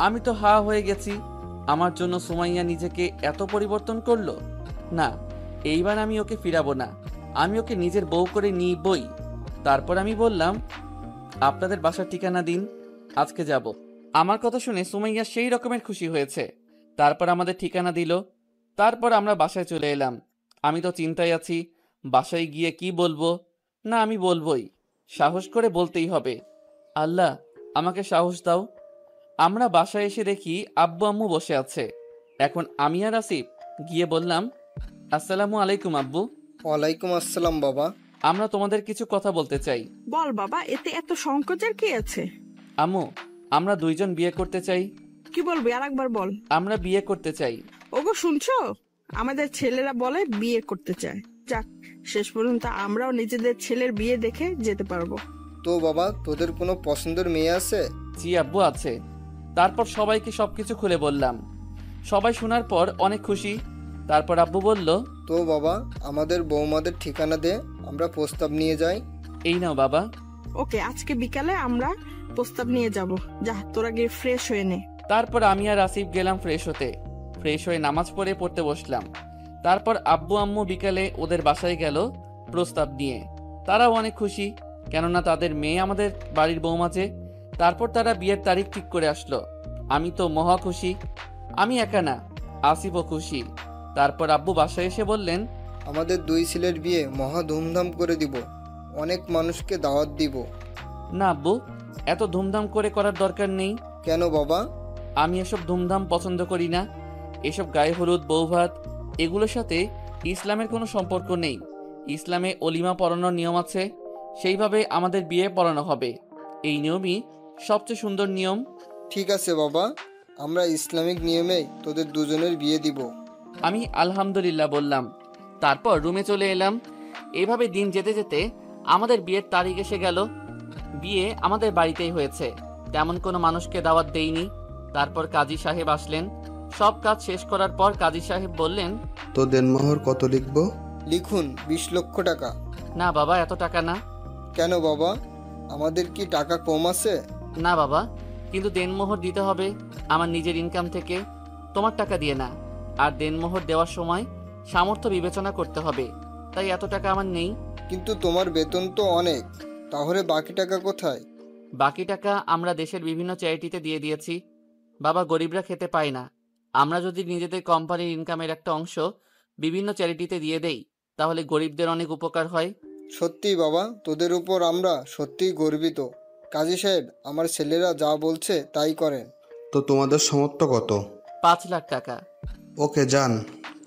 আমি তো হা হয়ে গেছি। আমার জন্য সুমাইয়া নিজেকে এত পরিবর্তন করলো। না, এইবার আমি ওকে ফিরাবো না। আমি ওকে নিজের বউ করে নিবই। তারপর আমি বললাম, আপনাদের বাসার ঠিকানা দিন, আজকে যাব। আমার কথা শুনে সুমাইয়া সেই রকমের খুশি হয়েছে। তারপর আমাদের ঠিকানা দিল। তারপর আমরা বাসায় চলে এলাম। আমি তো চিন্তায় আছি, বাসায় গিয়ে কি বলবো। না, আমি বলবোই, সাহস করে বলতেই হবে। আল্লাহ, আমাকে সাহস দাও। আমরা বাসায় এসে দেখি আব্বু আম্মু বসে আছে। এখন আমি আর আসিফ গিয়ে বললাম, আসসালামু আলাইকুম আব্বু। ওয়ালাইকুম আসসালাম বাবা। আমরা তোমাদের কিছু কথা বলতে চাই। বল বাবা, এতে এত সংকোচের কি আছে? আম্মু, আমরা 2জন বিয়ে করতে চাই। কি বলবি, আরেকবার বল। আমরা বিয়ে করতে চাই। ওগো, শুনছো? আমাদের ছেলেরা বলে বিয়ে করতে চায়। যাক, শেষ পর্যন্ত আমরাও নিজেদের ছেলের বিয়ে দেখে যেতে পারবো। তো বাবা, তোদের কোনো পছন্দের মেয়ে আছে? জি আব্বু, আছে। তারপর সবাইকে সবকিছু খুলে বললাম। সবাই শোনার পর অনেক খুশি। তারপর আব্বু বলল, তো বাবা, আমাদের বৌমাদের ঠিকানা দে, আমরা প্রস্তাব নিয়ে যাই। এই নাও বাবা। ওকে, আজকে বিকালে আমরা প্রস্তাব নিয়ে যাব। যা, তোরা গিয়ে ফ্রেশ হয়ে নে। তারপর আমি আর আসিফ গেলাম ফ্রেশ হতে। ফ্রেশ হয়ে নামাজ পড়ে পড়তে বসলাম। তারপর আব্বু আম্মু বিকালে ওদের বাসায় গেল প্রস্তাব নিয়ে। তারাও অনেক খুশি, কেননা তাদের মেয়ে আমাদের বাড়ির বৌমাছে। তারপর তারা বিয়ের তারিখ ঠিক করে আসলো। আমি তো মহা খুশি। আমি একা না, আসিফও খুশি। তারপর আব্বু বাসায় এসে বললেন, আমাদের 2 ছেলের বিয়ে মহা ধুমধাম করে দিব, অনেক মানুষকে দাওয়াত দিব। না আব্বু, এত ধুমধাম করে করার দরকার নেই। কেন বাবা? আমি এসব ধুমধাম পছন্দ করি না। এসব গায়ে হলুদ, বৌভাত, এগুলোর সাথে ইসলামের কোনো সম্পর্ক নেই। ইসলামে অলিমা পড়ানোর নিয়ম আছে, সেইভাবে আমাদের বিয়ে পড়ানো হবে। এই নিয়মই সবচেয়ে সুন্দর নিয়ম। ঠিক আছে বাবা, আমরা ইসলামিক নিয়মেই তোদের 2জনের বিয়ে দিব। আমি আলহামদুলিল্লাহ বললাম। তারপর রুমে চলে এলাম। এইভাবে দিন যেতে যেতে আমাদের বিয়ের তারিখ এসে গেল। বিয়ে আমাদের বাড়িতেই হয়েছে, তেমন কোনো মানুষকে দাওয়াত দেইনি। তারপর কাজী সাহেব আসলেন। সব কাজ শেষ করার পর কাজী সাহেব বললেন, তো দেনমোহর কত লিখবো? লিখুন 20 লক্ষ টাকা। না বাবা, এত টাকা না। কেন বাবা, আমাদের কি টাকা কম আছে? না বাবা, কিন্তু দেনমোহর দিতে হবে আমার নিজের ইনকাম থেকে, তোমার টাকা দিয়ে না। আর দেনমোহর দেওয়ার সময় সামর্থ্য বিবেচনা করতে হবে, তাই এত টাকা আমার নেই। কিন্তু তোমার বেতন তো অনেক, তাহলে বাকি টাকা কোথায়? বাকি টাকা আমরা দেশের বিভিন্ন চ্যারিটিতে দিয়ে দিয়েছি। বাবা, গরিবরা খেতে পায় না। আমরা যদি নিজেদের কোম্পানির ইনকামের একটা অংশ বিভিন্ন চ্যারিটিতে দিয়ে দেই, তাহলে গরিবদের অনেক উপকার হয়। সত্যি বাবা, তোদের উপর আমরা সত্যিই গর্বিত। কাজী সাহেব, আমার ছেলেরা যা বলছে তাই করেন। তো তোমাদের সামর্থ্য কত? 5 লাখ টাকা। ওকে, যান,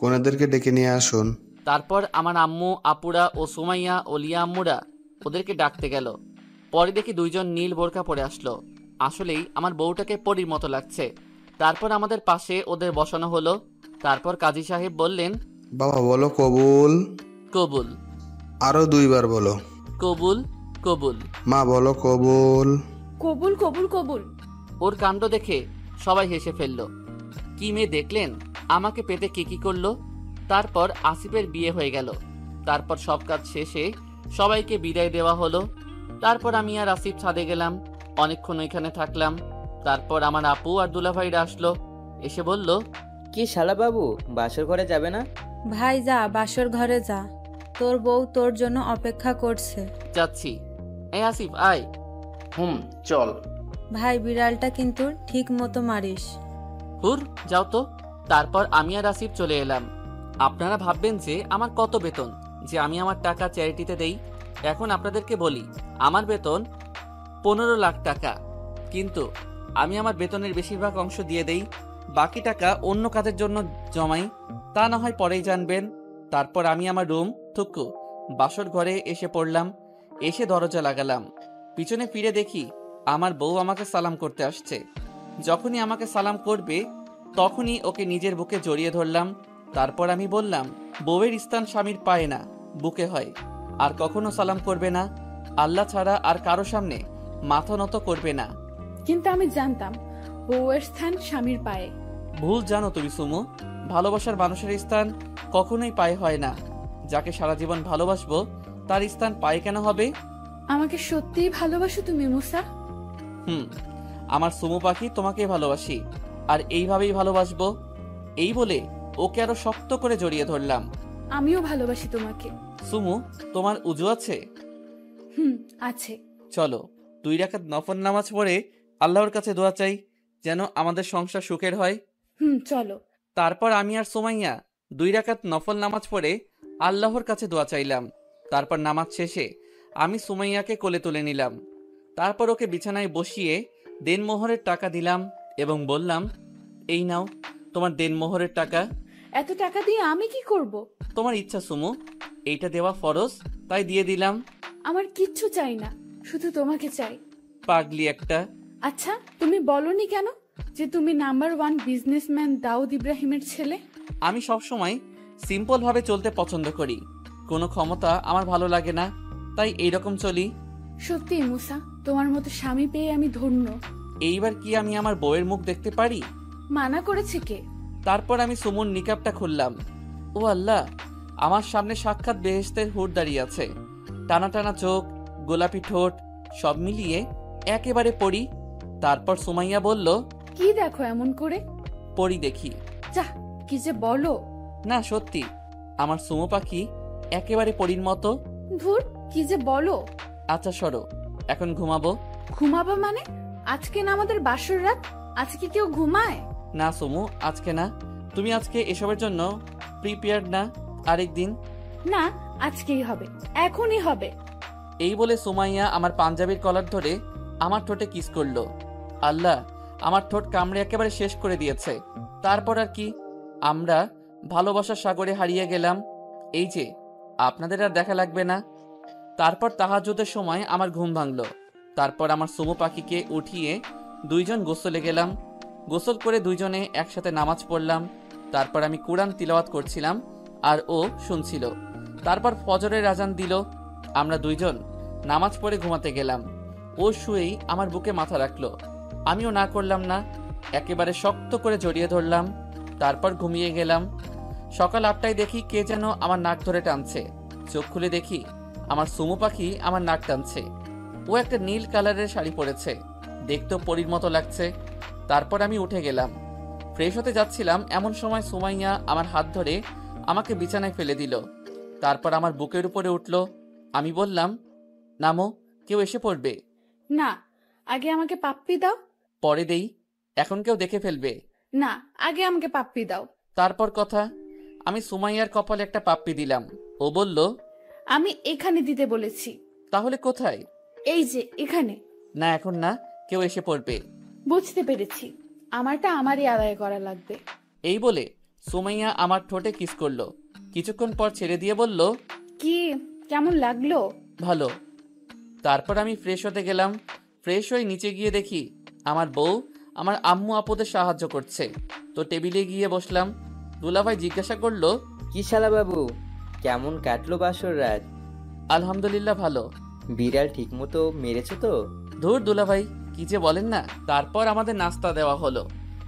কোনেদেরকে ডেকে নিয়ে আসুন। তারপর আমার আম্মু, আপুরা ও সুমাইয়া ও লিয়া আম্মুরা ওদেরকে ডাকতে গেল। পরে দেখি 2জন নীল বোরকা পরে আসলো। আসলেই আমার বউটাকে পরীর মতো লাগছে। তারপর আমাদের পাশে ওদের বসানো হলো। তারপর কাজী সাহেব বললেন, বাবা বলো কবুল। কবুল। আরো 2 বার বলো, কবুল কবুল। মা বলো কবুল। কবুল কবুল কবুল। ওর কাণ্ড দেখে সবাই হেসে ফেললো। কি মেয়ে দেখলেন, আমাকে পেতে কি করলো। তারপর আসিফের বিয়ে হয়ে গেল। তারপর সব কাজ শেষে সবাইকে বিদায় দেওয়া হলো। তারপর আমি আর আসিফ ছাদে গেলাম। অনেকক্ষণ ওইখানে থাকলাম। তারপর আমার আপু আর দুলাভাইরা আসলো, এসে বলল, কি শালাবাবু, বাসর ঘরে যাবে না? ভাই যা, বাসর ঘরে যা, তোর বউ তোর জন্য অপেক্ষা করছে। যাচ্ছি। এই আসিফ আয়। চল। ভাই বিড়ালটা কিন্তু ঠিক মতো মারিস। হুর, যাও তো। তারপর আমি আর আসিফ চলে এলাম। আপনারা ভাববেন যে আমার কত বেতন, যে আমি আমার টাকা চ্যারিটিতে দেই। এখন আপনাদেরকে বলি, আমার বেতন 15 লাখ টাকা, কিন্তু আমি আমার বেতনের বেশিরভাগ অংশ দিয়ে দেই, বাকি টাকা অন্য কাজের জন্য জমাই। তা না হয় পরেই জানবেন। তারপর আমি আমার রুম থুকু বাসর ঘরে এসে পড়লাম। এসে দরজা লাগালাম, পিছনে ফিরে দেখি আমার বউ আমাকে সালাম করতে আসছে। যখনই আমাকে সালাম করবে তখনই ওকে নিজের বুকে জড়িয়ে ধরলাম। তারপর আমি বললাম, বউয়ের স্থান স্বামীর পায়ে না, বুকে হয়। আর কখনো সালাম করবে না, আল্লাহ ছাড়া আর কারো সামনে মাথা নত করবে না। কিন্তু আমি জানতাম বউয়ের স্থান স্বামীর পায়ে। ভুল জানো তুমি সুমু, ভালোবাসার মানুষের স্থান কখনোই পায়ে হয় না। যাকে সারা জীবন ভালোবাসবো তার স্থান পায়ে কেন হবে? আমাকে সত্যিই ভালোবাসো তুমি মুসা? আমার সুমু পাখি, তোমাকে ভালোবাসি, আর এইভাবেই ভালোবাসবো। এই বলে ওকে আরো শক্ত করে জড়িয়ে ধরলাম। আমিও ভালোবাসি তোমাকে। সুমু, তোমার উজু আছে? আছে। চলো 2 রাকাত নফল নামাজ পড়ে আল্লাহর কাছে দোয়া চাই, যেন আমাদের সংসার সুখের হয়। চলো। তারপর আমি আর সুমাইয়া 2 রাকাত নফল নামাজ পড়ে আল্লাহর কাছে দোয়া চাইলাম। তারপর নামাজ শেষে আমি সুমাইয়াকে কোলে তুলে নিলাম। তারপর ওকে বিছানায় বসিয়ে দেনমোহরের টাকা দিলাম এবং বললাম, এই নাও তোমার দেনমোহরের টাকা। এত টাকা দিয়ে আমি কি করব? তোমার ইচ্ছা সুমু, এইটা দেওয়া ফরজ, তাই দিয়ে দিলাম। আমার কিচ্ছু চাই না, শুধু তোমাকে চাই। পাগলি একটা। আচ্ছা, তুমি বলনি কেন যে তুমি নাম্বার 1 বিজনেসম্যান দাউদ ইব্রাহিমের ছেলে? আমি সবসময় সিম্পল ভাবে চলতে পছন্দ করি, কোনো ক্ষমতা আমার ভালো লাগে না, তাই এইরকম চলি। সত্যি মুসা, তোমার মতো স্বামী পেয়ে আমি ধন্য। এইবার কি আমি আমার বউয়ের মুখ দেখতে পারি? মানা করেছে কে? তারপর আমি সুমুর নিকাবটা খুললাম। ও আল্লাহ, আমার সামনে সাক্ষাৎ বেহেশতের হুর দাঁড়িয়ে আছে। টানা টানা চোখ, গোলাপি ঠোঁট, সব মিলিয়ে একেবারে পরি। তারপর সুমাইয়া বলল, কি দেখো এমন করে? পরি দেখি। যা, কি যে বলো। না সত্যি, আমার সুমু পাখি একেবারে পরির মতো। ধুর, কি যে বলো। আচ্ছা সরো, এখন ঘুমাবো। ঘুমাবো মানে? আজকে না আমাদের বাসর রাত, আজকে কেউ ঘুমায়? না সুমু, আজকে না। তুমি আজকে এসবের জন্য প্রিপেয়ার্ড না, আরেকদিন। না, আজকেই হবে, এখনই হবে। এই বলে সুমাইয়া আমার পাঞ্জাবির কলার ধরে আমার ঠোঁটে কিস করলো। আল্লাহ, আমার ঠোঁট কামড়ে একেবারে শেষ করে দিয়েছে। তারপর আর কি, আমরা ভালোবাসার সাগরে হারিয়ে গেলাম। এই যে, আপনাদের আর দেখা লাগবে না। তারপর তাহাজ্জুদের সময় আমার ঘুম ভাঙলো। তারপর আমার সুমু পাখিকে উঠিয়ে 2 জন গোসলে গেলাম। গোসল করে 2 জনে একসাথে নামাজ পড়লাম। তারপর আমি কুরআন তিলাওয়াত করছিলাম আর ও শুনছিল। তারপর ফজরের আজান দিল। আমরা 2 জন নামাজ পড়ে ঘুমাতে গেলাম। ও শুয়েই আমার বুকে মাথা রাখলো। আমিও না করলাম না, একেবারে শক্ত করে জড়িয়ে ধরলাম। তারপর ঘুমিয়ে গেলাম। সকাল 8টায় দেখি কে যেন আমার নাক ধরে টানছে। চোখ খুলে দেখি আমার সুমু পাখি আমার নাক টানছে। ও একটা নীল কালারের শাড়ি পরেছে, দেখতেও পরীর মতো লাগছে। তারপর আমি উঠে গেলাম, ফ্রেশ হতে যাচ্ছিলাম, এমন সময় সুমাইয়া আমার হাত ধরে আমাকে বিছানায় ফেলে দিল। তারপর আমার বুকের উপরে উঠল। আমি বললাম, নামো, কেউ এসে পড়বে। না, আগে আমাকে পাপ্পি দাও। পরে দেই, এখন কেউ দেখে ফেলবে। না, আগে আমাকে পাপ্পি দাও। তারপর কথা, আমি সুমাইয়ার কপালে একটা পাপ্পি দিলাম। ও বলল, আমি এখানে দিতে বলেছি। তাহলে কোথায়? এই যে এখানে। না, এখন না, কেউ এসে পড়বে। বুঝতে পেরেছি, আমারটা আমারই আদায় করা লাগবে। এই বলে সুমাইয়া আমার ঠোঁটে কিস করলো। কিছুক্ষণ পর ছেড়ে দিয়ে বলল, কি কেমন লাগলো? ভালো। তারপর আমি ফ্রেশ হতে গেলাম। ফ্রেশ হয়ে নিচে গিয়ে দেখি আমার বউ আমার আম্মু আপুদের সাহায্য করছে। তো টেবিলে গিয়ে বসলাম। দুলাভাই জিজ্ঞাসা করলো, কি শালাবাবু, কেমন কাটলো বাসর রাত? আলহামদুলিল্লাহ ভালো। বিড়াল ঠিক মতো মেরেছো তো? ধুর দুলাভাই, কি যে বলেন না। তারপর আমাদের নাস্তা দেওয়া হলো।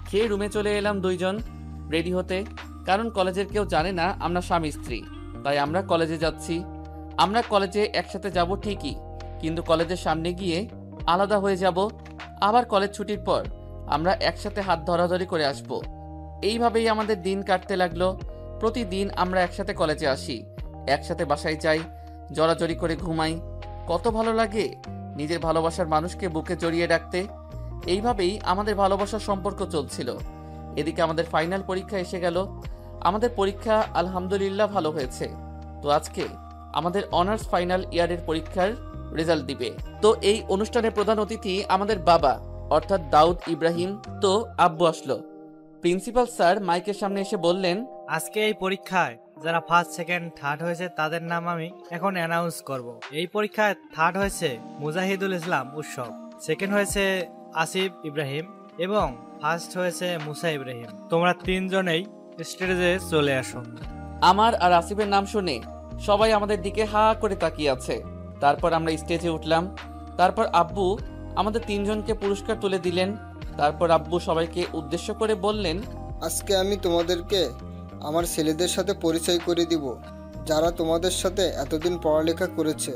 খেয়ে রুমে চলে এলাম 2 জন রেডি হতে, কারণ কলেজের কেউ জানে না আমরা স্বামী স্ত্রী, তাই আমরা কলেজে যাচ্ছি। আমরা কলেজে একসাথে যাব ঠিকই, কিন্তু কলেজের সামনে গিয়ে আলাদা হয়ে যাব। আবার কলেজ ছুটির পর আমরা একসাথে হাত ধরাধরি করে আসব। এইভাবেই আমাদের দিন কাটতে লাগলো। প্রতিদিন আমরা একসাথে কলেজে আসি, একসাথে বাসায় যাই, জড়াজড়ি করে ঘুমাই। কত ভালো লাগে নিজের ভালোবাসার মানুষকে বুকে জড়িয়ে রাখতে। এইভাবেই আমাদের ভালোবাসার সম্পর্ক চলছিল। এদিকে আমাদের ফাইনাল পরীক্ষা এসে গেল। আমাদের পরীক্ষা আলহামদুলিল্লাহ ভালো হয়েছে। তো আজকে আমাদের অনার্স ফাইনাল ইয়ারের পরীক্ষার রেজাল্ট দিবে। তো এই অনুষ্ঠানের প্রধান অতিথি আমাদের বাবা অর্থাৎ দাউদ ইব্রাহিম। তো আব্বু আসলো। প্রিন্সিপাল স্যার মাইকের সামনে এসে বললেন, আজকে এই পরীক্ষায় যারা ফার্স্ট সেকেন্ড থার্ড হয়েছে তাদের নাম আমি এখন অ্যানাউন্স করব। এই পরীক্ষায় থার্ড হয়েছে মুজাহিদুল ইসলাম উৎসব, সেকেন্ড হয়েছে আসিফ ইব্রাহিম এবং ফার্স্ট হয়েছে মুসা ইব্রাহিম। তোমরা তিনজনেই স্টেজে চলে আসো। আমার আর আসিফের নাম শুনে সবাই আমাদের দিকে হা করে তাকিয়ে আছে। তারপর আমরা স্টেজে উঠলাম। তারপর আব্বু আমাদের তিনজনকে পুরস্কার তুলে দিলেন। তারপর আব্বু সবাইকে উদ্দেশ্য করে বললেন, আজকে আমি তোমাদেরকে আমার ছেলেদের সাথে পরিচয় করে দিব, যারা তোমাদের সাথে এতদিন পড়ালেখা করেছে।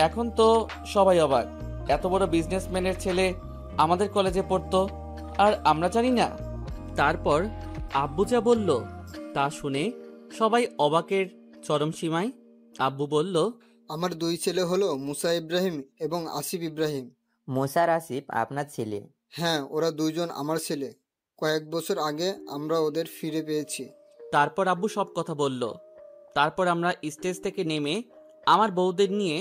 এখন তো সবাই অবাক, এত বড় বিজনেসম্যানের ছেলে আমাদের কলেজে পড়তো আর আমরা জানি না। তারপর আব্বু যা বলল তা শুনে সবাই অবাকের চরম সীমায়। আব্বু বলল, আমার দুই ছেলে হলো মুসা ইব্রাহিম এবং আসিফ ইব্রাহিম। মুসার আসিফ আপনার ছেলে? হ্যাঁ, ওরা দুইজন আমার ছেলে। কয়েক বছর আগে আমরা ওদের ফিরে পেয়েছি। তারপর আব্বু সব কথা বলল। তারপর আমরা স্টেজ থেকে নেমে আমার বউদের নিয়ে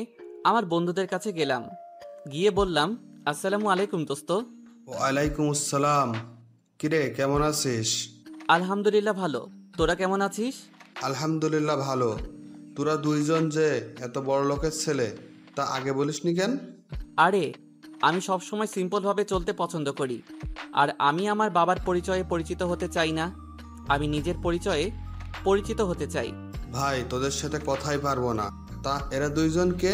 আমার বন্ধুদের কাছে গেলাম। গিয়ে বললাম, আসসালামু আলাইকুম দোস্ত। ওয়ালাইকুম আসসালাম। কিরে, কেমন আছিস? আলহামদুলিল্লাহ ভালো, তোরা কেমন আছিস? আলহামদুলিল্লাহ ভালো। তোরা দুইজন যে এত বড় লোকের ছেলে তা আগে বলিসনি কেন? আরে আমি সবসময় সিম্পলভাবে চলতে পছন্দ করি। আর আমি আমার বাবার পরিচয়ে পরিচিত হতে চাই না, আমি নিজের পরিচয়ে পরিচিত হতে চাই। ভাই, তোদের সাথে কথাই পারবো না। তা এরা দুইজন কে?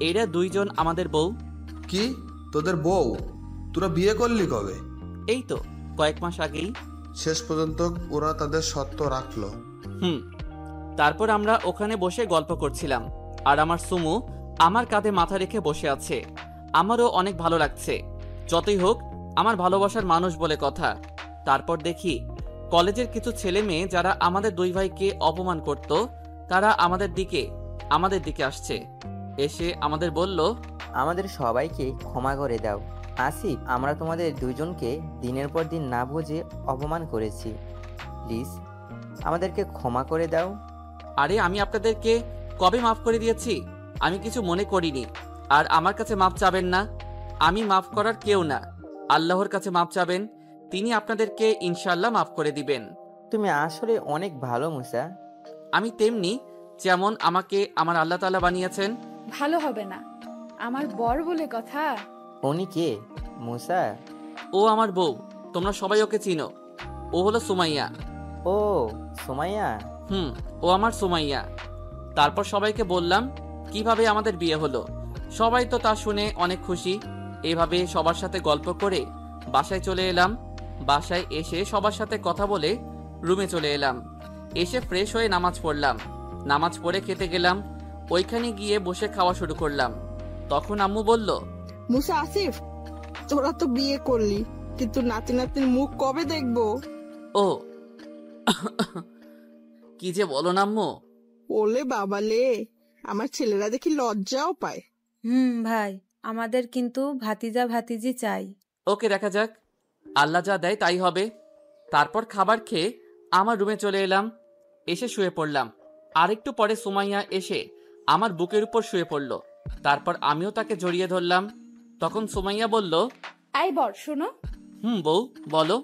এরা দুইজন আমাদের বউ। কি, তোদের বউ? তোরা বিয়ে করলি কবে? এই তো কয়েক মাস আগেই। শেষ পর্যন্ত ওরা তাদের সত্য রাখলো। তারপর আমরা ওখানে বসে গল্প করছিলাম আর আমার সুমু আমার কাঁধে মাথা রেখে বসে আছে। আমারও অনেক ভালো লাগছে। যতই হোক আমার ভালোবাসার মানুষ বলে কথা। তারপর দেখি কলেজের কিছু ছেলে মেয়ে যারা আমাদের দুই ভাইকে অপমান করত তারা আমাদের দিকে আসছে। এসে আমাদের বলল, আমাদের সবাইকে ক্ষমা করে দাও। আসিফ, আমরা তোমাদের দুইজনকে দিনের পর দিন না বুঝে অপমান করেছি, প্লিজ আমাদেরকে ক্ষমা করে দাও। আরে আমি আপনাদেরকে কবে মাফ করে দিয়েছি? আমি কিছু মনে করিনি। আর আমার কাছে মাফ চাবেন না, আমি মাফ করার কেউ না। আল্লাহর কাছে মাফ চাবেন, তিনি আপনাদেরকে ইনশাআল্লাহ মাফ করে দিবেন। তুমি আসলে অনেক ভালো মুসা। আমি তেমনি যেমন আমাকে আমার আল্লাহ তাআলা বানিয়েছেন। ভালো হবে না, আমার বর বলে কথা। উনি কে? মুসা? ও আমার বউ, তোমরা সবাই ওকে চিনো। ও হলো সুমাইয়া। ও সুমাইয়া? ও আমার সুমাইয়া। তারপর সবাইকে বললাম কিভাবে আমাদের বিয়ে হলো। সবাই তো তা শুনে অনেক খুশি। এভাবে সবার সাথে গল্প করে বাসায় চলে এলাম। বাসায় এসে সবার সাথে কথা বলে রুমে চলে এলাম। এসে ফ্রেশ হয়ে নামাজ পড়লাম। নামাজ পড়ে খেতে গেলাম। ওইখানে গিয়ে বসে খাওয়া শুরু করলাম। তখন আম্মু বলল, মুসা, আসিফ, তোরা তো বিয়ে করলি, কিন্তু নাতি নাতির মুখ কবে দেখবো? ও কি যে বলো না আম্মু। ওলে বাবালে, আমার ছেলেরা দেখি লজ্জাও পায়। ভাই, আমাদের কিন্তু ভাতিজা ভাতিজি চাই। ওকে, দেখা যাক, আল্লাহ যা দেয় তাই হবে। তারপর খাবার খেয়ে আমার রুমে চলে এলাম। এসে শুয়ে পড়লাম। আরেকটু পরে সুমাইয়া এসে আমার বুকের উপর শুয়ে পড়ল। তারপর আমিও তাকে জড়িয়ে ধরলাম। তখন সুমাইয়া বলল, আই বর শোনো। বউ বলো।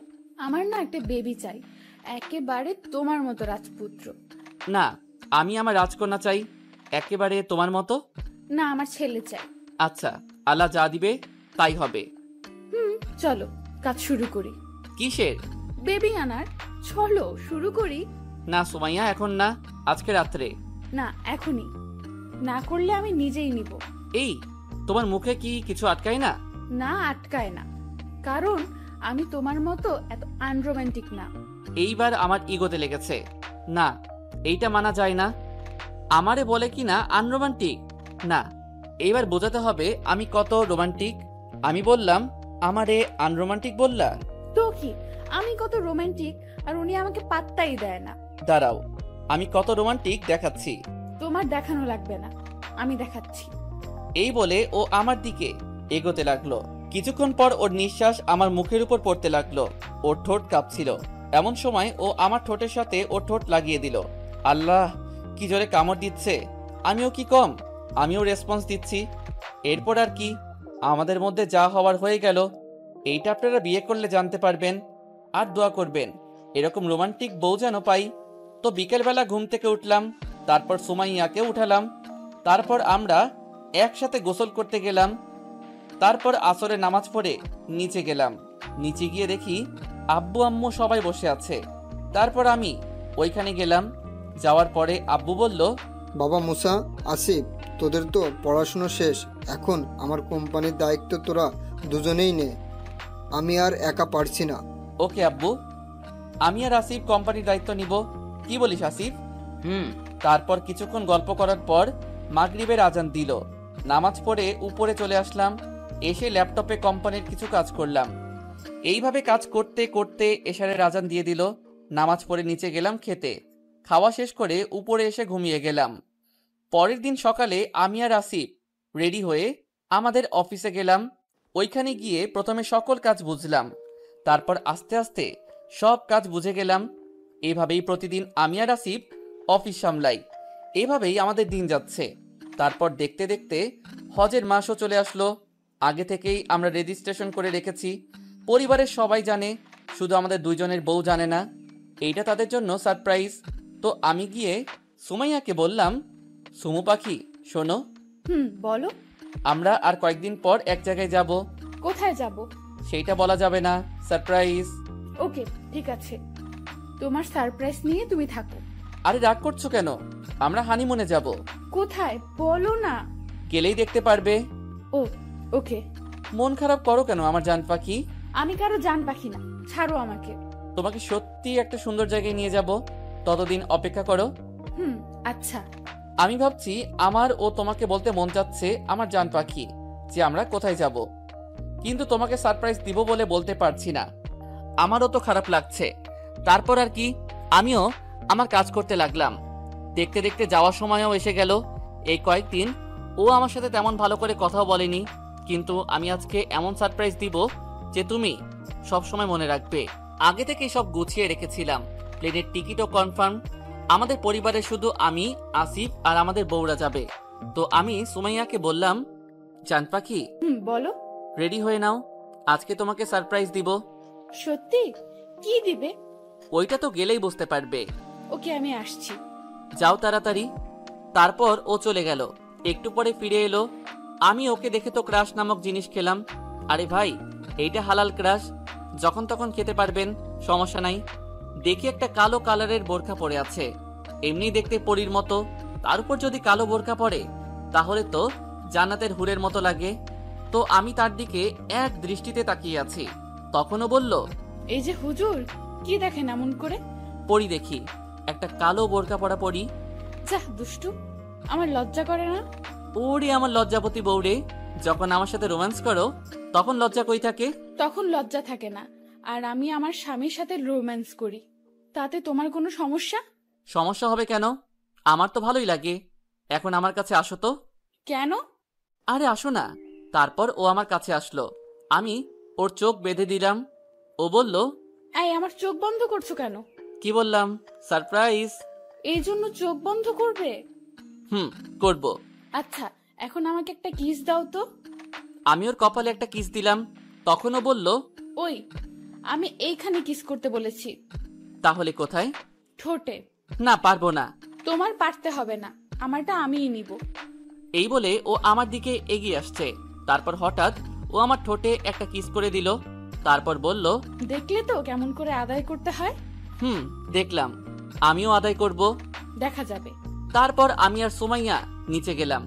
আমার না একটা বেবি চাই, একেবারে তোমার মতো রাজপুত্র। না, আমি আমার রাজকন্যা চাই, একেবারে তোমার মতো। না, আমার ছেলে চাই। আচ্ছা, আল্লাহ যা দিবে তাই হবে। চলো কাজ শুরু করি। কিসের? বেবি আনার। চলো শুরু করি। না সুমাইয়া, এখন না, আজকে রাত্রে। না, এখনই না করলে আমি নিজেই নিব। এই, তোমার মুখে কি কিছু আটকায় না? না, আটকায় না, কারণ আমি তোমার মতো এত আনরোমান্টিক না। এইবার আমার ইগোতে লেগেছে। না, এইটা মানা যায় না। আমারে বলে কি না আনরোমান্টিক। না, এইবার বোঝাতে হবে আমি কত রোমান্টিক। আমি বললাম, আমারে আনরোমান্টিক বললা? তো কি, আমি কত রোমান্টিক আর উনি আমাকে পাত্তাই দেয় না। দাঁড়াও, আমি কত রোমান্টিক দেখাচ্ছি। তোমার দেখানো লাগবে না, আমি দেখাচ্ছি। এই বলে ও আমার দিকে এগোতে লাগলো। কিছুক্ষণ পর ওর নিঃশ্বাস আমার মুখের উপর পড়তে লাগলো। ওর ঠোঁট কাঁপছিল। এমন সময় ও আমার ঠোঁটের সাথে ওর ঠোঁট লাগিয়ে দিল। আল্লাহ, কি জোরে কামড় দিচ্ছে! আমিও কি কম, আমিও রেসপন্স দিচ্ছি। এরপর আর কি, আমাদের মধ্যে যা হওয়ার হয়ে গেল। এইটা আপনারা বিয়ে করলে জানতে পারবেন। আর দোয়া করবেন এরকম রোমান্টিক বউ যেন পাই। তো বিকেলবেলা ঘুম থেকে উঠলাম, তারপর সুমাইয়াকে উঠালাম, তারপর আমরা একসাথে গোসল করতে গেলাম। তারপর আসরে নামাজ পড়ে নিচে গেলাম। নিচে গিয়ে দেখি আব্বু আম্মু সবাই বসে আছে। তারপর আমি ওইখানে গেলাম। যাওয়ার পরে আব্বু বলল, বাবা মুসা, আসিফ, তোদের তো পড়াশুনো শেষ, এখন আমার কোম্পানির দায়িত্ব তোরা দুজনেই নে, আমি আর একা পারছি না। ওকে আব্বু, আমি আর আসিফ কোম্পানির দায়িত্ব নিব। কি বলিস আসিফ? তারপর কিছুক্ষণ গল্প করার পর মাগরিবের আজান দিল। নামাজ পড়ে উপরে চলে আসলাম। এসে ল্যাপটপে কোম্পানির কিছু কাজ করলাম। এইভাবে কাজ করতে করতে এশারের আজান দিয়ে দিল। নামাজ পড়ে নিচে গেলাম খেতে। খাওয়া শেষ করে উপরে এসে ঘুমিয়ে গেলাম। পরের দিন সকালে আমি আর আসিফ রেডি হয়ে আমাদের অফিসে গেলাম। ওইখানে গিয়ে প্রথমে সকল কাজ বুঝলাম, তারপর আস্তে আস্তে সব কাজ বুঝে গেলাম। এভাবেই প্রতিদিন আমি আর আসিফ অফিস সামলাই। এভাবেই আমাদের দিন যাচ্ছে। তারপর দেখতে দেখতে হজের মাসও চলে আসলো। আগে থেকেই আমরা রেজিস্ট্রেশন করে রেখেছি। পরিবারের সবাই জানে, শুধু আমাদের দুইজনের বউ জানে না। এইটা তাদের জন্য সারপ্রাইজ। তো আমি গিয়ে সুমাইয়াকে বললাম, সুমু পাখি শোনো, বলো। আমরা আর কয়েকদিন পর এক জায়গায় যাব। কোথায় যাব? সেইটা বলা যাবে না, সারপ্রাইজ। ওকে, ঠিক আছে, তোমার সারপ্রাইজ নিয়ে তুমি থাকো। আরে রাগ করছো কেন? আমরা হানিমুনে যাব। কোথায় বলো না? গেলেই দেখতে পারবে। ও ওকে। মন খারাপ করো কেন আমার জান পাখি? আমি কারো জান পাখি না, ছাড়ো আমাকে। তোমাকে সত্যি একটা সুন্দর জায়গায় নিয়ে যাব, ততদিন অপেক্ষা করো। আচ্ছা। আমি ভাবছি আমার ও তোমাকে বলতে মন চাচ্ছে আমার জান পাখি যে আমরা কোথায় যাব, কিন্তু তোমাকে সারপ্রাইজ দিব বলে বলতে পারছি না। আমারও তো খারাপ লাগছে। তারপর আর কি, আমিও আমার কাজ করতে লাগলাম। দেখতে দেখতে যাওয়ার সময়ও এসে গেল। এই কয়েকদিন ও আমার সাথে তেমন ভালো করে কথাও বলেনি, কিন্তু আমি আজকে এমন সারপ্রাইজ দিব যে তুমি সব সময় মনে রাখবে। আগে থেকে সব গুছিয়ে রেখেছিলাম। প্লেনের টিকিটও কনফার্ম। আমাদের পরিবারে শুধু আমি, আসিফ আর আমাদের বউরা যাবে। তো আমি সুমাইয়াকে বললাম, জান পাখি বলো। রেডি হয়ে নাও, আজকে তোমাকে সারপ্রাইজ দিব। সত্যি? কি দিবে? ওইটা তো গেলেই বুঝতে পারবে। ওকে, আমি আসছি। যাও তাড়াতাড়ি। তারপর ও চলে গেল। একটু পরে ফিরে এলো। আমি ওকে দেখে তো ক্রাশ নামক জিনিস খেলাম। আরে ভাই, এইটা হালাল ক্রাশ, যখন তখন খেতে পারবেন, সমস্যা নাই। দেখি একটা কালো কালারের বোরখা পরে আছে, এমনি দেখতে পরীর মতো। তার উপর যদি কালো বোরখা পরে তাহলে তো জান্নাতের হুরের মতো লাগে। তো আমি তার দিকে এক দৃষ্টিতে তাকিয়ে আছি। তখনও বলল, এই যে হুজুর, কি দেখেন এমন করে? পরি দেখি, একটা কালো বোরখা পরা পরি। যা দুষ্টু, আমার লজ্জা করে না? ওরে আমার লজ্জাপতি বউরে, যখন আমার সাথে রোম্যান্স করো তখন লজ্জা কই থাকে? তখন লজ্জা থাকে না। আর আমি আমার স্বামীর সাথে রোম্যান্স করি, তাতে তোমার কোনো সমস্যা? সমস্যা হবে কেন? আমার তো ভালোই লাগে। এখন আমার কাছে আসো তো। কেন? আরে আসো না। তারপর ও আমার কাছে আসলো। আমি ওর চোখ বেঁধে দিলাম। ও বলল, এই আমার চোখ বন্ধ করছো কেন? কি বললাম? সারপ্রাইজ। এই জন্য চোখ বন্ধ করবে? করব। আচ্ছা, এখন আমাকে একটা কিস দাও তো। আমি ওর কপালে একটা কিস দিলাম। তখনও বলল, ওই, আমি এইখানে কিস করতে বলেছি। তাহলে কোথায়? ঠোঁটে। না, পারবো না। তোমার পারতে হবে না, আমারটা আমিই নিব। এই বলে ও আমার দিকে এগিয়ে আসছে। তারপর হঠাৎ ও আমার ঠোঁটে একটা কিস করে দিল। তারপর বলল, দেখলে তো কেমন করে আদায় করতে হয়? দেখলাম, আমিও আদায় করব। দেখা যাবে। তারপর আমি আর সুমাইয়া নিচে গেলাম।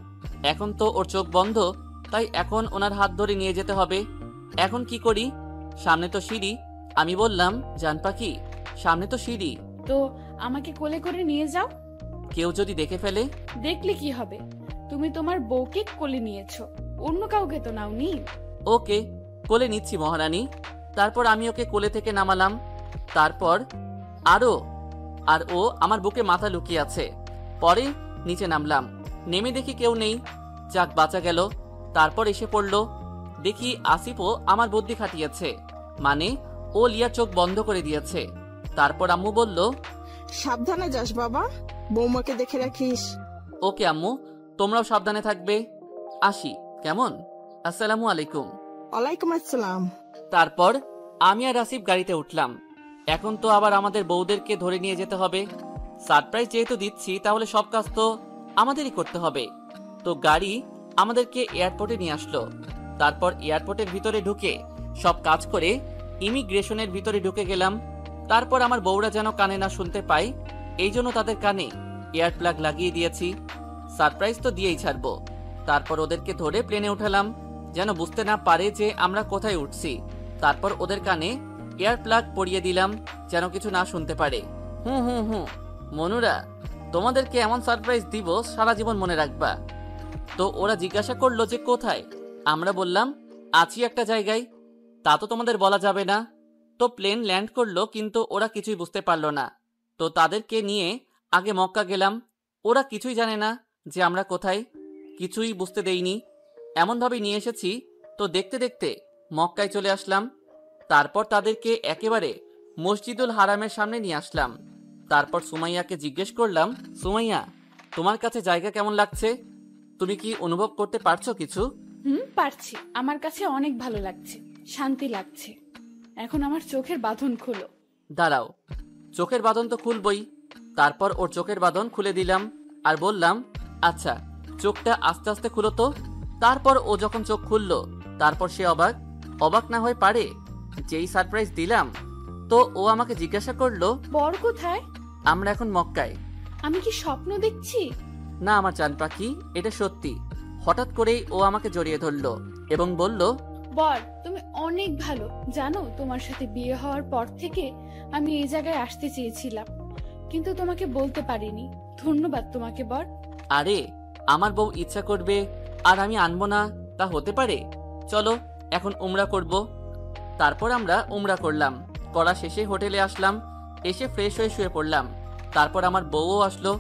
এখন তো ওর চোখ বন্ধ, তাই এখন ওনার হাত ধরে নিয়ে যেতে হবে। এখন কি করি? সামনে তো সিঁড়ি। আমি বললাম, জান পাখি, সামনে তো সিঁড়ি। তো আমাকে কোলে করে নিয়ে যাও। কেউ যদি দেখে ফেলে? দেখলে কি হবে? তুমি তোমার বউকে কোলে নিয়েছো, অন্য কাউকে তো নাওনি। ওকে, কোলে নিচ্ছি মহারানী। তারপর আমি ওকে কোলে থেকে নামালাম। তারপর আর ও আমার বুকে মাথা লুকিয়ে আছে। পরে নিচে নামলাম, নেমে দেখি কেউ নেই। যাক, বাঁচা গেল। তারপর এসে পড়লো, দেখি আসিফও আমার বুদ্ধি খাটিয়েছে, মানে ও লিয়ার চোখ বন্ধ করে দিয়েছে। তারপর আম্মু বলল, সাবধানে যাস বাবা, বৌমাকে দেখে রাখিস। ওকে আম্মু, তোমরাও সাবধানে থাকবে। আসি কেমন? আসসালামু আলাইকুম। ওয়ালাইকুম আসসালাম। তারপর আমি আর আসিফ গাড়িতে উঠলাম। এখন তো আবার আমাদের বউদেরকে ধরে নিয়ে যেতে হবে। সারপ্রাইজ যেহেতু দিচ্ছি, তাহলে সব কাজ তো আমাদেরই করতে হবে। তো গাড়ি আমাদেরকে এয়ারপোর্টে নিয়ে আসলো। তারপর এয়ারপোর্টের ভিতরে ঢুকে সব কাজ করে ইমিগ্রেশনের ভিতরে ঢুকে গেলাম। তারপর আমার বউরা যেন কানে না শুনতে পায়, এই জন্য তাদের কানে এয়ার প্লাগ লাগিয়ে দিয়েছি। সারপ্রাইজ তো দিয়েই ছাড়বো। তারপর ওদেরকে ধরে প্লেনে উঠালাম, যেন বুঝতে না পারে যে আমরা কোথায় উঠছি। তারপর ওদের কানে এয়ার প্লাগ পরিয়ে দিলাম, যেন কিছু না শুনতে পারে। হুম মনুরা, তোমাদেরকে এমন সারপ্রাইজ দিব সারা জীবন মনে রাখবা। তো ওরা জিজ্ঞাসা করলো যে কোথায়। আমরা বললাম আছি একটা জায়গায়, তা তো তোমাদের বলা যাবে না। তো প্লেন ল্যান্ড করলো, কিন্তু ওরা কিছুই বুঝতে পারলো না। তো তাদেরকে নিয়ে আগে মক্কা গেলাম। ওরা কিছুই জানে না যে আমরা কোথায়, কিছুই বুঝতে দেইনি, এমনভাবে নিয়ে এসেছি। তো দেখতে দেখতে মক্কায় চলে আসলাম। তারপর তাদেরকে একেবারে মসজিদুল হারামের সামনে নিয়ে আসলাম। তারপর সুমাইয়াকে জিজ্ঞেস করলাম, সুমাইয়া, তোমার কাছে জায়গা কেমন লাগছে? তুমি কি অনুভব করতে পারছো কিছু? পারছি। আমার কাছে অনেক ভালো লাগছে, শান্তি লাগছে। এখন আমার চোখের বাঁধন খুলো। দাঁড়াও, চোখের বাঁধন তো খুলবই। তারপর ওর চোখের বাঁধন খুলে দিলাম আর বললাম, আচ্ছা চোখটা আস্তে আস্তে খুলো তো। তারপর ও যখন চোখ খুললো, তারপর সে অবাক না হয়ে পারে, যেই সারপ্রাইজ দিলাম। তো ও আমাকে জিজ্ঞাসা করলো, বর কোথায়? আমরা এখন মক্কায়। আমি কি স্বপ্ন দেখছি? না আমার জান পাখি, এটা সত্যি। হঠাৎ করেই ও আমাকে জড়িয়ে ধরলো এবং বলল, বর তুমি অনেক ভালো। জানো, তোমার সাথে বিয়ে হওয়ার পর থেকে আমি এই জায়গায় আসতে চেয়েছিলাম, কিন্তু তোমাকে বলতে পারিনি। ধন্যবাদ তোমাকে বর। আরে আমার বউ ইচ্ছা করবে আর আমি আনবো না, তা হতে পারে? চলো এখন উমরা করব। তারপর আমরা উমরা করলাম। করা শেষে হোটেলে আসলাম, এসে ফ্রেশ হয়ে শুয়ে পড়লাম। তারপর আমার বউও আসলো,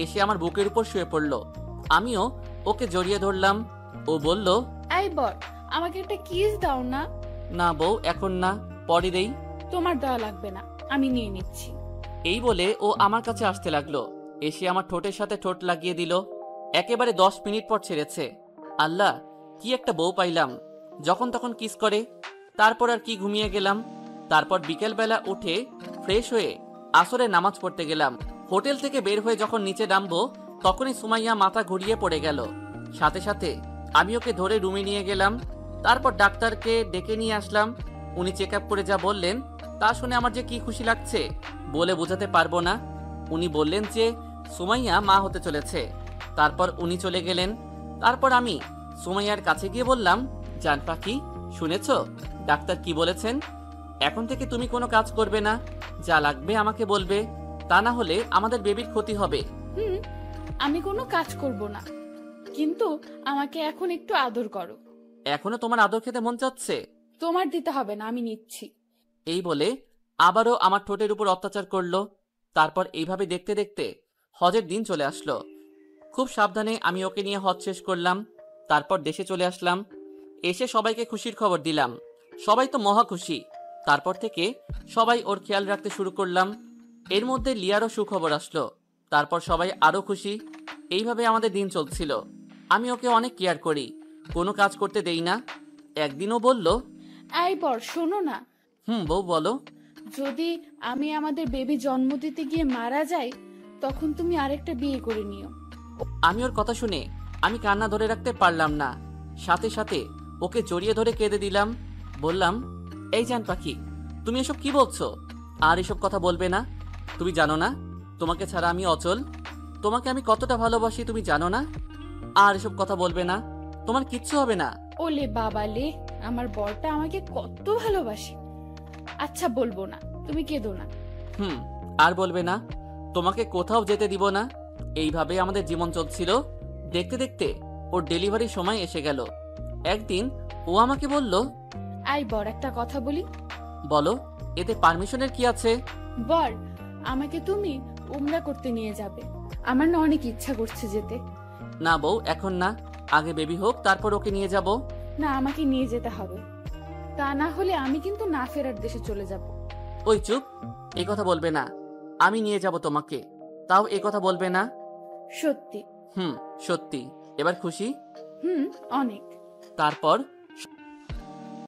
এসে আমার বুকের উপর শুয়ে পড়লো। আমিও ওকে জড়িয়ে ধরলাম। ও বলল, এই বর, আমাকে একটা কিস দাও না। না বউ, এখন না, পরে দেই। তোমার দেওয়া লাগবে না, আমি নিয়ে নিচ্ছি। এই বলে ও আমার কাছে আসতে লাগলো, এসে আমার ঠোঁটের সাথে ঠোঁট লাগিয়ে দিল। একেবারে 10 মিনিট পর ছেড়েছে। আল্লাহ, কি একটা বউ পাইলাম, যখন তখন কিস করে। তারপর আর কি ঘুমিয়ে গেলাম। তারপর বিকেলবেলা উঠে ফ্রেশ হয়ে আসরে নামাজ পড়তে গেলাম। হোটেল থেকে বের হয়ে যখন নিচে নামবো, তখনই সুমাইয়া মাথা ঘুরিয়ে পড়ে গেল। সাথে সাথে আমি ওকে ধরে রুমে নিয়ে গেলাম। তারপর ডাক্তারকে ডেকে নিয়ে আসলাম। উনি চেক আপ করে যা বললেন, তা শুনে আমার যে কি খুশি লাগছে বলে বোঝাতে পারবো না। উনি বললেন যে সুমাইয়া মা হতে চলেছে। তারপর উনি চলে গেলেন। তারপর আমি সুমাইয়ার কাছে গিয়ে বললাম, জান পাখি, শুনেছো ডাক্তার কি বলেছেন? এখন থেকে তুমি কোনো কাজ করবে না, যা লাগবে আমাকে বলবে, তা না হলে আমাদের বেবির ক্ষতি হবে। আমি কোনো কাজ করব না, কিন্তু আমাকে এখন একটু আদর করো। এখনো তোমার আদর খেতে মন চাচ্ছে? তোমার দিতে হবে না, আমি নিচ্ছি। এই বলে আবারও আমার ঠোঁটের উপর অত্যাচার করলো। তারপর এইভাবে দেখতে দেখতে হজের দিন চলে আসলো। খুব সাবধানে আমি ওকে নিয়ে হজ শেষ করলাম। তারপর দেশে চলে আসলাম। এসে সবাইকে খুশির খবর দিলাম। সবাই তো মহা খুশি। তারপর থেকে সবাই ওর খেয়াল রাখতে শুরু করলাম। এর মধ্যে লিয়ারও সুখবর আসলো। তারপর সবাই আরো খুশি। এইভাবে আমাদের দিন চলছিল। আমি ওকে অনেক কেয়ার করি, কোনো কাজ করতে দেই না। একদিনও বলল, এই বর শোনো না। বউ বলো। যদি আমি আমাদের বেবি জন্ম দিতে গিয়ে মারা যাই, তখন তুমি আরেকটা বিয়ে করে নিও। আমি ওর কথা শুনে আমি কান্না ধরে রাখতে পারলাম না। সাথে সাথে ওকে জড়িয়ে ধরে কেঁদে দিলাম। বললাম, এই জান পাখি, তুমি এসব কি বলছো? আর এসব কথা বলবে না। তুমি জানো না তোমাকে ছাড়া আমি অচল। তোমাকে আমি কতটা ভালোবাসি তুমি জানো না। আর এসব কথা বলবে না, তোমার কিচ্ছু হবে না। ওলে বাবা লে, আমার বরটা আমাকে কত ভালোবাসে। আচ্ছা বলবো না, তুমি কেঁদো না। আর বলবে না, তোমাকে কোথাও যেতে দিব না। এইভাবে আমাদের জীবন চলছিল। দেখতে দেখতে ওর ডেলিভারির সময় এসে গেল। একদিন ও আমাকে বলল, আই বর, একটা কথা বলি। বলো, এতে পারমিশনের কি আছে? বর, আমাকে তুমি উমরা করতে নিয়ে যাবে। আমার না অনেক ইচ্ছা করছে যেতে। না বউ, এখন না, আগে বেবি হোক, তারপর ওকে নিয়ে যাব। না, আমাকে নিয়ে যেতে হবে, তা না হলে আমি কিন্তু না ফেরার দেশে চলে যাব। ওই চুপ, এই কথা বলবে না। আমি নিয়ে যাব তোমাকে, তাও এই কথা বলবে না। সত্যি? সত্যি। এবার খুশি? অনেক। তারপর